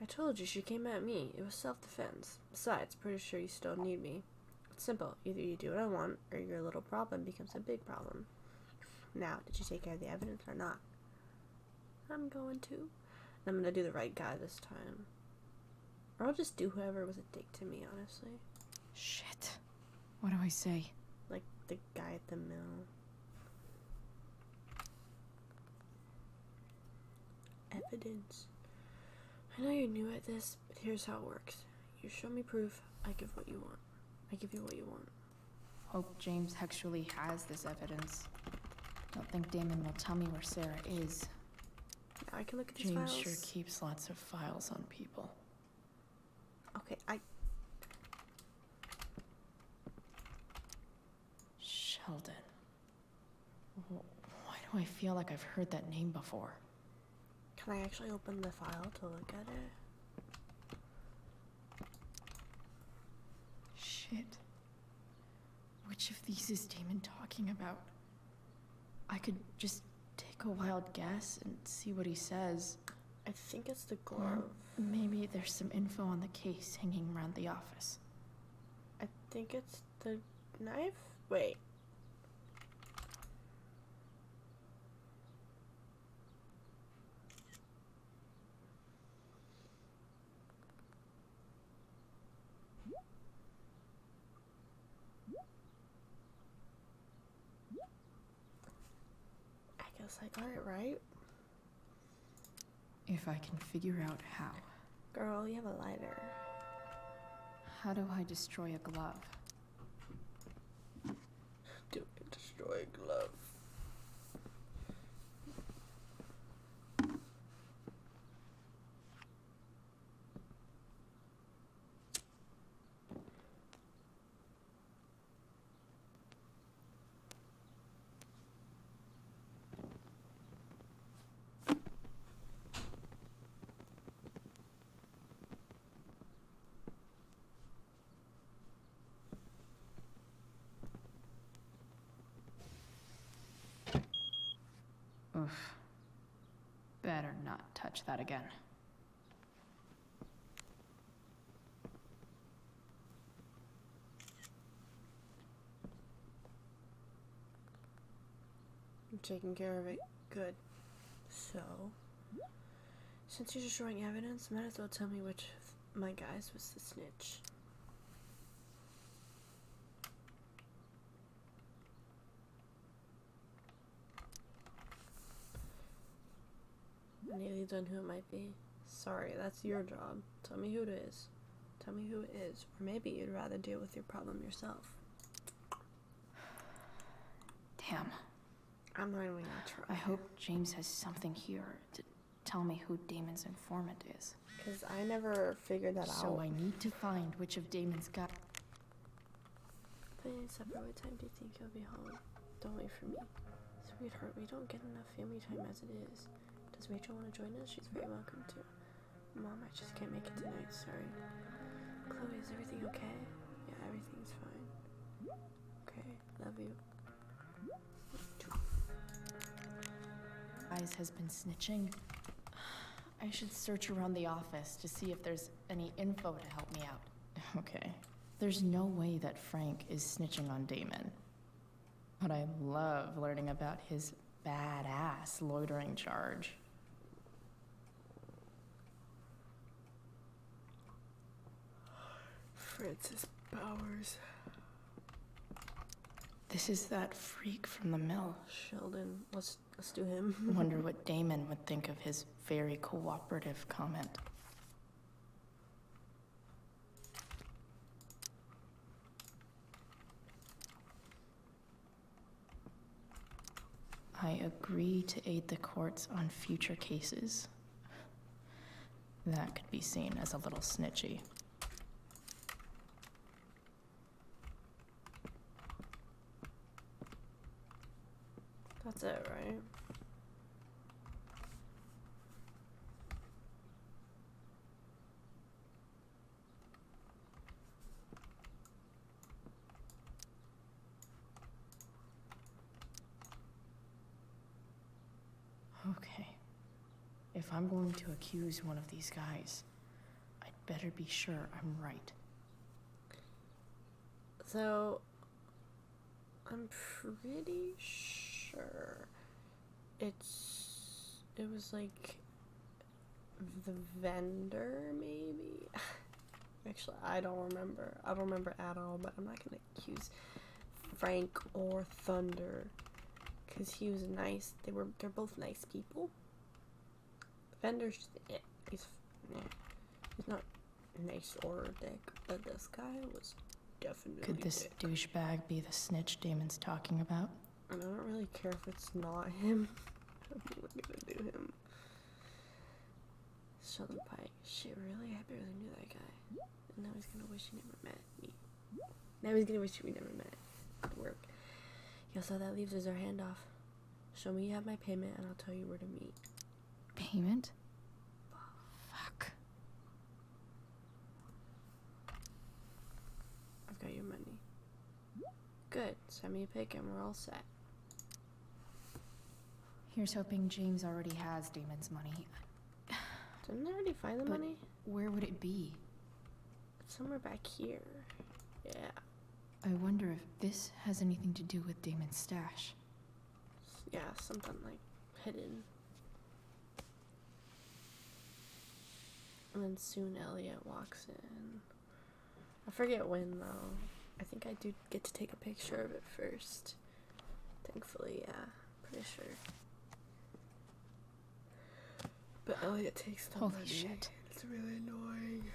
I told you she came at me. It was self-defense. Besides, pretty sure you still need me. It's simple. Either you do what I want, or your little problem becomes a big problem. Now, did you take care of the evidence or not? I'm going to. I'm gonna do the right guy this time. Or I'll just do whoever was a dick to me, honestly. Shit. What do I say? Like the guy at the mill. Evidence. I know you're new at this, but here's how it works. You show me proof, I give what you want. I give you what you want. Hope James actually has this evidence. Don't think Damon will tell me where Sarah is. Now I can look at these James files. sure keeps lots of files on people. Okay, Sheldon. Why do I feel like I've heard that name before? Can I actually open the file to look at it? Shit. Which of these is Damon talking about? I could just take a wild guess and see what he says. I think it's the glove. Or maybe there's some info on the case hanging around the office. I think it's the knife? Wait. I guess I got it right. If I can figure out how. Girl, you have a lighter. How do I destroy a glove? Do it, destroy a glove. Oof. Better not touch that again. I'm taking care of it. Good. So, since you're destroying evidence, might as well tell me which of my guys was the snitch. Any leads on who it might be? Sorry, that's your job. Tell me who it is. Tell me who it is. Or maybe you'd rather deal with your problem yourself. Damn. I'm not even gonna try. I hope James has something here to tell me who Damon's informant is. Because I never figured that out. So I need to find which of Damon's got. Please, separate what time do you think you'll be home? Don't wait for me. Sweetheart, we don't get enough family time as it is. Does Rachel want to join us? She's very welcome to. Mom, I just can't make it tonight, sorry. Chloe, is everything okay? Yeah, everything's fine. Okay, love you. Guys has been snitching. I should search around the office to see if there's any info to help me out. Okay. There's no way that Frank is snitching on Damon. But I love learning about his badass loitering charge. Francis Bowers. This is that freak from the mill. Sheldon, let's do him. Wonder what Damon would think of his very cooperative comment. I agree to aid the courts on future cases. That could be seen as a little snitchy. That's it, right? Okay. If I'm going to accuse one of these guys, I'd better be sure I'm right. So, I'm pretty sure it was like the vendor, maybe? Actually, I don't remember. I don't remember at all, but I'm not gonna accuse Frank or Thunder because he was nice. They're both nice people. The vendor's just, he's not nice or a dick, but this guy was definitely Could this dick. douchebag be the snitch Damon's talking about? And I don't really care if it's not him. I'm gonna do him. Sheldon Pike. Shit, really? I barely knew that guy. And now he's gonna wish he never met me. Now he's gonna wish we never met. Good work. Guess how that leaves is our handoff. Show me you have my payment and I'll tell you where to meet. Payment? Fuck. I've got your money. Good. Send me a pic and we're all set. Here's hoping James already has Damon's money. Didn't I already find the But money? where would it be? It's somewhere back here. Yeah. I wonder if this has anything to do with Damon's stash. Yeah, something like hidden. And then soon Elliot walks in. I forget when though. I think I do get to take a picture of it first. Thankfully, yeah. Pretty sure. But Elliot takes the Holy money. shit. It's really annoying.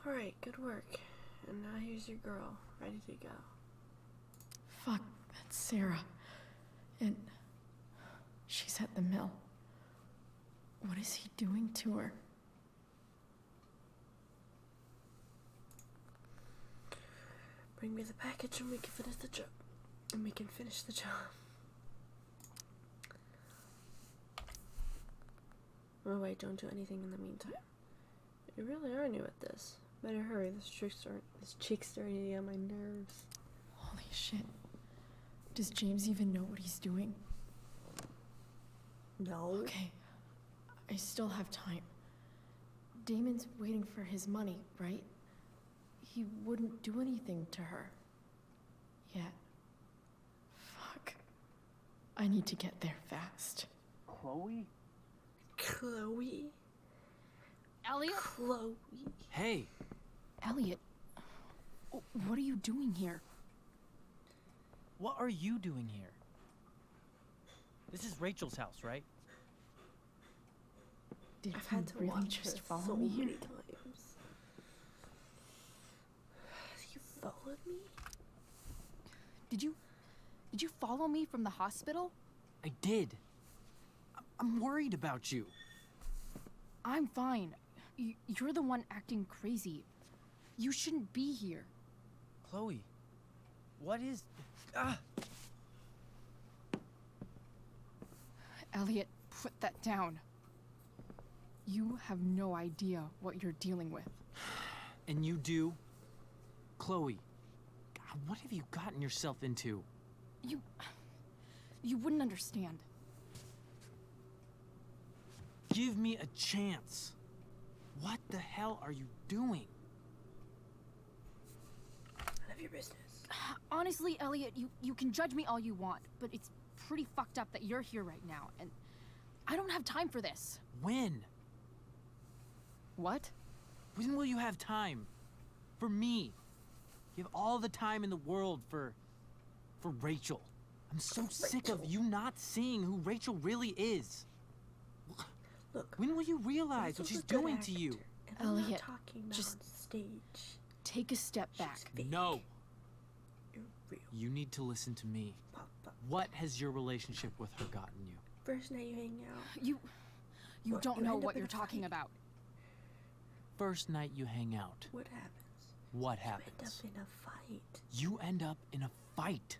Alright, good work. And now here's your girl, ready to go. Fuck, that's Sarah. And she's at the mill. What is he doing to her? Bring me the package and we can finish the job. Oh wait, don't do anything in the meantime. You really are new at this. Better hurry, this chick's starting to get on my nerves. Holy shit. Does James even know what he's doing? No. Okay. I still have time. Damon's waiting for his money, right? He wouldn't do anything to her. Yet. Fuck. I need to get there fast. Chloe? Chloe? Elliot? Chloe. Hey! Elliot, what are you doing here? What are you doing here? This is Rachel's house, right? Did I've had to really watch just her follow so me many here? times. You followed me? Did you follow me from the hospital? I did. I'm worried about you. I'm fine. You're the one acting crazy. You shouldn't be here. Chloe, what is... Ah! Elliot, put that down. You have no idea what you're dealing with. And you do? Chloe, God, what have you gotten yourself into? You wouldn't understand. Give me a chance. What the hell are you doing? None of your business. Honestly, Elliot, you can judge me all you want, but it's pretty fucked up that you're here right now, and I don't have time for this. When? What? When will you have time? For me. You have all the time in the world for Rachel. I'm so sick of you not seeing who Rachel really is. Look. When will you realize what she's doing to you? And I'm Elliot, not talking about just on stage. Take a step back. No. You're real. You need to listen to me. What has your relationship with her gotten you? First night you hang out. You Look, don't you know end up what in you're a talking fight. about. First night you hang out. What happens? What You end happens? up in a fight. You end up in a fight.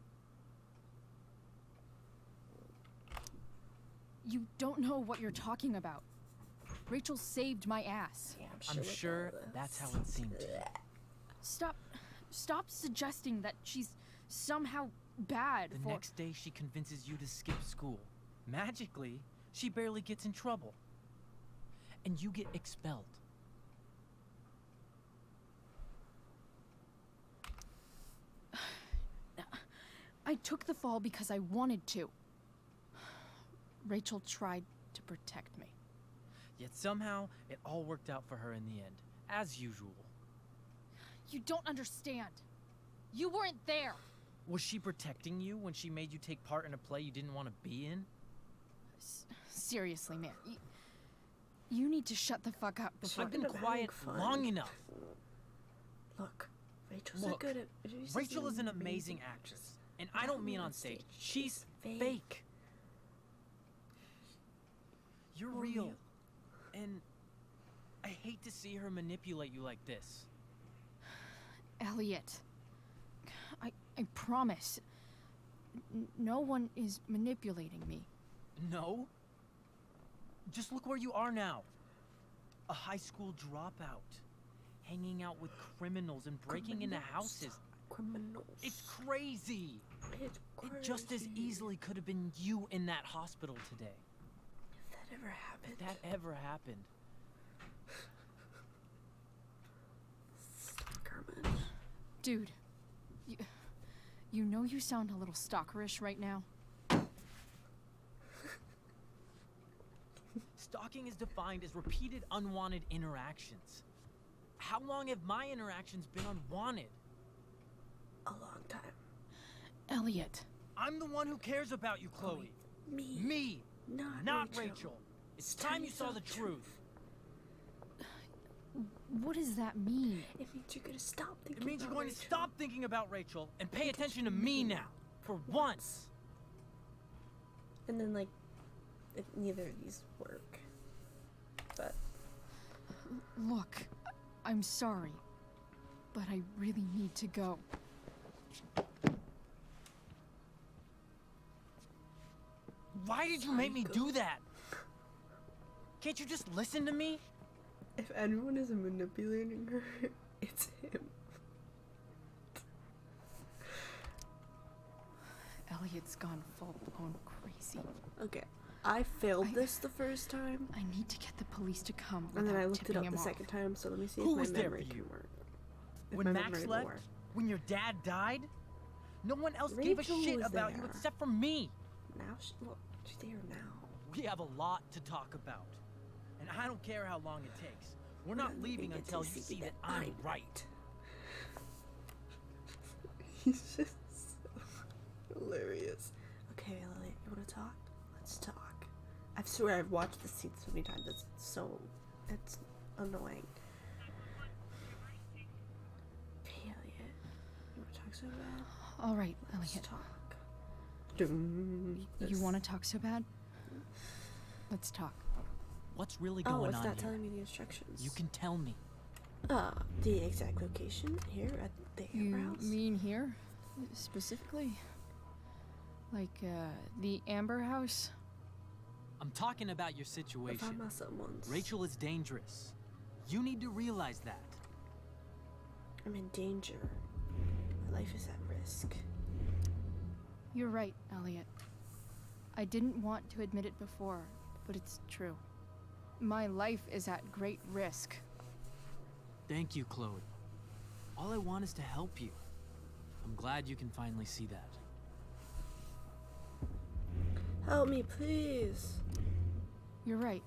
You don't know what you're talking about. Rachel saved my ass. Yeah, I'm sure that's how it seemed to you. Stop suggesting that she's somehow bad The for... next day she convinces you to skip school. Magically, she barely gets in trouble. And you get expelled. I took the fall because I wanted to. Rachel tried to protect me. Yet somehow, it all worked out for her in the end, as usual. You don't understand. You weren't there. Was she protecting you when she made you take part in a play you didn't want to be in? Seriously, man. You need to shut the fuck up before... I've been quiet long enough. Look, Rachel's not good at... Rachel is an amazing actress. And I don't mean on stage. She's fake. You're real. And I hate to see her manipulate you like this. Elliot, I promise. No one is manipulating me. No? Just look where you are now. A high school dropout. Hanging out with criminals and breaking into houses. Criminals. It's crazy. It's crazy. It just as easily could have been you in that hospital today. If that ever happened. If that ever happened. Dude, you know you sound a little stalkerish right now. Stalking is defined as repeated unwanted interactions. How long have my interactions been unwanted? A long time. Elliot. I'm the one who cares about you, Chloe. Me. Me. Not Rachel. It's time you saw the truth. What does that mean? It means you're gonna stop thinking It means you're about going to Rachel. stop thinking about Rachel and pay attention to me now. For once. And then, like, neither of these work. But... Look, I'm sorry, but I really need to go. Why did you make me do that? Can't you just listen to me? If anyone is manipulating her, it's him. Elliot's gone full-blown crazy. Okay, I failed this the first time. I need to get the police to come And then I without looked it tipping up him the off. second time, so let me see Who if was my there memory for you? can work. If When my Max memory left? will work. When your dad died? No one else gave a Rachel shit was about you there. except for me. Now, well, she's there now. We have a lot to talk about. And I don't care how long it takes. We're not leaving until you see that I'm right. He's just so hilarious. Okay, Elliot, you want to talk? Let's talk. I swear I've watched this scene so many times. It's annoying. Okay, Elliot, you want to talk so bad? All right, Let's Elliot. talk. You want to talk so bad? Let's talk. What's really Oh, going it's on not here? telling me the instructions. You can tell me. The exact location here at the Amber You House. mean here, specifically? Like, the Amber House? I'm talking about your If I'm situation. not someone's. Rachel is dangerous. You need to realize that. I'm in danger. My life is at risk. You're right, Elliot. I didn't want to admit it before, but it's true. My life is at great risk. Thank you, Chloe. All I want is to help you. I'm glad you can finally see that. Help me, please. You're right.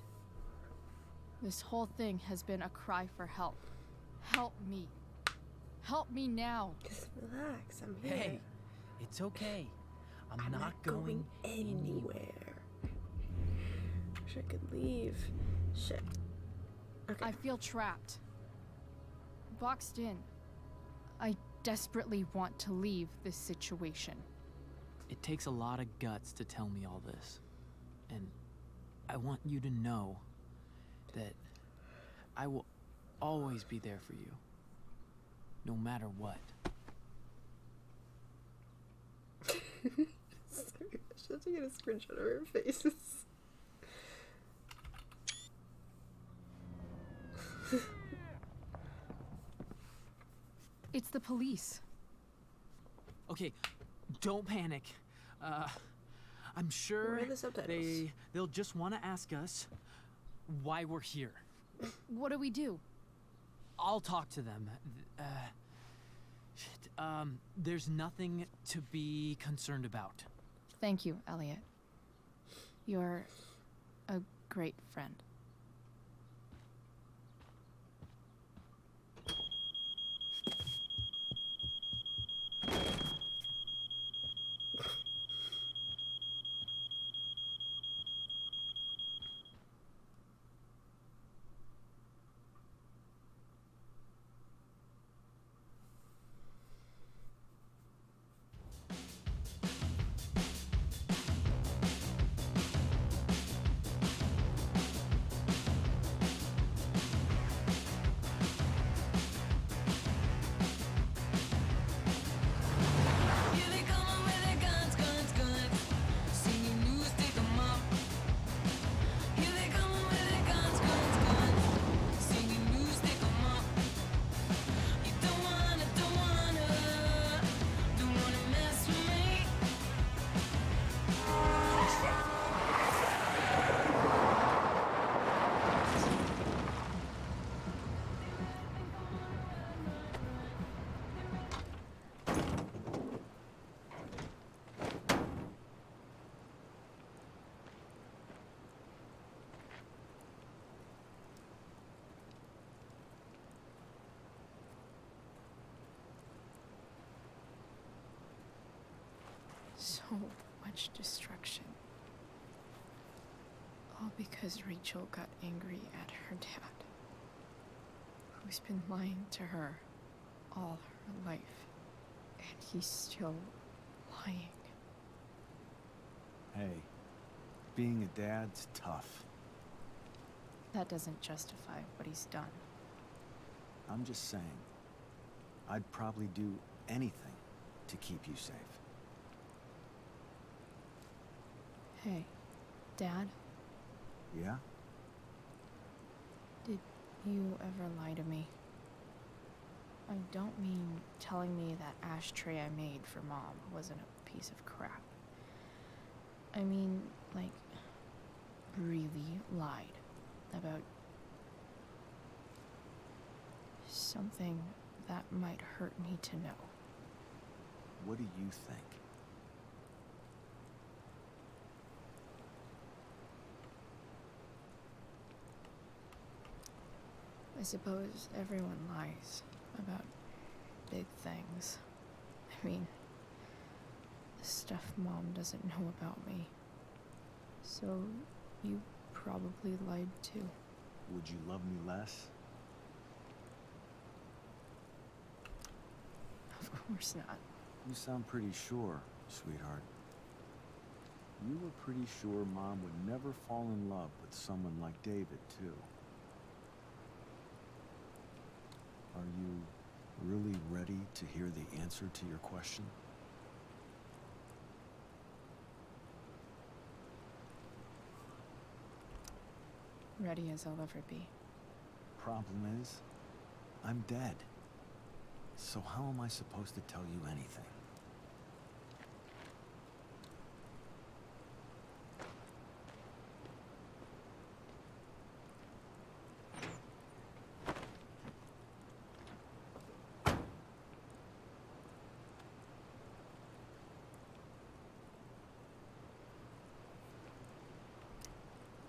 This whole thing has been a cry for help. Help me. Help me now. Just relax, I'm here. Hey, it's okay. I'm not going anywhere. Wish I could leave. Shit. Okay. I feel trapped. Boxed in. I desperately want to leave this situation. It takes a lot of guts to tell me all this. And I want you to know that I will always be there for you. No matter what. Sorry, I should have to get a screenshot of her faces. It's the police. Okay, don't panic. I'm sure Where are the subtitles? they'll just want to ask us why we're here. What do we do? I'll talk to them. There's nothing to be concerned about. Thank you, Elliot. You're a great friend. So much destruction. All because Rachel got angry at her dad, who's been lying to her all her life. And he's still lying. Hey, being a dad's tough. That doesn't justify what he's done. I'm just saying, I'd probably do anything to keep you safe. Hey, Dad, Yeah? did you ever lie to me? I don't mean telling me that ashtray I made for Mom wasn't a piece of crap. I mean, like, really lied about something that might hurt me to know. What do you think? I suppose everyone lies about big things. I mean, the stuff Mom doesn't know about me. So, you probably lied too. Would you love me less? Of course not. You sound pretty sure, sweetheart. You were pretty sure Mom would never fall in love with someone like David, too. Are you really ready to hear the answer to your question? Ready as I'll ever be. Problem is, I'm dead. So how am I supposed to tell you anything?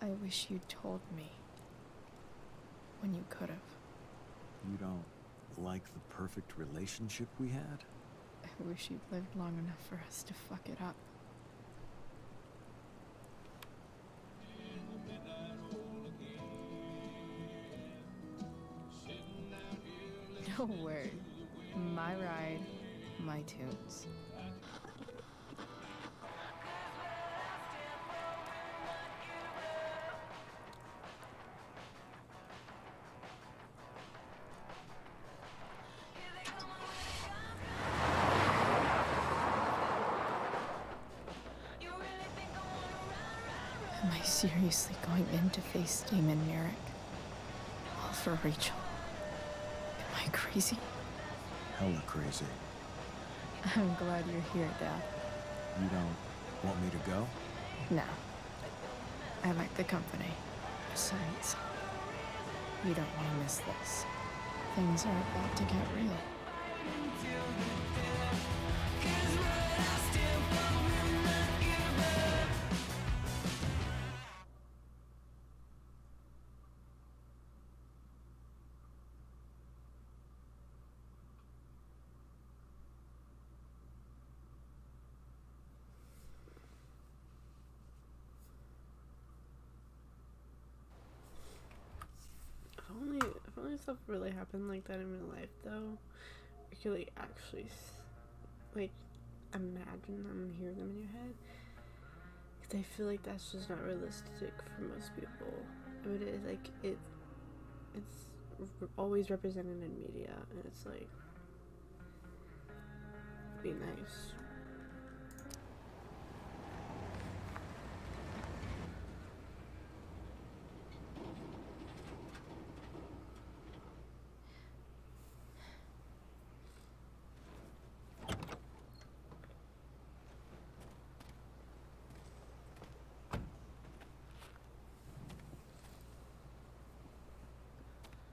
I wish you'd told me. When you could have. You don't like the perfect relationship we had? I wish you'd lived long enough for us to fuck it up. No word. My ride, my tunes. Am I seriously going in to face Damon Merrick? All for Rachel? Am I crazy? Hella crazy. I'm glad you're here, Dad. You don't want me to go? No. I like the company. Besides, you don't want to miss this. Things are about to get real. If only stuff really happened like that in real life, though, you could like actually like imagine them and hear them in your head. Because I feel like that's just not realistic for most people. I mean, it's like it's always represented in media, and it's like, be nice.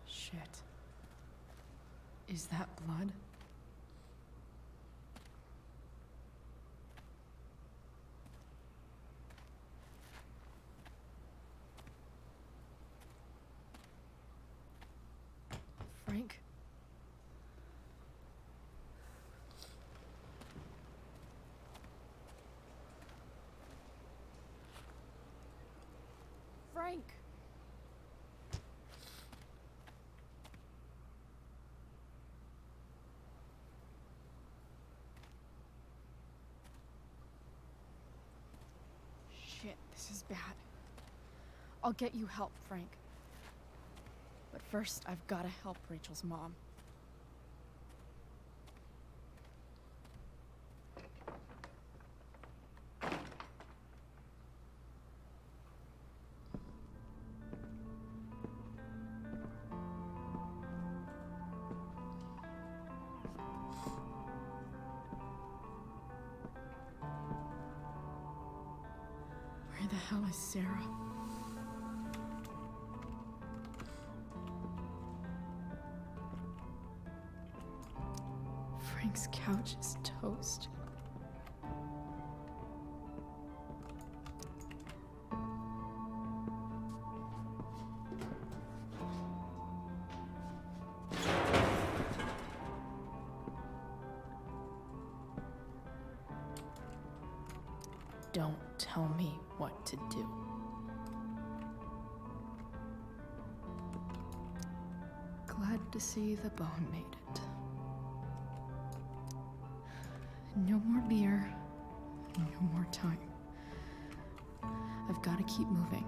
Shit. Is that blood? Frank? Frank! Shit, this is bad. I'll get you help, Frank. But first, I've gotta help Rachel's mom. Where the hell is Sarah? Frank's couch is toast. Don't tell me what to do. Glad to see the bone made it. No more beer, no more time. I've got to keep moving.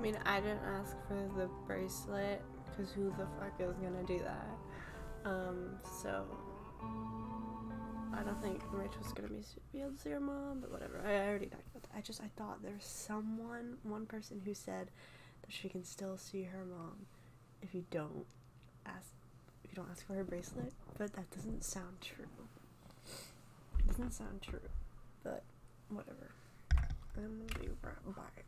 mean, I didn't ask for the bracelet, because who the fuck is gonna do that? So I don't think Rachel's gonna be able to see her mom, but whatever. I already talked about that. I thought there was one person who said that she can still see her mom if you don't ask for her bracelet, but that doesn't sound true. It doesn't sound true, but whatever. I'm gonna be right back.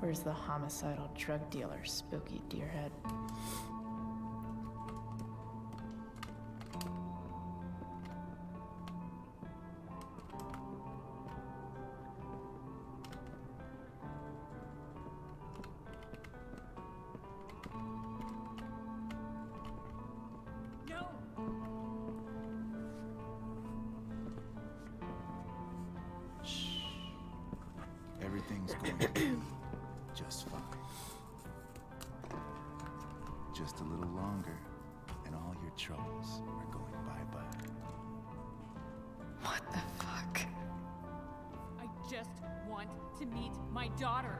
Where's the homicidal drug dealer, Spooky Deerhead? Everything's going to be just fine. Just a little longer, and all your troubles are going bye-bye. What the fuck? I just want to meet my daughter.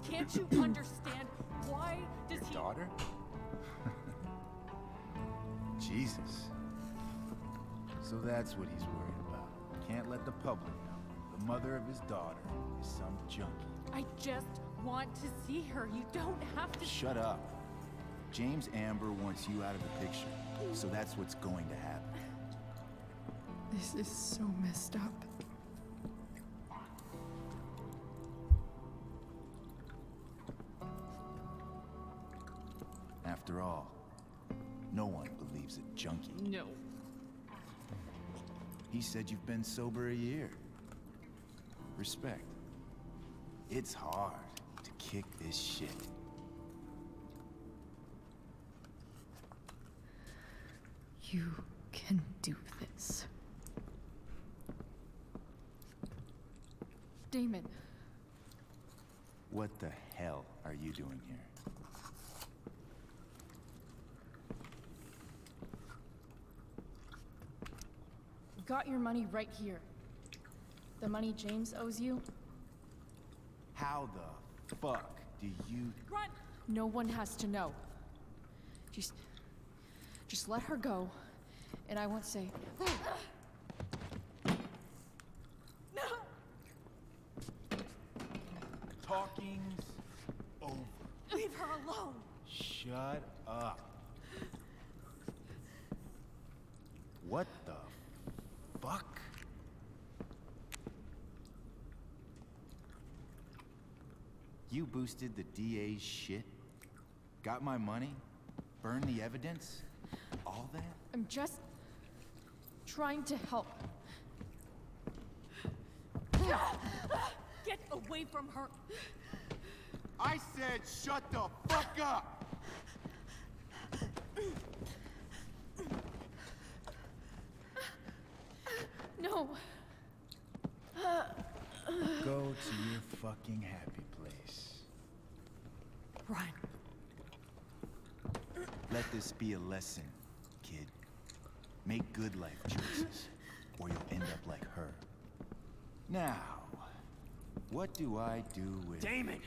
Can't you understand? Why does he... Daughter? Jesus. So that's what he's worried about. Can't let the public know. The mother of his daughter is some junkie. I just want to see her. You don't have to... Shut up. James Amber wants you out of the picture, so that's what's going to happen. This is so messed up. After all, no one believes a junkie. No. He said you've been sober a year. Respect. It's hard to kick this shit. You can do this. Damon. What the hell are you doing here? Got your money right here. The money James owes you. How the fuck do you... Run! No one has to know. Just let her go, and I won't say. No! Talking's over. Leave her alone! Shut up. What the fuck? You boosted the DA's shit? Got my money? Burned the evidence? All that? I'm just trying to help. Get away from her! I said shut the fuck up! No. Go to your fucking happy place. Run. Let this be a lesson, kid. Make good life choices, or you'll end up like her. Now, what do I do with... Damon!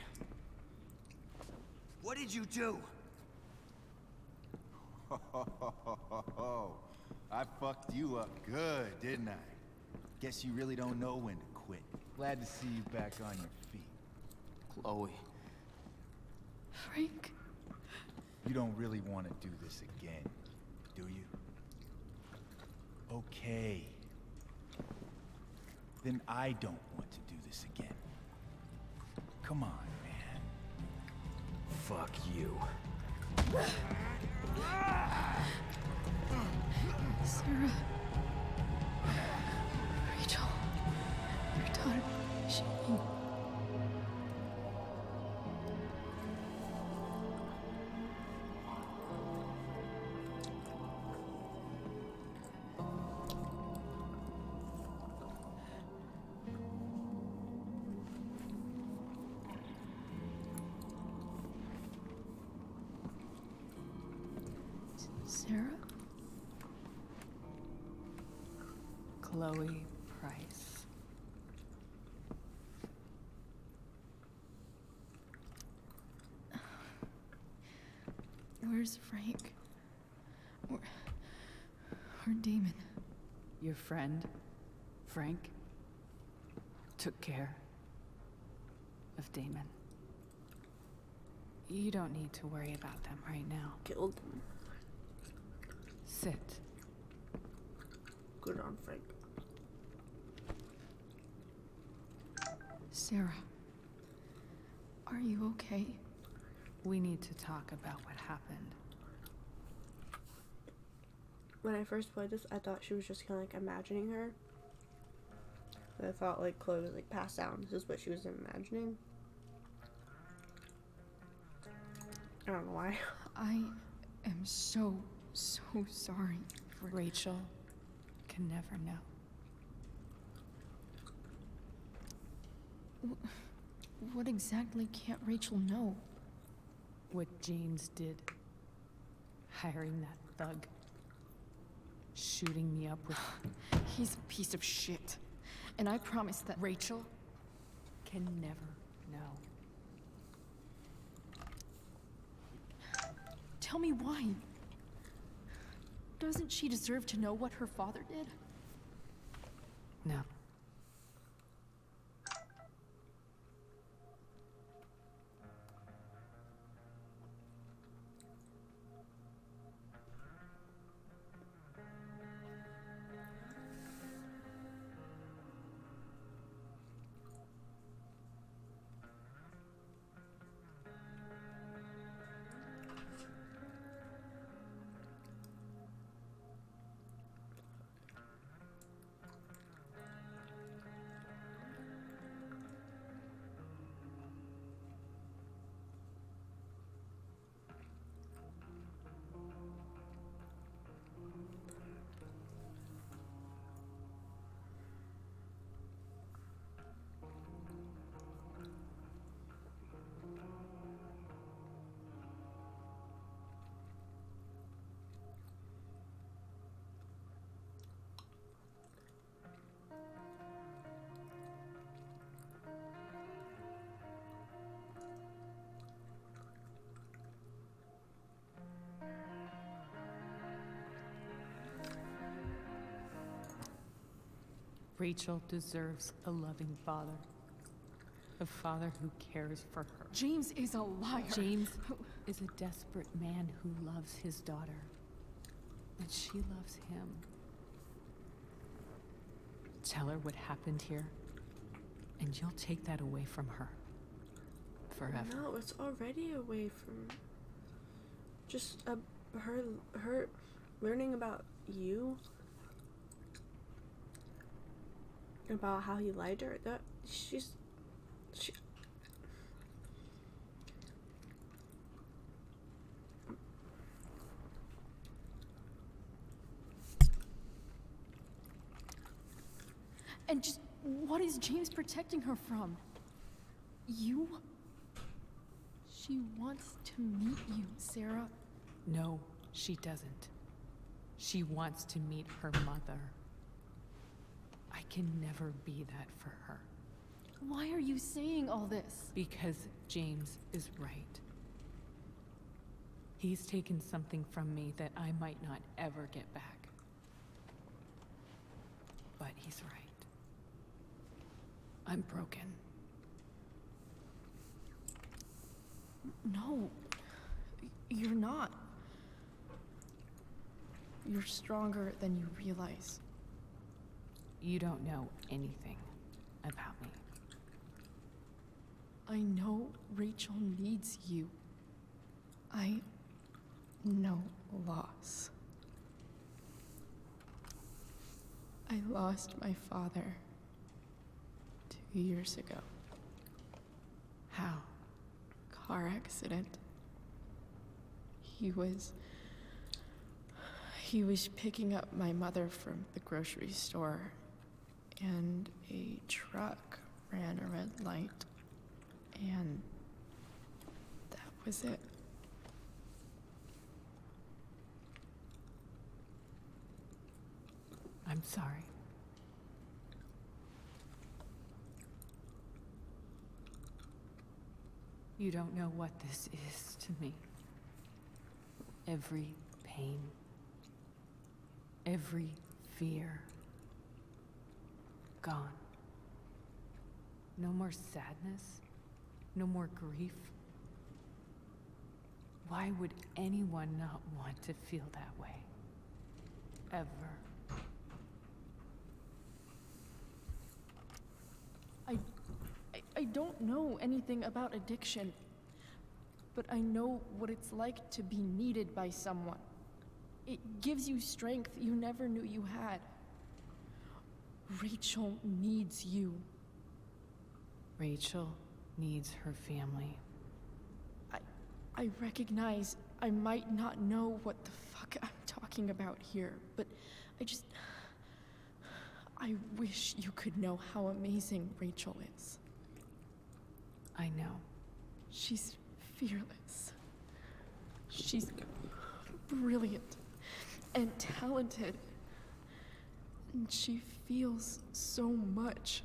What did you do? I fucked you up good, didn't I? Guess you really don't know when to quit. Glad to see you back on your feet. Chloe. Frank. You don't really want to do this again, do you? Okay. Then I don't want to do this again. Come on, man. Fuck you. Sarah. Rachel. Your daughter. She... Sarah? Chloe Price. Where's Frank? Or Damon? Your friend, Frank, took care of Damon. You don't need to worry about them right now. Killed them. Sit. Good on Frank. Sarah, are you okay? We need to talk about what happened. When I first played this, I thought she was just kind of like imagining her. I thought like Chloe was like passed out. This is what she was imagining. I don't know why. I am so sorry for... Rachel can never know. What exactly can't Rachel know? What James did. Hiring that thug. Shooting me up with... He's a piece of shit. And I promise that... Rachel can never know. Tell me why. Doesn't she deserve to know what her father did? No. Rachel deserves a loving father. A father who cares for her. James is a liar. James is a desperate man who loves his daughter. And she loves him. Tell her what happened here, and you'll take that away from her. Forever. No, it's already away from... Just her learning about you. About how he lied to her. That she. And just what is James protecting her from? You? She wants to meet you, Sarah. No, she doesn't. She wants to meet her mother. I can never be that for her. Why are you saying all this? Because James is right. He's taken something from me that I might not ever get back. But he's right. I'm broken. No, you're not. You're stronger than you realize. You don't know anything about me. I know Rachel needs you. I know loss. I lost my father 2 years ago. How? Car accident. He was picking up my mother from the grocery store, and a truck ran a red light, and that was it. I'm sorry. You don't know what this is to me. Every pain, every fear, gone. No more sadness, no more grief. Why would anyone not want to feel that way? Ever. I don't know anything about addiction, but I know what it's like to be needed by someone. It gives you strength you never knew you had. Rachel needs you. Rachel needs her family. I recognize I might not know what the fuck I'm talking about here, but I wish you could know how amazing Rachel is. I know. She's fearless. She's brilliant and talented. And she feels so much.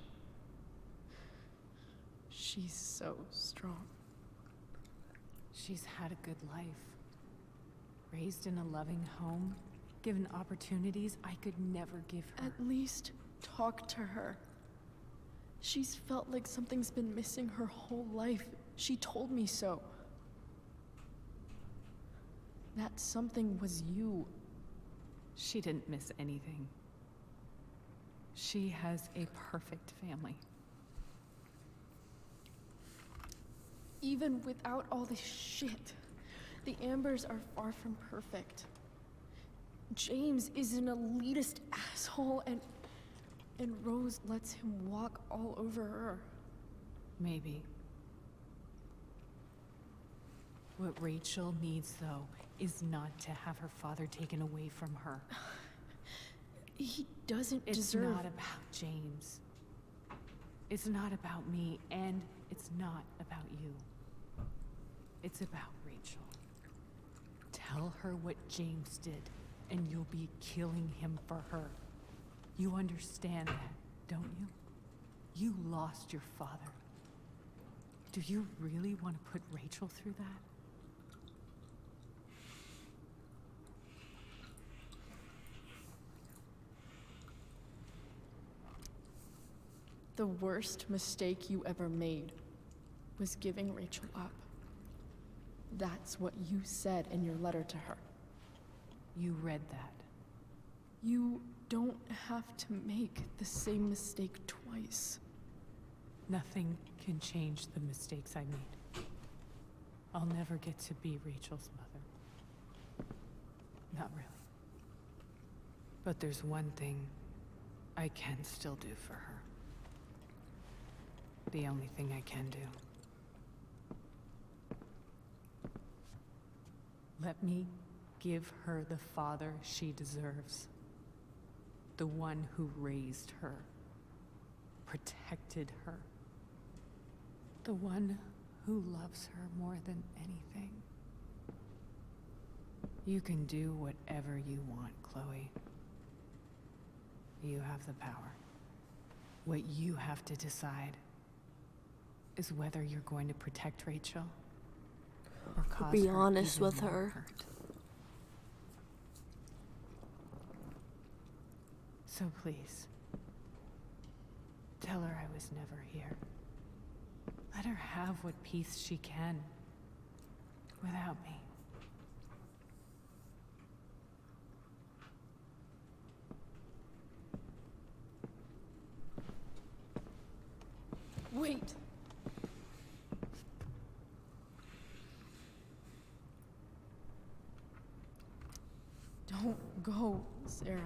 She's so strong. She's had a good life. Raised in a loving home, given opportunities I could never give her. At least talk to her. She's felt like something's been missing her whole life. She told me so. That something was you. She didn't miss anything. She has a perfect family. Even without all this shit, the Ambers are far from perfect. James is an elitist asshole, and Rose lets him walk all over her. Maybe. What Rachel needs, though, is not to have her father taken away from her. He doesn't It's deserve... not about James. It's not about me, and it's not about you. It's about Rachel. Tell her what James did, and you'll be killing him for her. You understand that, don't you? You lost your father. Do you really want to put Rachel through that? The worst mistake you ever made was giving Rachel up. That's what you said in your letter to her. You read that. You don't have to make the same mistake twice. Nothing can change the mistakes I made. I'll never get to be Rachel's mother. Not really. But there's one thing I can still do for her. The only thing I can do. Let me give her the father she deserves. The one who raised her, protected her. The one who loves her more than anything. You can do whatever you want, Chloe. You have the power. What you have to decide is whether you're going to protect Rachel or cause Be her honest even with more her. hurt. So please, tell her I was never here. Let her have what peace she can without me. Wait. Don't go, Sarah.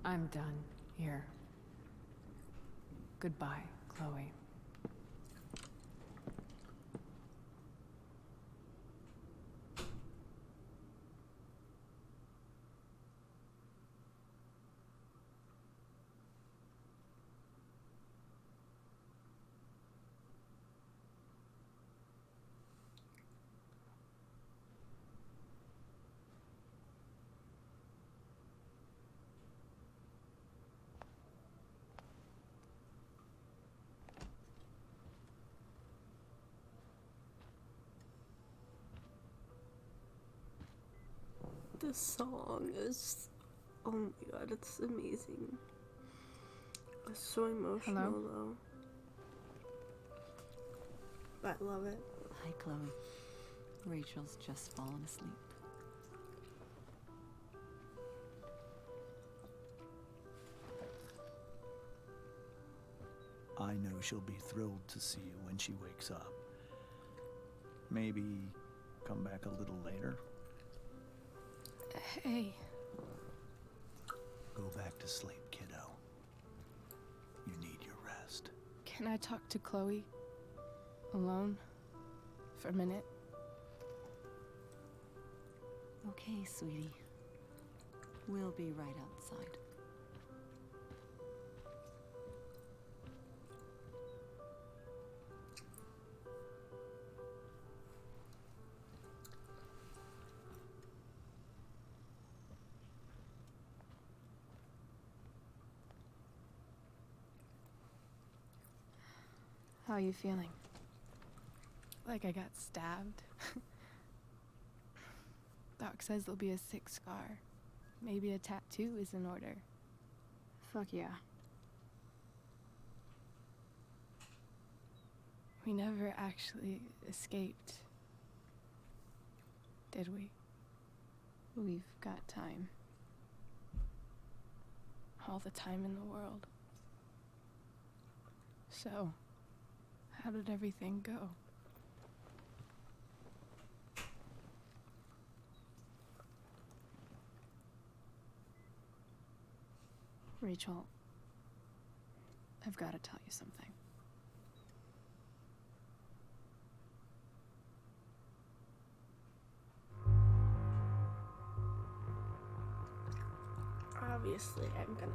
I'm done here. Goodbye, Chloe. This song is, oh my god, it's amazing. It's so emotional. Hello? Though. But I love it. Hi, Chloe. Rachel's just fallen asleep. I know she'll be thrilled to see you when she wakes up. Maybe come back a little later. Hey. Go back to sleep, kiddo. You need your rest. Can I talk to Chloe? Alone? For a minute? Okay, sweetie. We'll be right outside. How are you feeling? Like I got stabbed? Doc says there'll be a sick scar. Maybe a tattoo is in order. Fuck yeah. We never actually escaped, did we? We've got time. All the time in the world. So, how did everything go? Rachel, I've got to tell you something. Obviously, I'm gonna.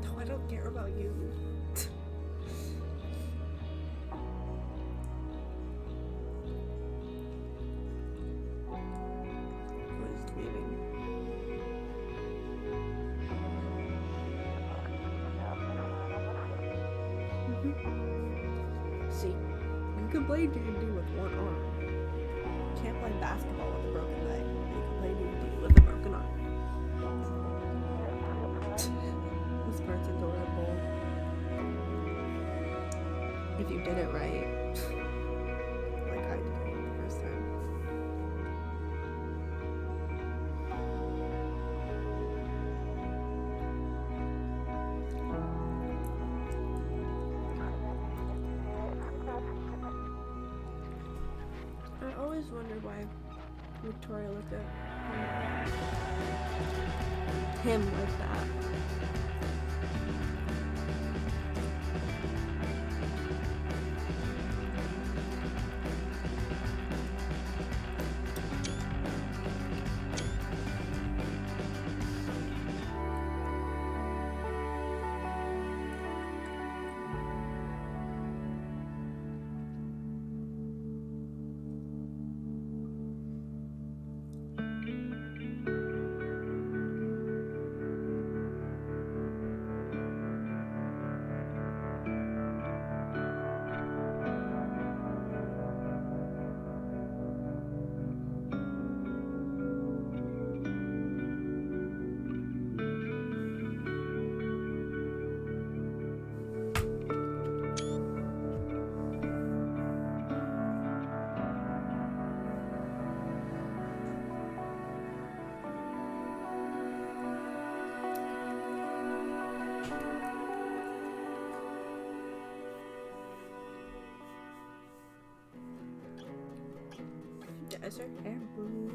No, I don't care about you. Who's leaving? See, you can play D&D with one arm. You can't play basketball with a broken leg. You can play D&D with a broken arm. This part's adorable. If you did it right. Like I did it the first time. I always wondered why Victoria looked at him like that. Desert air blue.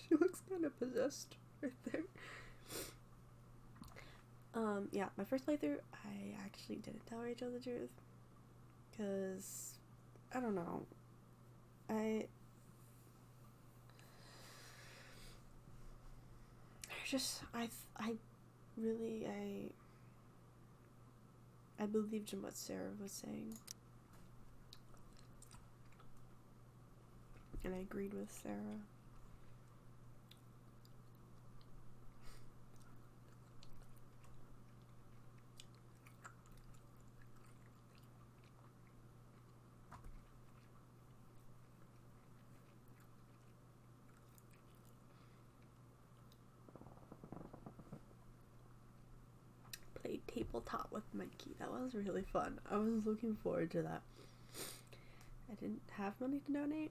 She looks kind of possessed right there. Yeah, my first playthrough, I actually didn't tell Rachel the truth. Because, I don't know. I believed in what Sarah was saying. And I agreed with Sarah. Played tabletop with Mikey. That was really fun. I was looking forward to that. I didn't have money to donate.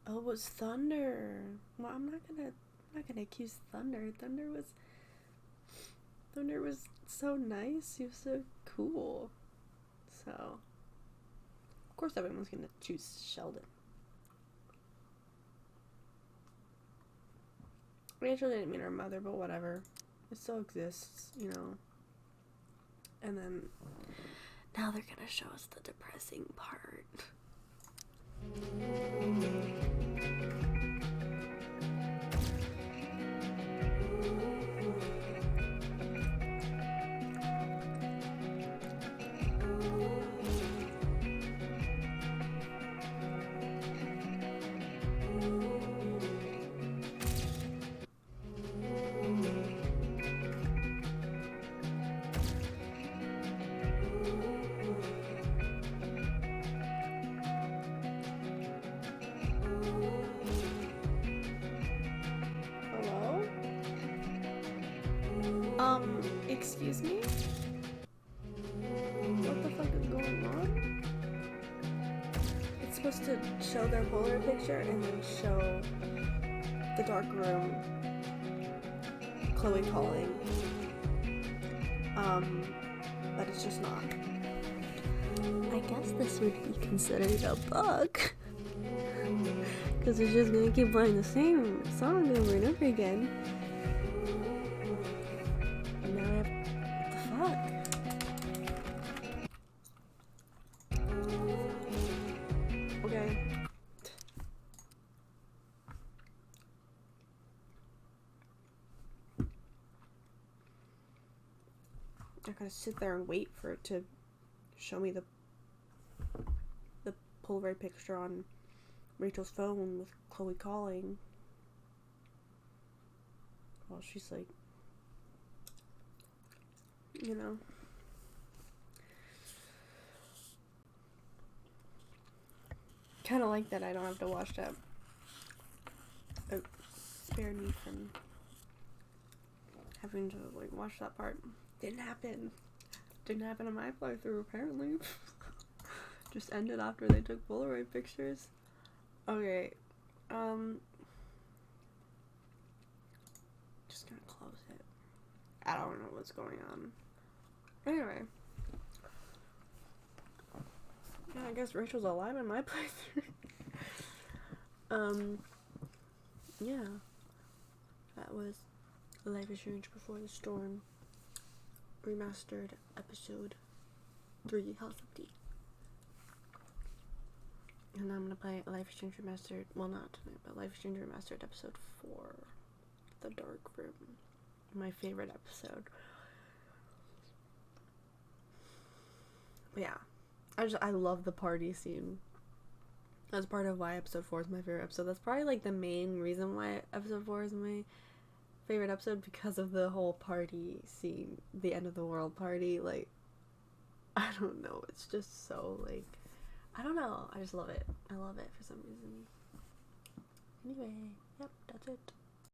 Oh, it was Thunder. Well, I'm not gonna accuse Thunder. Thunder was so nice. He was so cool. So, of course, everyone's gonna choose Sheldon. Rachel didn't mean her mother, but whatever. It still exists, you know. And then now they're gonna show us the depressing part. Hello? Excuse me? What the fuck is going on? It's supposed to show their Polaroid picture and then show the dark room, Chloe calling. But it's just not. I guess this would be considered a bug. Because it's just gonna keep playing the same song over and over again. And now I have. What the fuck? Okay. I gotta sit there and wait for it to show me the Polaroid picture on Rachel's phone with Chloe calling. Well, she's like, you know. Kind of like that I don't have to watch that. It spared me from having to like watch that part. Didn't happen. Didn't happen in my playthrough apparently. Just ended after they took Polaroid pictures. Okay, just gonna close it. I don't know what's going on. Anyway. Yeah, I guess Rachel's alive in my playthrough. Yeah. That was Life is Strange Before the Storm. Remastered episode 3 House Update. And I'm gonna play Life is Strange Remastered, well not tonight, but Life is Strange Remastered episode 4, The Dark Room. My favorite episode. But yeah. I love the party scene. That's part of why episode 4 is my favorite episode. That's probably like the main reason why episode 4 is my favorite episode, because of the whole party scene. The end of the world party. Like, I don't know. It's just so like, I don't know. I just love it. I love it for some reason. Anyway, yep, that's it.